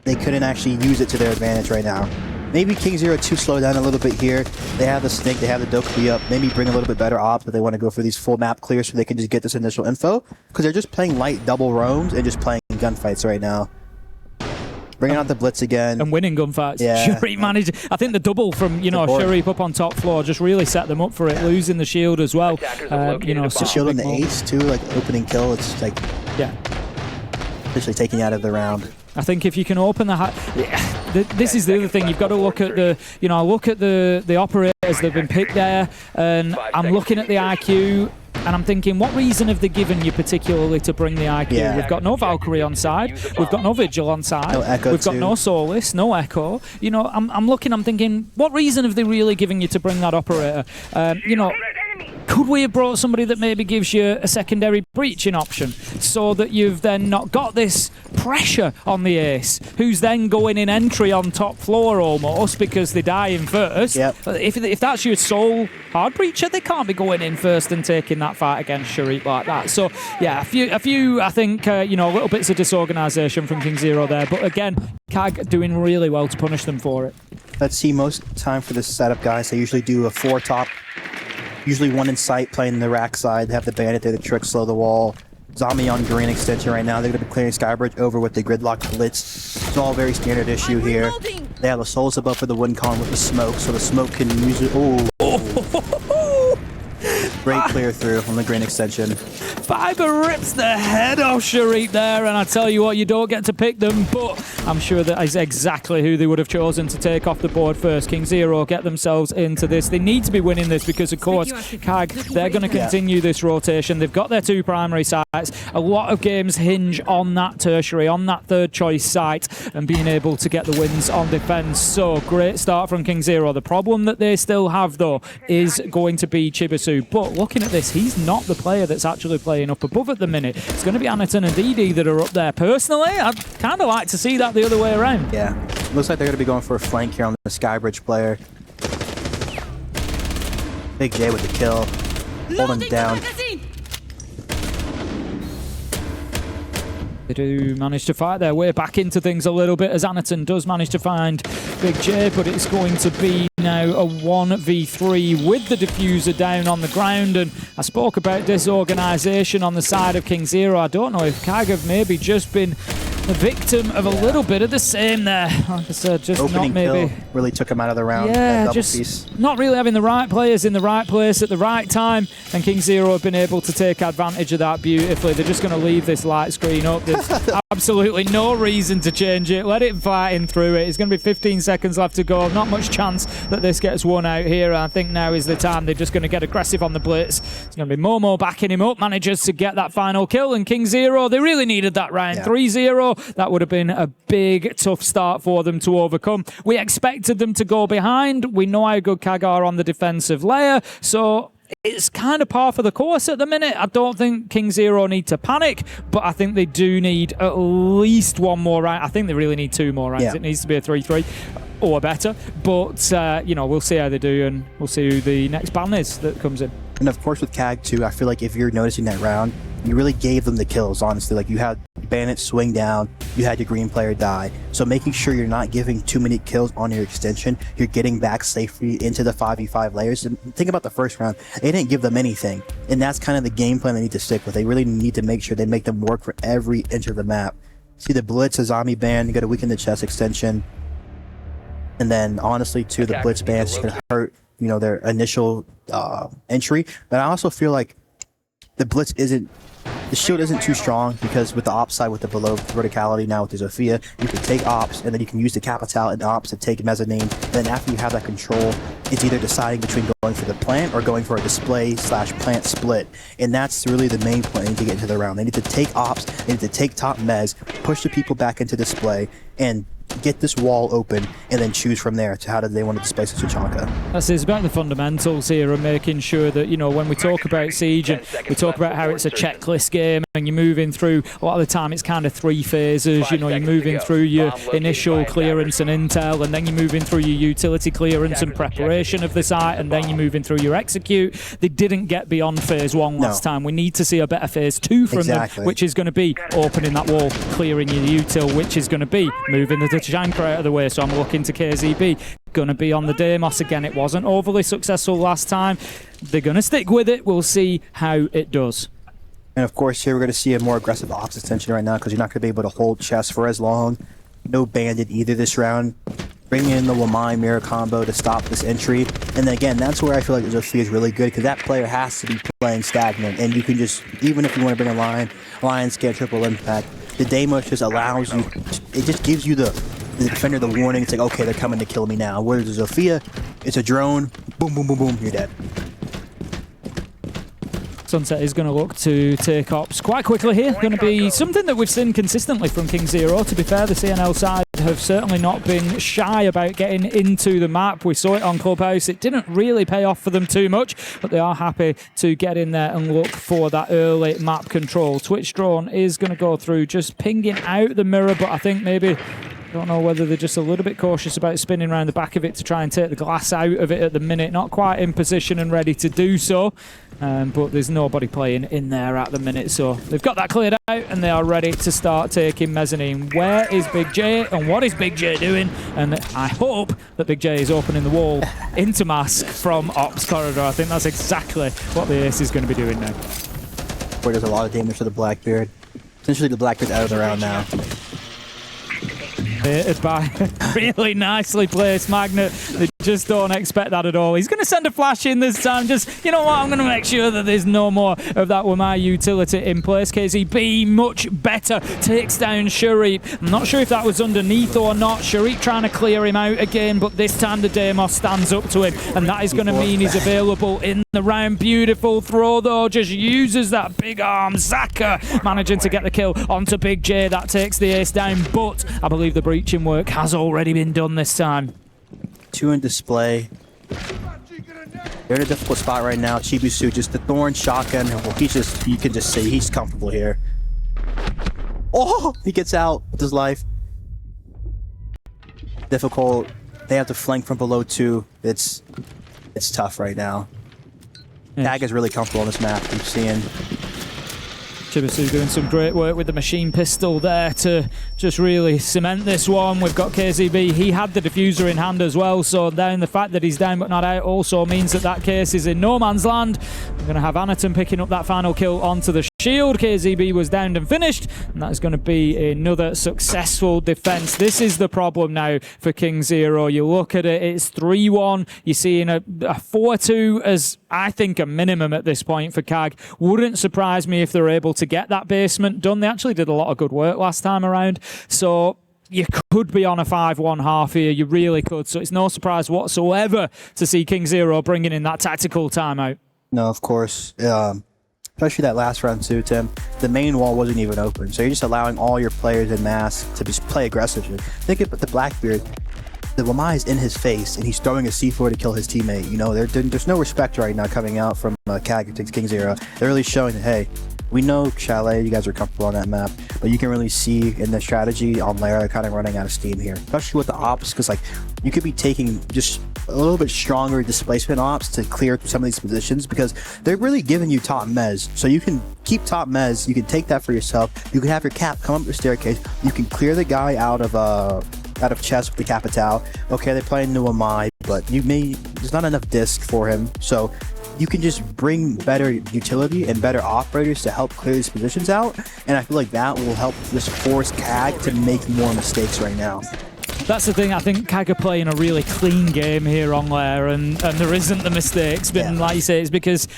They couldn't actually use it to their advantage right now. Maybe KINGZERO to slow down a little bit here. They have the snake, they have the Dokkaebi up. Maybe bring a little bit better ops, but they want to go for these full map clears so they can just get this initial info. Because they're just playing light double roams and just playing gunfights right now. Bringing out the blitz again. And winning gunfights. Yeah. Sharif managed. I think the double from, Sharif up on top floor just really set them up for it, losing the shield as well. The shield and the ace too, like opening kill, it's like officially taking out of the round. I think if you can open this is the other thing. You've got to look at the operators that have been picked there, and I'm looking at the IQ. And I'm thinking, what reason have they given you particularly to bring the IQ? Yeah. We've got no Valkyrie on side. We've got no Vigil on side. No Echo We've got no Solis, no Echo. I'm thinking, what reason have they really given you to bring that operator? Could we have brought somebody that maybe gives you a secondary breaching option so that you've then not got this pressure on the ace, who's then going in entry on top floor almost because they die in first? Yep. If that's your sole hard breacher, they can't be going in first and taking that fight against Sharif like that. So, yeah, a few I think, little bits of disorganisation from KINGZERO there. But again, CAG doing really well to punish them for it. Let's see, most time for this setup, guys, they usually do a 4 top. Usually one in sight, playing the rack side. They have the bandit there, the trick, slow the wall. Zombie on green extension right now. They're going to be clearing Skybridge over with the gridlock blitz. It's all very standard issue here. They have the souls above for the wooden column with the smoke, so the smoke can use it. Great clear through on the green extension. Fiber rips the head off Sharif there, and I tell you what, you don't get to pick them, but I'm sure that is exactly who they would have chosen to take off the board first. KINGZERO get themselves into this. They need to be winning this because, of course, CAG, they're going to continue this rotation. They've got their 2 primary sites. A lot of games hinge on that tertiary, on that third choice site, and being able to get the wins on defense. So, great start from KINGZERO. The problem that they still have, though, is going to be Chibisu. But looking at this, he's not the player that's actually playing up above at the minute. It's going to be Anaton and DD that are up there. Personally, I'd kind of like to see that the other way around. Yeah, looks like they're going to be going for a flank here on the Skybridge player. Big J with the kill, holding him down. They do manage to fight their way back into things a little bit as Anaton does manage to find Big J, but it's going to be now a 1v3 with the diffuser down on the ground. And I spoke about disorganisation on the side of KINGZERO. I don't know if CAG have maybe just been the victim of a little bit of the same there. Like I said, just opening not maybe kill really took him out of the round. Yeah, just not really having the right players in the right place at the right time, and KINGZERO have been able to take advantage of that beautifully. They're just going to leave this light screen up. There's absolutely no reason to change it. Let it fighting through it. It's going to be 15 seconds left to go. Not much chance that this gets won out here. I think now is the time. They're just going to get aggressive on the blitz. It's going to be Momo backing him up. Manages to get that final kill, and KINGZERO, they really needed that round. 3-0. That would have been a big, tough start for them to overcome. We expected them to go behind. We know how good CAG are on the defensive layer, so it's kind of par for the course at the minute. I don't think KINGZERO need to panic, but I think they do need at least one more round. I think they really need 2 more rounds. Yeah. It needs to be a 3-3 or better, but we'll see how they do, and we'll see who the next ban is that comes in. And of course with CAG too, I feel like if you're noticing that round, you really gave them the kills, honestly. Like, you had Bandit swing down, you had your green player die. So making sure you're not giving too many kills on your extension, you're getting back safely into the 5v5 layers. And think about the first round, they didn't give them anything. And that's kind of the game plan they need to stick with. They really need to make sure they make them work for every inch of the map. See the blitz, a zombie ban, you got to weaken the chest extension. And then honestly too, the blitz ban's going to hurt, their initial entry. But I also feel like the blitz isn't the shield isn't too strong because with the ops side, with the below verticality now with the Zofia, you can take ops and then you can use the capital and ops to take mezzanine. And then after you have that control, it's either deciding between going for the plant or going for a display / plant split. And that's really the main point to get into the round. They need to take ops, they need to take top mez, push the people back into display, and get this wall open, and then choose from there to how do they want to displace the Tachanka. That's it. It's about the fundamentals here and making sure that, you know, when we talk about Siege and we talk about how it's a checklist game and you're moving through, a lot of the time it's kind of 3 phases. You know, you're moving through your initial clearance and intel, and then you're moving through your utility clearance and preparation of the site, and then you're moving through your execute. They didn't get beyond phase 1 last time. We need to see a better phase 2 from them, which is going to be opening that wall, clearing your util, which is going to be moving the Tachanka out of the way. So I'm looking to KZB. Going to be on the Deimos again. It wasn't overly successful last time. They're going to stick with it. We'll see how it does. And of course, here we're going to see a more aggressive ops extension right now because you're not going to be able to hold chest for as long. No bandit either this round. Bring in the Wamai mirror combo to stop this entry. And then again, that's where I feel like Zofia is really good because that player has to be playing stagnant. And you can just, even if you want to bring a Lion Scan triple impact, the Deimos just allows you, it just gives you the defender the warning. It's like, okay, they're coming to kill me now. Whereas the Zofia, it's a drone, boom, boom, boom, boom, you're dead. Sunset is going to look to take ops quite quickly here. Going to be something that we've seen consistently from KINGZERO. To be fair, the CNL side have certainly not been shy about getting into the map. We saw it on Clubhouse. It didn't really pay off for them too much, but they are happy to get in there and look for that early map control. Twitch drone is going to go through, just pinging out the mirror, but I think maybe, don't know whether they're just a little bit cautious about spinning around the back of it to try and take the glass out of it at the minute. Not quite in position and ready to do so, but there's nobody playing in there at the minute. So they've got that cleared out and they are ready to start taking mezzanine. Where is Big J and what is Big J doing? And I hope that Big J is opening the wall into Mask from Ops Corridor. I think that's exactly what the Ace is going to be doing now. Where there's a lot of damage to the Blackbeard. Essentially the Blackbeard's out of the round now. Hit by really nicely placed Magnet. They just don't expect that at all. He's going to send a flash in this time. Just, you know what, I'm going to make sure that there's no more of that Wamai utility in place. KZB much better. Takes down Sharif. I'm not sure if that was underneath or not. Sharif trying to clear him out again, but this time the Deimos stands up to him, and that is going to mean he's available in the round. Beautiful throw though, just uses that big arm. Zaka managing to get the kill onto Big J. That takes the Ace down, but I believe the breaching work has already been done this time. 2 in display. They're in a difficult spot right now. Chibisu, just the Thorn shotgun. Well, he's just, you can just see he's comfortable here. Oh, he gets out with his life. Difficult. They have to flank from below too. It's tough right now. CAG is really comfortable on this map. I'm seeing. Chibisu doing some great work with the machine pistol there to just really cement this one. We've got KZB. He had the diffuser in hand as well, so down the fact that he's down but not out also means that that case is in no man's land. We're going to have Anaton picking up that final kill onto the shield. KZB was downed and finished, and that is going to be another successful defense. This is the problem now for KINGZERO. You look at it, it's 3-1. You're seeing a 4-2 as, I think, a minimum at this point for CAG. Wouldn't surprise me if they're able to get that basement done. They actually did a lot of good work last time around, so you could be on a 5-1 half here. You really could. So it's no surprise whatsoever to see KINGZERO bringing in that tactical timeout. No, of course. Especially that last round too, Tim. The main wall wasn't even open, so you're just allowing all your players in mass to just play aggressively. Think about the Blackbeard. The Wamai is in his face, and he's throwing a C4 to kill his teammate. You know, there's no respect right now coming out from CAG to KINGZERO. They're really showing that, hey, we know Chalet, you guys are comfortable on that map, but you can really see in the strategy on Lara kind of running out of steam here, especially with the ops, because like you could be taking just a little bit stronger displacement ops to clear some of these positions, because they're really giving you top mez, so you can keep top mez, you can take that for yourself, you can have your cap come up the staircase, you can clear the guy out of chest with the capital. Okay, they're playing the Wamai, but there's not enough disc for him, so you can just bring better utility and better operators to help clear these positions out, and I feel like that will help just force CAG to make more mistakes right now. That's the thing. I think CAG are playing a really clean game here on Lair, and there isn't the mistakes. But like you say, it's because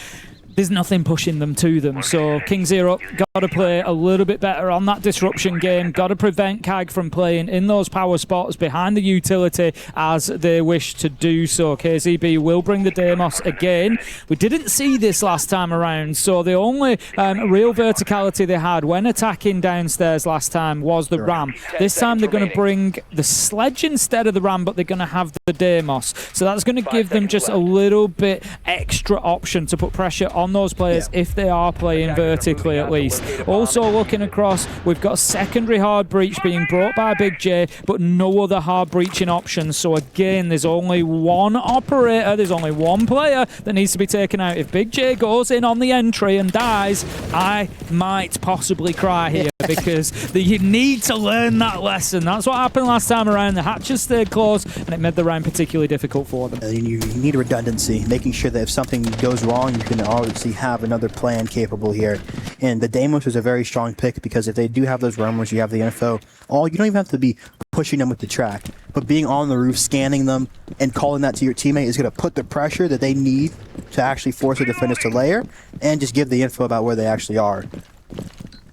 there's nothing pushing them to them. So KINGZERO got got to play a little bit better on that disruption game. Got to prevent CAG from playing in those power spots behind the utility as they wish to do so. KZB will bring the Deimos again. We didn't see this last time around, so the only real verticality they had when attacking downstairs last time was the Ram. This time they're going to bring the Sledge instead of the Ram, but they're going to have the Deimos. So that's going to give them just a little bit extra option to put pressure on those players if they are playing vertically at least. Also looking across, we've got secondary hard breach being brought by Big J, but no other hard breaching options. So again, there's only one operator, there's only one player that needs to be taken out. If Big J goes in on the entry and dies, I might possibly cry here because you need to learn that lesson. That's what happened last time around. The hatches stayed close and it made the round particularly difficult for them. You need redundancy, making sure that if something goes wrong, you can obviously have another plan capable here. And the Deimos is a very strong pick because if they do have those roamers, you have the info. You don't even have to be pushing them with the track, but being on the roof, scanning them, and calling that to your teammate is going to put the pressure that they need to actually force the defenders to layer and just give the info about where they actually are.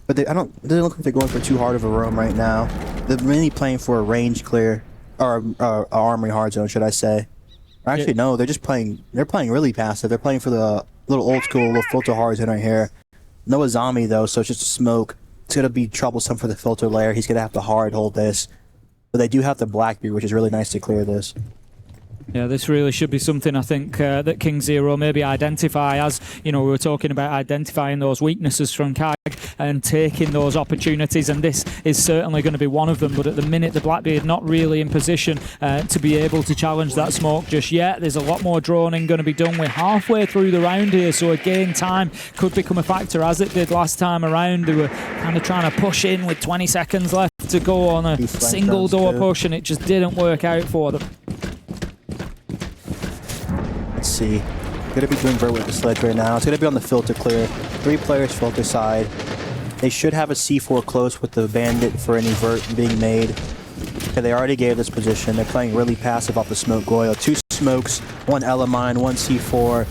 But they don't look like they're going for too hard of a roam right now. They're really playing for a range clear, or armory hard zone, should I say. Actually, no, they're just playing, they're playing really passive. They're playing for the little old school, little filter hard zone right here. No zombie though, so it's just a smoke. It's going to be troublesome for the filter layer. He's going to have to hard hold this. But they do have the Blackbeard, which is really nice to clear this. Yeah, this really should be something I think that KINGZERO maybe identify as, you know, we were talking about identifying those weaknesses from CAG and taking those opportunities, and this is certainly going to be one of them. But at the minute, the Blackbeard not really in position to be able to challenge that smoke just yet. There's a lot more droning going to be done. We're halfway through the round here, so again, time could become a factor as it did last time around. They were kind of trying to push in with 20 seconds left to go on a single door push, and it just didn't work out for them. Let's see. Going to be doing Vert with the Sledge right now. It's going to be on the filter clear. 3 players filter side. They should have a C4 close with the Bandit for any Vert being made. Okay, they already gave this position. They're playing really passive off the smoke Goyle. 2 smokes, 1 Elamine, 1 C4.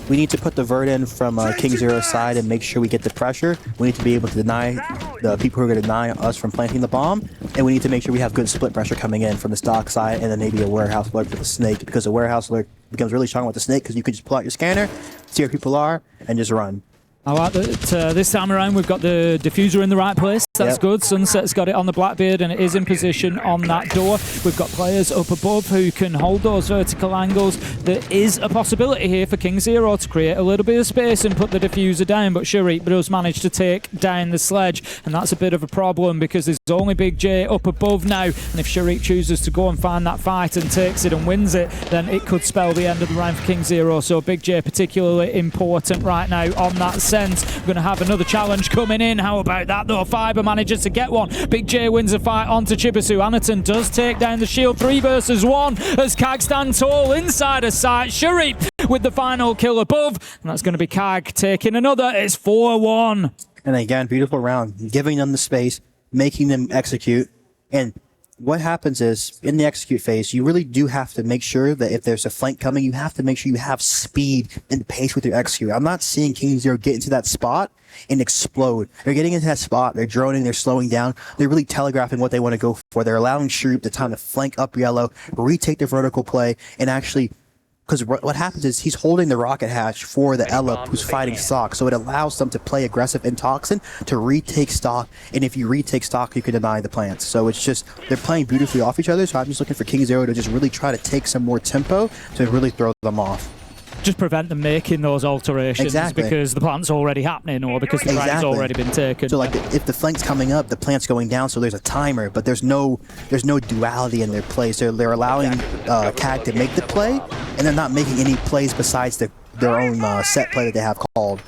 We need to put the Vert in from KINGZERO's side and make sure we get the pressure. We need to be able to deny the people who are going to deny us from planting the bomb. And we need to make sure we have good split pressure coming in from the stock side, and then maybe a warehouse lurk with the snake, because a warehouse lurk becomes really strong with the snake because you can just pull out your scanner, see where people are, and just run. I like that this time around we've got the diffuser in the right place. That's good. Sunset's got it on the Blackbeard and it is in position on that door. We've got players up above who can hold those vertical angles. There is a possibility here for KINGZERO to create a little bit of space and put the diffuser down, but Sharif does manage to take down the Sledge, and that's a bit of a problem because there's only Big J up above now, and if Sharif chooses to go and find that fight and takes it and wins it, then it could spell the end of the round for KINGZERO. So Big J particularly important right now on that sense. We're going to have another challenge coming in. How about that though? Fiber manages to get one. Big J wins a fight onto Chibisu. Anaton does take down the shield. 3 versus 1 as CAG stand tall inside a sight. Sharif with the final kill above, and that's going to be CAG taking another. It's 4-1. And again, beautiful round, giving them the space, making them execute. And what happens is, in the execute phase, you really do have to make sure that if there's a flank coming, you have to make sure you have speed and pace with your execute. I'm not seeing KINGZERO get into that spot and explode. They're getting into that spot, they're droning, they're slowing down, they're really telegraphing what they want to go for. They're allowing Sharif the time to flank up yellow, retake the vertical play, and actually, because what happens is he's holding the rocket hatch for the Ella who's fighting stock, so it allows them to play aggressive in Toxin to retake stock, and if you retake stock, you can deny the plants. So it's just, they're playing beautifully off each other, so I'm just looking for KINGZERO to just really try to take some more tempo to really throw them off. Just prevent them making those alterations because the plant's already happening or because the round's already been taken. So like if the flank's coming up, the plant's going down, so there's a timer, but there's no duality in their plays. They're allowing CAG to make the play, and they're not making any plays besides their own set play that they have called.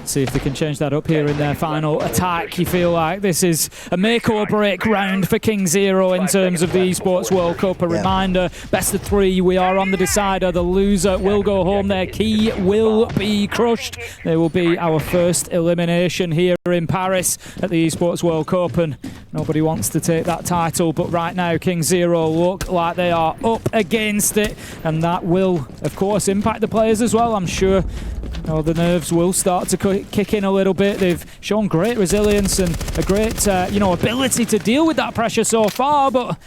See if they can change that up here in their final attack. You feel like this is a make or break round for KINGZERO in terms of the eSports World Cup. A reminder, best of 3, we are on the decider. The loser will go home. Their key will be crushed. They will be our first elimination here in Paris at the eSports World Cup, and nobody wants to take that title, but right now KINGZERO look like they are up against it, and that will of course impact the players as well. I'm sure Oh, the nerves will start to kick in a little bit. They've shown great resilience and a great, ability to deal with that pressure so far, but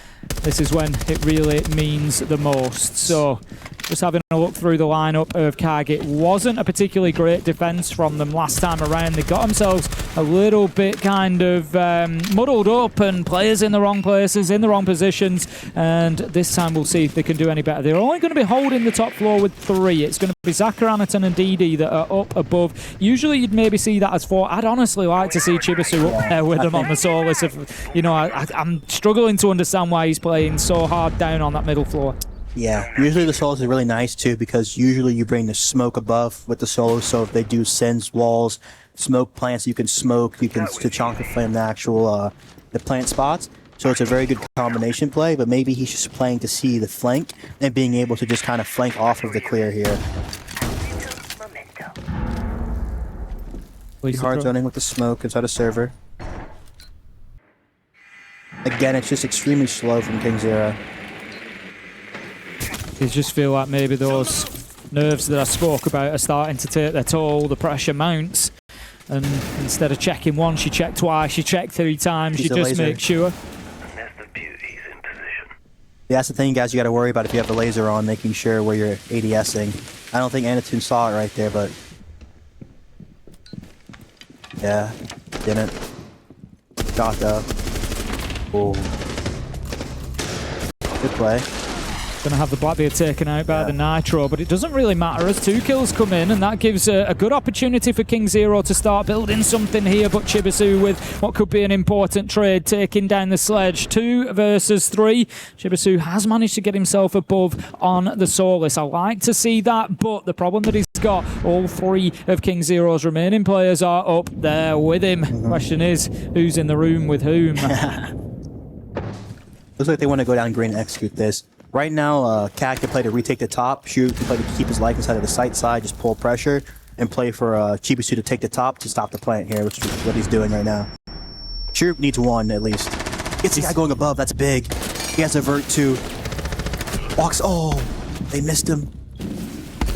this is when it really means the most. So, just having a look through the lineup of CAG, it wasn't a particularly great defense from them last time around. They got themselves a little bit kind of muddled up and players in the wrong places, in the wrong positions, and this time we'll see if they can do any better. They're only going to be holding the top floor with 3. It's going to be Zaka, Anaton and DD that are up above. Usually you'd maybe see that as 4. I'd honestly like to see Chibisu up there with them on the Solus. I'm struggling to understand why he's playing so hard down on that middle floor. Yeah, usually the solos is really nice too, because usually you bring the smoke above with the solos, so if they do sends, walls, smoke plants, you can smoke, you can Tachanka flame the actual the plant spots. So it's a very good combination play, but maybe he's just playing to see the flank and being able to just kind of flank off of the clear here. Hard zoning with the smoke inside a server. Again, it's just extremely slow from KINGZERO. You just feel like maybe those nerves that I spoke about are starting to take their toll, the pressure mounts, and instead of checking once, you check twice, you check 3 times, you just make sure. Yeah, that's the thing, guys, you got to worry about if you have the laser on, making sure where you're ADSing. I don't think Anaton saw it right there, but... yeah, didn't. Got though. Oh. Good play. Going to have the Blackbeard taken out by the Nitro, but it doesn't really matter as 2 kills come in, and that gives a good opportunity for KINGZERO to start building something here. But Chibisu with what could be an important trade, taking down the sledge. 2 versus 3. Chibisu has managed to get himself above on the Solus. I like to see that, but the problem that he's got, all 3 of KINGZERO's remaining players are up there with him. Question is, who's in the room with whom? Looks like they want to go down green and execute this. Right now, CAG can play to retake the top, Shoot can play to keep his life inside of the site side, just pull pressure, and play for Chibisu to take the top to stop the plant here, which is what he's doing right now. Shoot needs 1 at least. It's the guy going above, that's big. He has a vert too. Walks, oh, they missed him.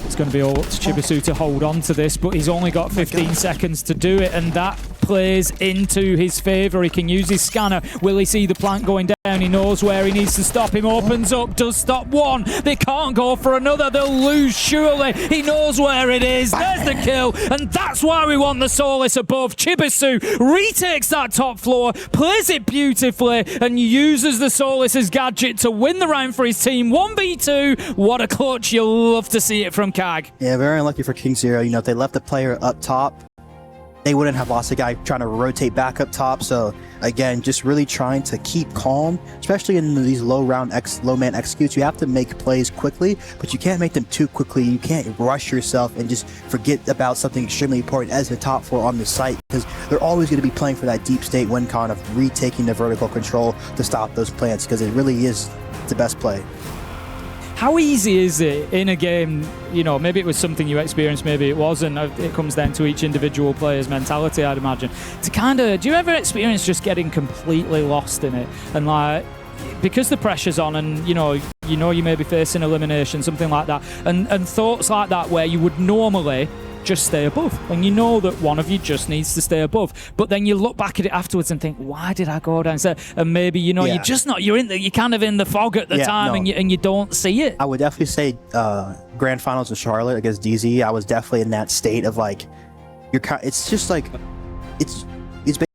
It's going to be all up to Chibisu to hold on to this, but he's only got 15 seconds to do it, and that plays into his favour. He can use his scanner. Will he see the plant going down? He knows where he needs to stop him. Opens up, does stop 1. They can't go for another. They'll lose surely. He knows where it is. There's the kill, and that's why we want the Solus above. Chibisu retakes that top floor, plays it beautifully, and uses the Solus' gadget to win the round for his team. 1v2. What a clutch. You'll love to see it from CAG. Yeah, very unlucky for KINGZERO. You know, if they left the player up top, they wouldn't have lost a guy trying to rotate back up top. So again, just really trying to keep calm, especially in these low man executes. You have to make plays quickly, but you can't make them too quickly. You can't rush yourself and just forget about something extremely important as the top 4 on the site, because they're always going to be playing for that deep state win con of retaking the vertical control to stop those plants, because it really is the best play. How easy is it in a game, you know, maybe it was something you experienced, maybe it wasn't, it comes down to each individual player's mentality, I'd imagine, to kind of, do you ever experience just getting completely lost in it? And like, because the pressure's on and, you know you may be facing elimination, something like that, and thoughts like that where you would normally just stay above, and you know that one of you just needs to stay above, but then you look back at it afterwards and think, why did I go downstairs? And maybe you're just not, you're kind of in the fog at the time, no. and you don't see it. I would definitely say grand finals in Charlotte against DZ, I was definitely in that state of like, it's just like, it's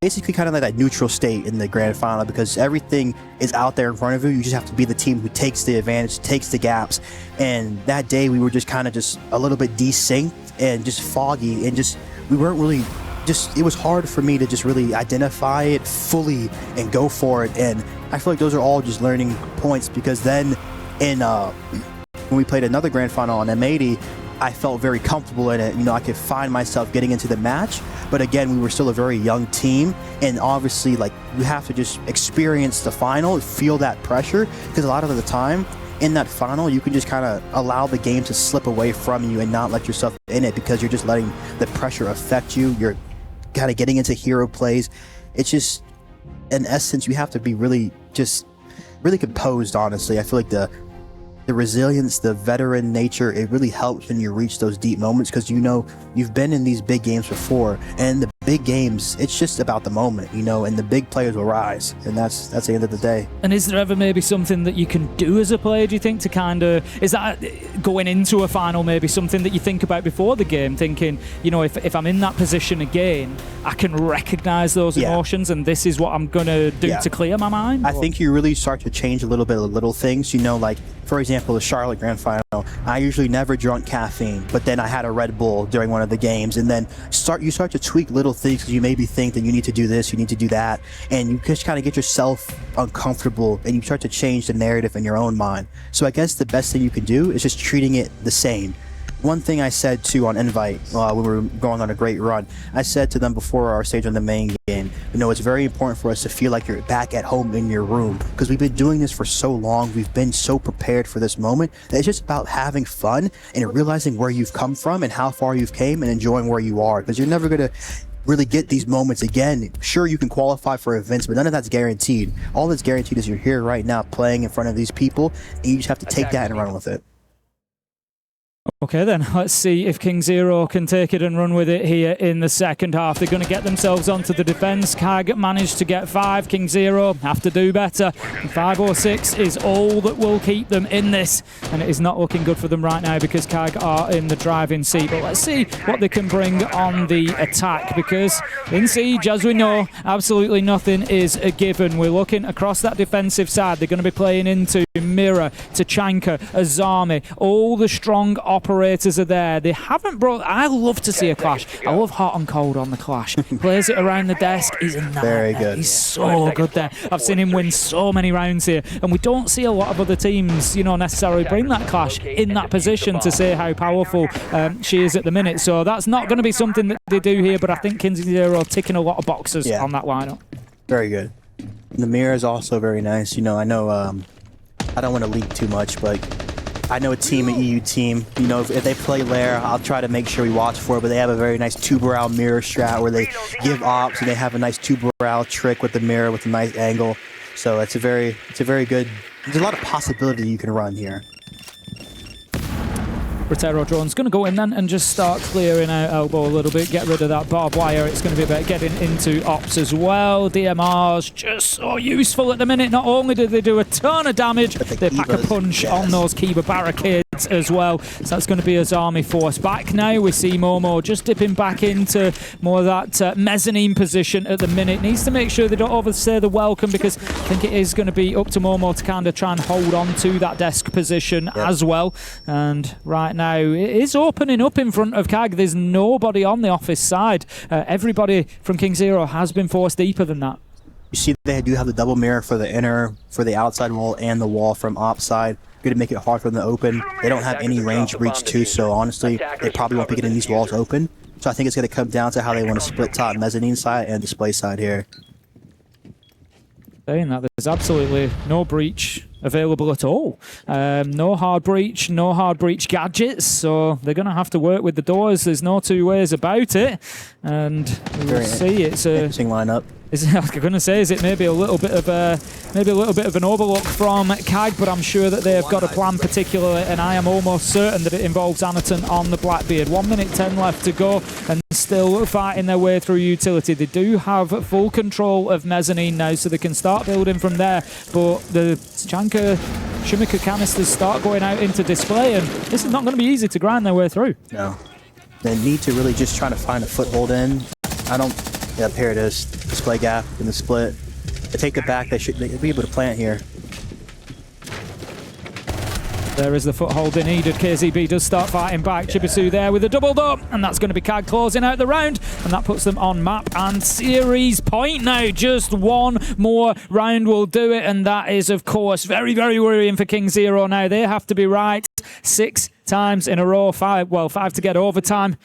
basically kind of like that neutral state in the grand final, because everything is out there in front of you. You just have to be the team who takes the advantage, takes the gaps. And that day we were just kind of just a little bit desynced and just foggy, and just we weren't really it was hard for me to just really identify it fully and go for it. And I feel like those are all just learning points, because then in when we played another grand final on M80, I felt very comfortable in it. You know, I could find myself getting into the match, but again, we were still a very young team, and obviously, like, you have to just experience the final, feel that pressure, because a lot of the time in that final, you can just kind of allow the game to slip away from you and not let yourself in it, because you're just letting the pressure affect you. You're kind of getting into hero plays. It's just, in essence, you have to be really composed, honestly. I feel like the the resilience, the veteran nature, it really helps when you reach those deep moments, because you know you've been in these big games before, and the big games, it's just about the moment, you know, and the big players will rise, and that's the end of the day. And is there ever maybe something that you can do as a player, do you think, to kind of, is that going into a final maybe something that you think about before the game, thinking, you know, if I'm in that position again, I can recognize those emotions, and this is what I'm going to do to clear my mind? I think you really start to change a little bit of little things, you know, like, for example, the Charlotte Grand Final, I usually never drunk caffeine, but then I had a Red Bull during one of the games, and then you start to tweak little things, because you maybe think that you need to do this, you need to do that, and you just kind of get yourself uncomfortable, and you start to change the narrative in your own mind. So I guess the best thing you can do is just treating it the same. One thing I said too on Invite when we were going on a great run, I said to them before our stage on the main game, you know, it's very important for us to feel like you're back at home in your room, because we've been doing this for so long, we've been so prepared for this moment, that it's just about having fun and realizing where you've come from and how far you've came, and enjoying where you are, because you're never going to really get these moments again. Sure, you can qualify for events, but none of that's guaranteed. All that's guaranteed is you're here right now playing in front of these people, and you just have to take that and run with it. Okay then, let's see if KINGZERO can take it and run with it here in the second half. They're going to get themselves onto the defence. CAG managed to get 5. KINGZERO have to do better. 506 is all that will keep them in this, and it is not looking good for them right now because CAG are in the driving seat. But let's see what they can bring on the attack, because in Siege, as we know, absolutely nothing is a given. We're looking across that defensive side. They're going to be playing into Mira, Tachanka, Azami. All the strong operators are there. They haven't brought... I love to see a clash. I love hot and cold on the clash. Plays it around the desk. He's a nightmare. Very good. He's so good there. I've seen him win so many rounds here, and we don't see a lot of other teams, you know, necessarily bring that clash in that position to say how powerful she is at the minute. So that's not going to be something that they do here, but I think KINGZERO ticking a lot of boxes on that lineup. Very good. And the mirror is also very nice. You know, I know I don't want to leak too much, but I know a team, an EU team, you know, if they play Lair, I'll try to make sure we watch for it, but they have a very nice two-brow mirror strat where they give ops, and they have a nice two-brow trick with the mirror with a nice angle. So it's a very good, there's a lot of possibility you can run here. Rotero drone's going to go in then and just start clearing out elbow a little bit, get rid of that barbed wire. It's going to be about getting into ops as well. DMR's just so useful at the minute. Not only do they do a ton of damage, they pack a punch on those Kiba barricades as well. So that's going to be Azami force back now. We see Momo just dipping back into more of that mezzanine position at the minute. Needs to make sure they don't overstay the welcome, because I think it is going to be up to Momo to kind of try and hold on to that desk position as well. And right now it is opening up in front of CAG. There's nobody on the office side. Everybody from KINGZERO has been forced deeper than that. You see they do have the double mirror for the inner, for the outside wall, and the wall from ops side. Going to make it hard for them to open. They don't have any range breach too, so honestly, they probably won't be getting these walls open. So I think it's going to come down to how they want to split top mezzanine side and display side here. Saying that there's absolutely no breach available at all. No hard breach gadgets, so they're going to have to work with the doors. There's no two ways about it, and we'll see. It's a interesting lineup. I was going to say, is it maybe a little bit of an overlook from CAG, but I'm sure that they've got a plan particularly, and I am almost certain that it involves Anaton on the Blackbeard. 1 minute 10 left to go, and still fighting their way through utility. They do have full control of mezzanine now, so they can start building from there, but the Chanka Shimika canisters start going out into display, and this is not going to be easy to grind their way through. No. They need to really just try to find a foothold in. Yep, here it is. Display gap in the split. They take it back. They'd be able to plant here. There is the foothold they needed. KZB does start fighting back. Chibisu there with a double up, and that's going to be CAG closing out the round, and that puts them on map and series point now. Just one more round will do it, and that is, of course, very, very worrying for KINGZERO now. They have to be right 6 times in a row. 5 to get overtime.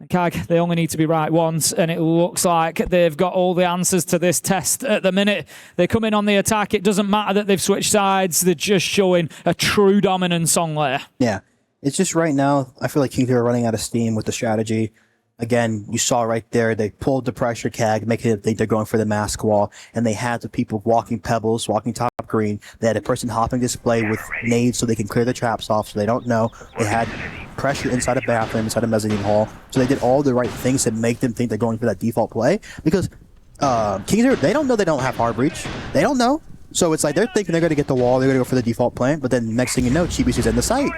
CAG, they only need to be right once, and it looks like they've got all the answers to this test at the minute. They come in on the attack. It doesn't matter that they've switched sides. They're just showing a true dominance on Lair. Yeah. It's just right now, I feel like KINGZERO are running out of steam with the strategy. Again, you saw right there, they pulled the pressure CAG, making it think they're going for the mask wall, and they had the people walking pebbles, walking top green. They had a person hopping display with nades so they can clear the traps off so they don't know. They had pressure inside a bathroom, inside a mezzanine hall. So they did all the right things to make them think they're going for that default play. Because KINGZERO, they don't know they don't have hard breach. They don't know. So it's like they're thinking they're going to get the wall, they're going to go for the default play, but then next thing you know, Chibiu's in the site.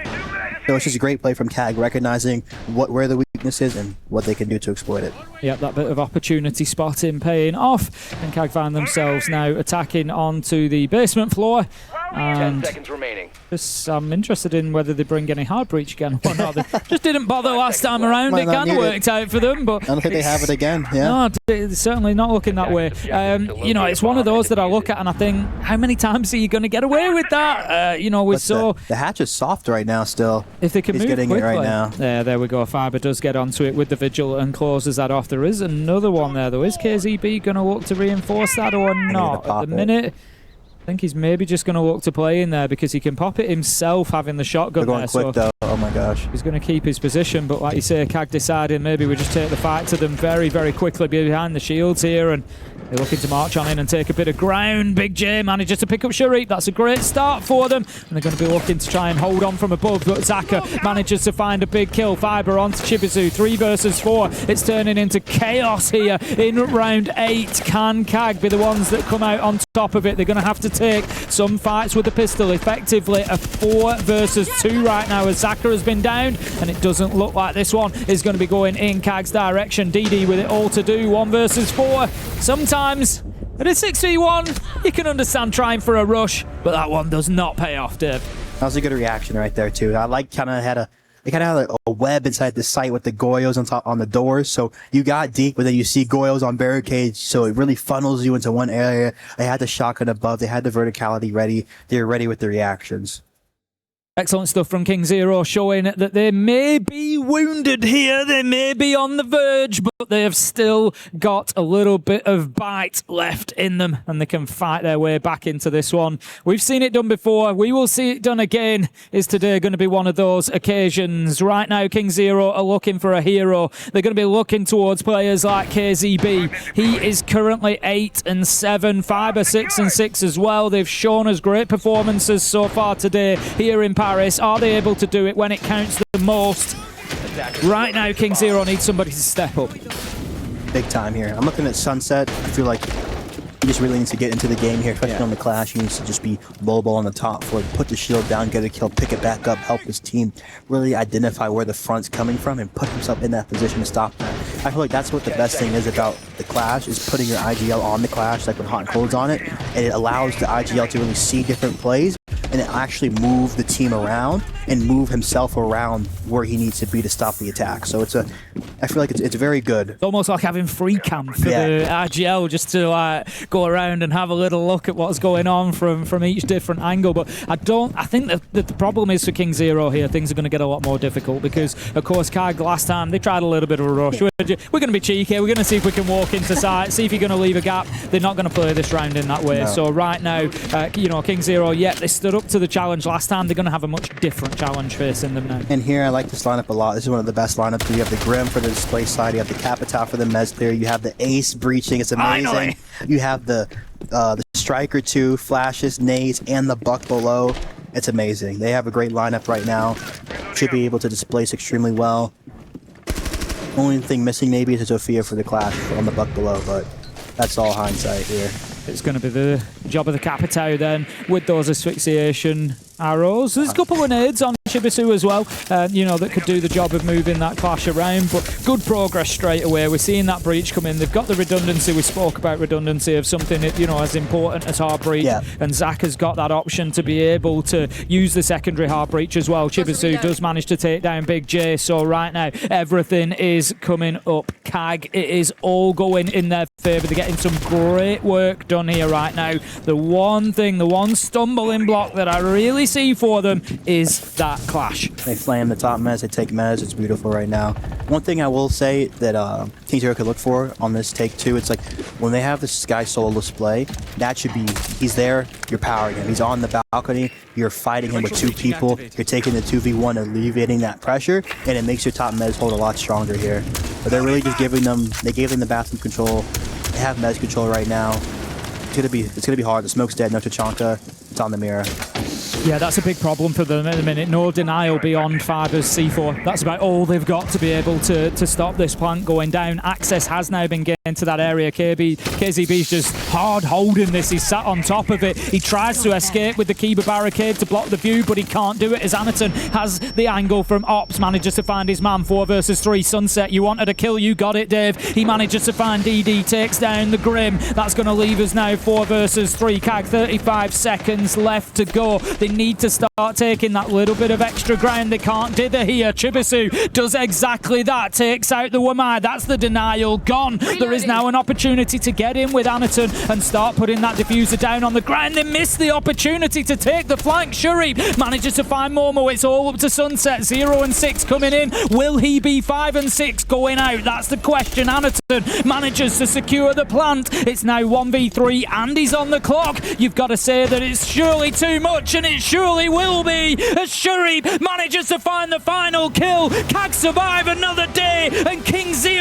So it's just a great play from CAG, recognizing where the weakness is and what they can do to exploit it. Yep, that bit of opportunity spotting paying off, and CAG find themselves now attacking onto the basement floor. And 10 seconds remaining. I'm interested in whether they bring any hard breach again or not. They just didn't bother last time around. It kind of worked out for them, but I don't think they have it again. Yeah. No, it's certainly not looking that way. You know, it's one of those that I look at and I think, how many times are you going to get away with that? You know, with the hatch is soft right now still. If they can move getting quickly. it right now. Yeah, there we go. Fiber does get onto it with the vigil and closes that off. There is another one there though. Is KZB going to look to reinforce that or not? At the minute, I think he's maybe just going to look to play in there because he can pop it himself having the shotgun They're going there. quick though. Oh my gosh. He's going to keep his position, but like you say, CAG deciding maybe we just take the fight to them very, very quickly behind the shields here, and they're looking to march on in and take a bit of ground. Big J manages to pick up Sharif. That's a great start for them. And they're going to be looking to try and hold on from above, but Zaka manages to find a big kill. Fiber onto Chibiu's. 3 versus 4. It's turning into chaos here in round 8. Can CAG be the ones that come out on top of it? They're going to have to take some fights with the pistol. Effectively a 4 versus 2 right now as Zaka has been downed, and it doesn't look like this one is going to be going in CAG's direction. DD with it all to do. 1 versus 4. Sometimes at a 6v1, you can understand trying for a rush, but that one does not pay off, Dave. That was a good reaction right there too. I like they kind of had a web inside the site with the Goyos on top on the doors. So you got deep, but then you see Goyos on barricades. So it really funnels you into one area. They had the shotgun above. They had the verticality ready. They were ready with the reactions. Excellent stuff from KINGZERO, showing that they may be wounded here, they may be on the verge, but they have still got a little bit of bite left in them, and they can fight their way back into this one. We've seen it done before, we will see it done again. Is today going to be one of those occasions? Right now, KINGZERO are looking for a hero. They're going to be looking towards players like KZB. He is currently 8 and 7, Fiber 6 and 6 as well. They've shown us great performances so far today here in Paris. Are they able to do it when it counts the most? Right now, KINGZERO needs somebody to step up. Big time here. I'm looking at Sunset. I feel like he just really needs to get into the game here, especially on the Clash. He needs to just be mobile on the top floor, put the shield down, get a kill, pick it back up, help his team really identify where the front's coming from and put himself in that position to stop that. I feel like that's what the best thing is about the Clash, is putting your IGL on the Clash, like when Hot and Cold's on it, and it allows the IGL to really see different plays and actually move the team around and move himself around where he needs to be to stop the attack. So I feel like it's very good. It's almost like having free cam for the RGL, just to go around and have a little look at what's going on from each different angle. But I think that the problem is for KINGZERO here, things are going to get a lot more difficult because, of course, CAG last time, they tried a little bit of a rush. We're going to be cheeky. We're going to see if we can walk into sight, see if you're going to leave a gap. They're not going to play this round in that way. No. So right now, KINGZERO, they stood up to the challenge last time. They're going to have a much different challenge facing them now. And here, I like this lineup a lot. This is one of the best lineups. You have the Grim for the display side. You have the Capitao for the Mez clear. You have the Ace breaching. It's amazing. Finally. You have the Striker 2, flashes, nades, and the Buck below. It's amazing. They have a great lineup right now. Should be able to displace extremely well. Only thing missing maybe is a Sophia for the Clash on the Buck below, but that's all hindsight here. It's going to be the job of the Capitao then with those asphyxiation arrows. There's a couple of nades on Chibiu as well, that could do the job of moving that Clash around, but good progress straight away. We're seeing that breach come in. They've got the redundancy. We spoke about redundancy of something as important as hard breach, and Zach has got that option to be able to use the secondary hard breach as well. Chibiu does manage to take down Big J, so right now everything is coming up CAG. It is all going in their favour. They're getting some great work done here right now. The one stumbling block that I really see for them is that Clash. They flame the top Mez, they take Mez. It's beautiful right now. One thing I will say that KINGZERO could look for on this take 2, it's like when they have this guy solo display, that should be, he's there, you're powering him. He's on the balcony, you're fighting him with 2 people, you're taking the 2v1, alleviating that pressure, and it makes your top Mez hold a lot stronger here. but they're really just giving them. They gave them the bathroom control. They have Mez control right now. It's gonna be hard. The smoke's dead. No Tachanka. It's on the mirror. Yeah, that's a big problem for them at the minute. No denial beyond Fiber's C4. That's about all they've got to be able to stop this plant going down. Access has now been getting to that area. KZB's just hard holding this. He's sat on top of it. He tries to escape with the Kiba barricade to block the view, but he can't do it as Anaton has the angle from Ops. Manages to find his man. 4 versus 3. Sunset, you wanted a kill. You got it, Dave. He manages to find DD. Takes down the Grim. That's going to leave us now 4 versus 3. CAG, 35 seconds left to go. They need to start taking that little bit of extra ground. They can't dither here. Chibisu does exactly that. Takes out the Wamai. That's the denial gone. There is now an opportunity to get in with Anaton and start putting that diffuser down on the ground. They missed the opportunity to take the flank. Shuri manages to find Momo. It's all up to Sunset. 0 and 6 coming in. Will he be 5 and 6 going out? That's the question. Anaton manages to secure the plant. It's now 1v3 and he's on the clock. You've got to say that it's surely too much, and it surely will be, as Shuri manages to find the final kill. CAG survive another day, and KINGZERO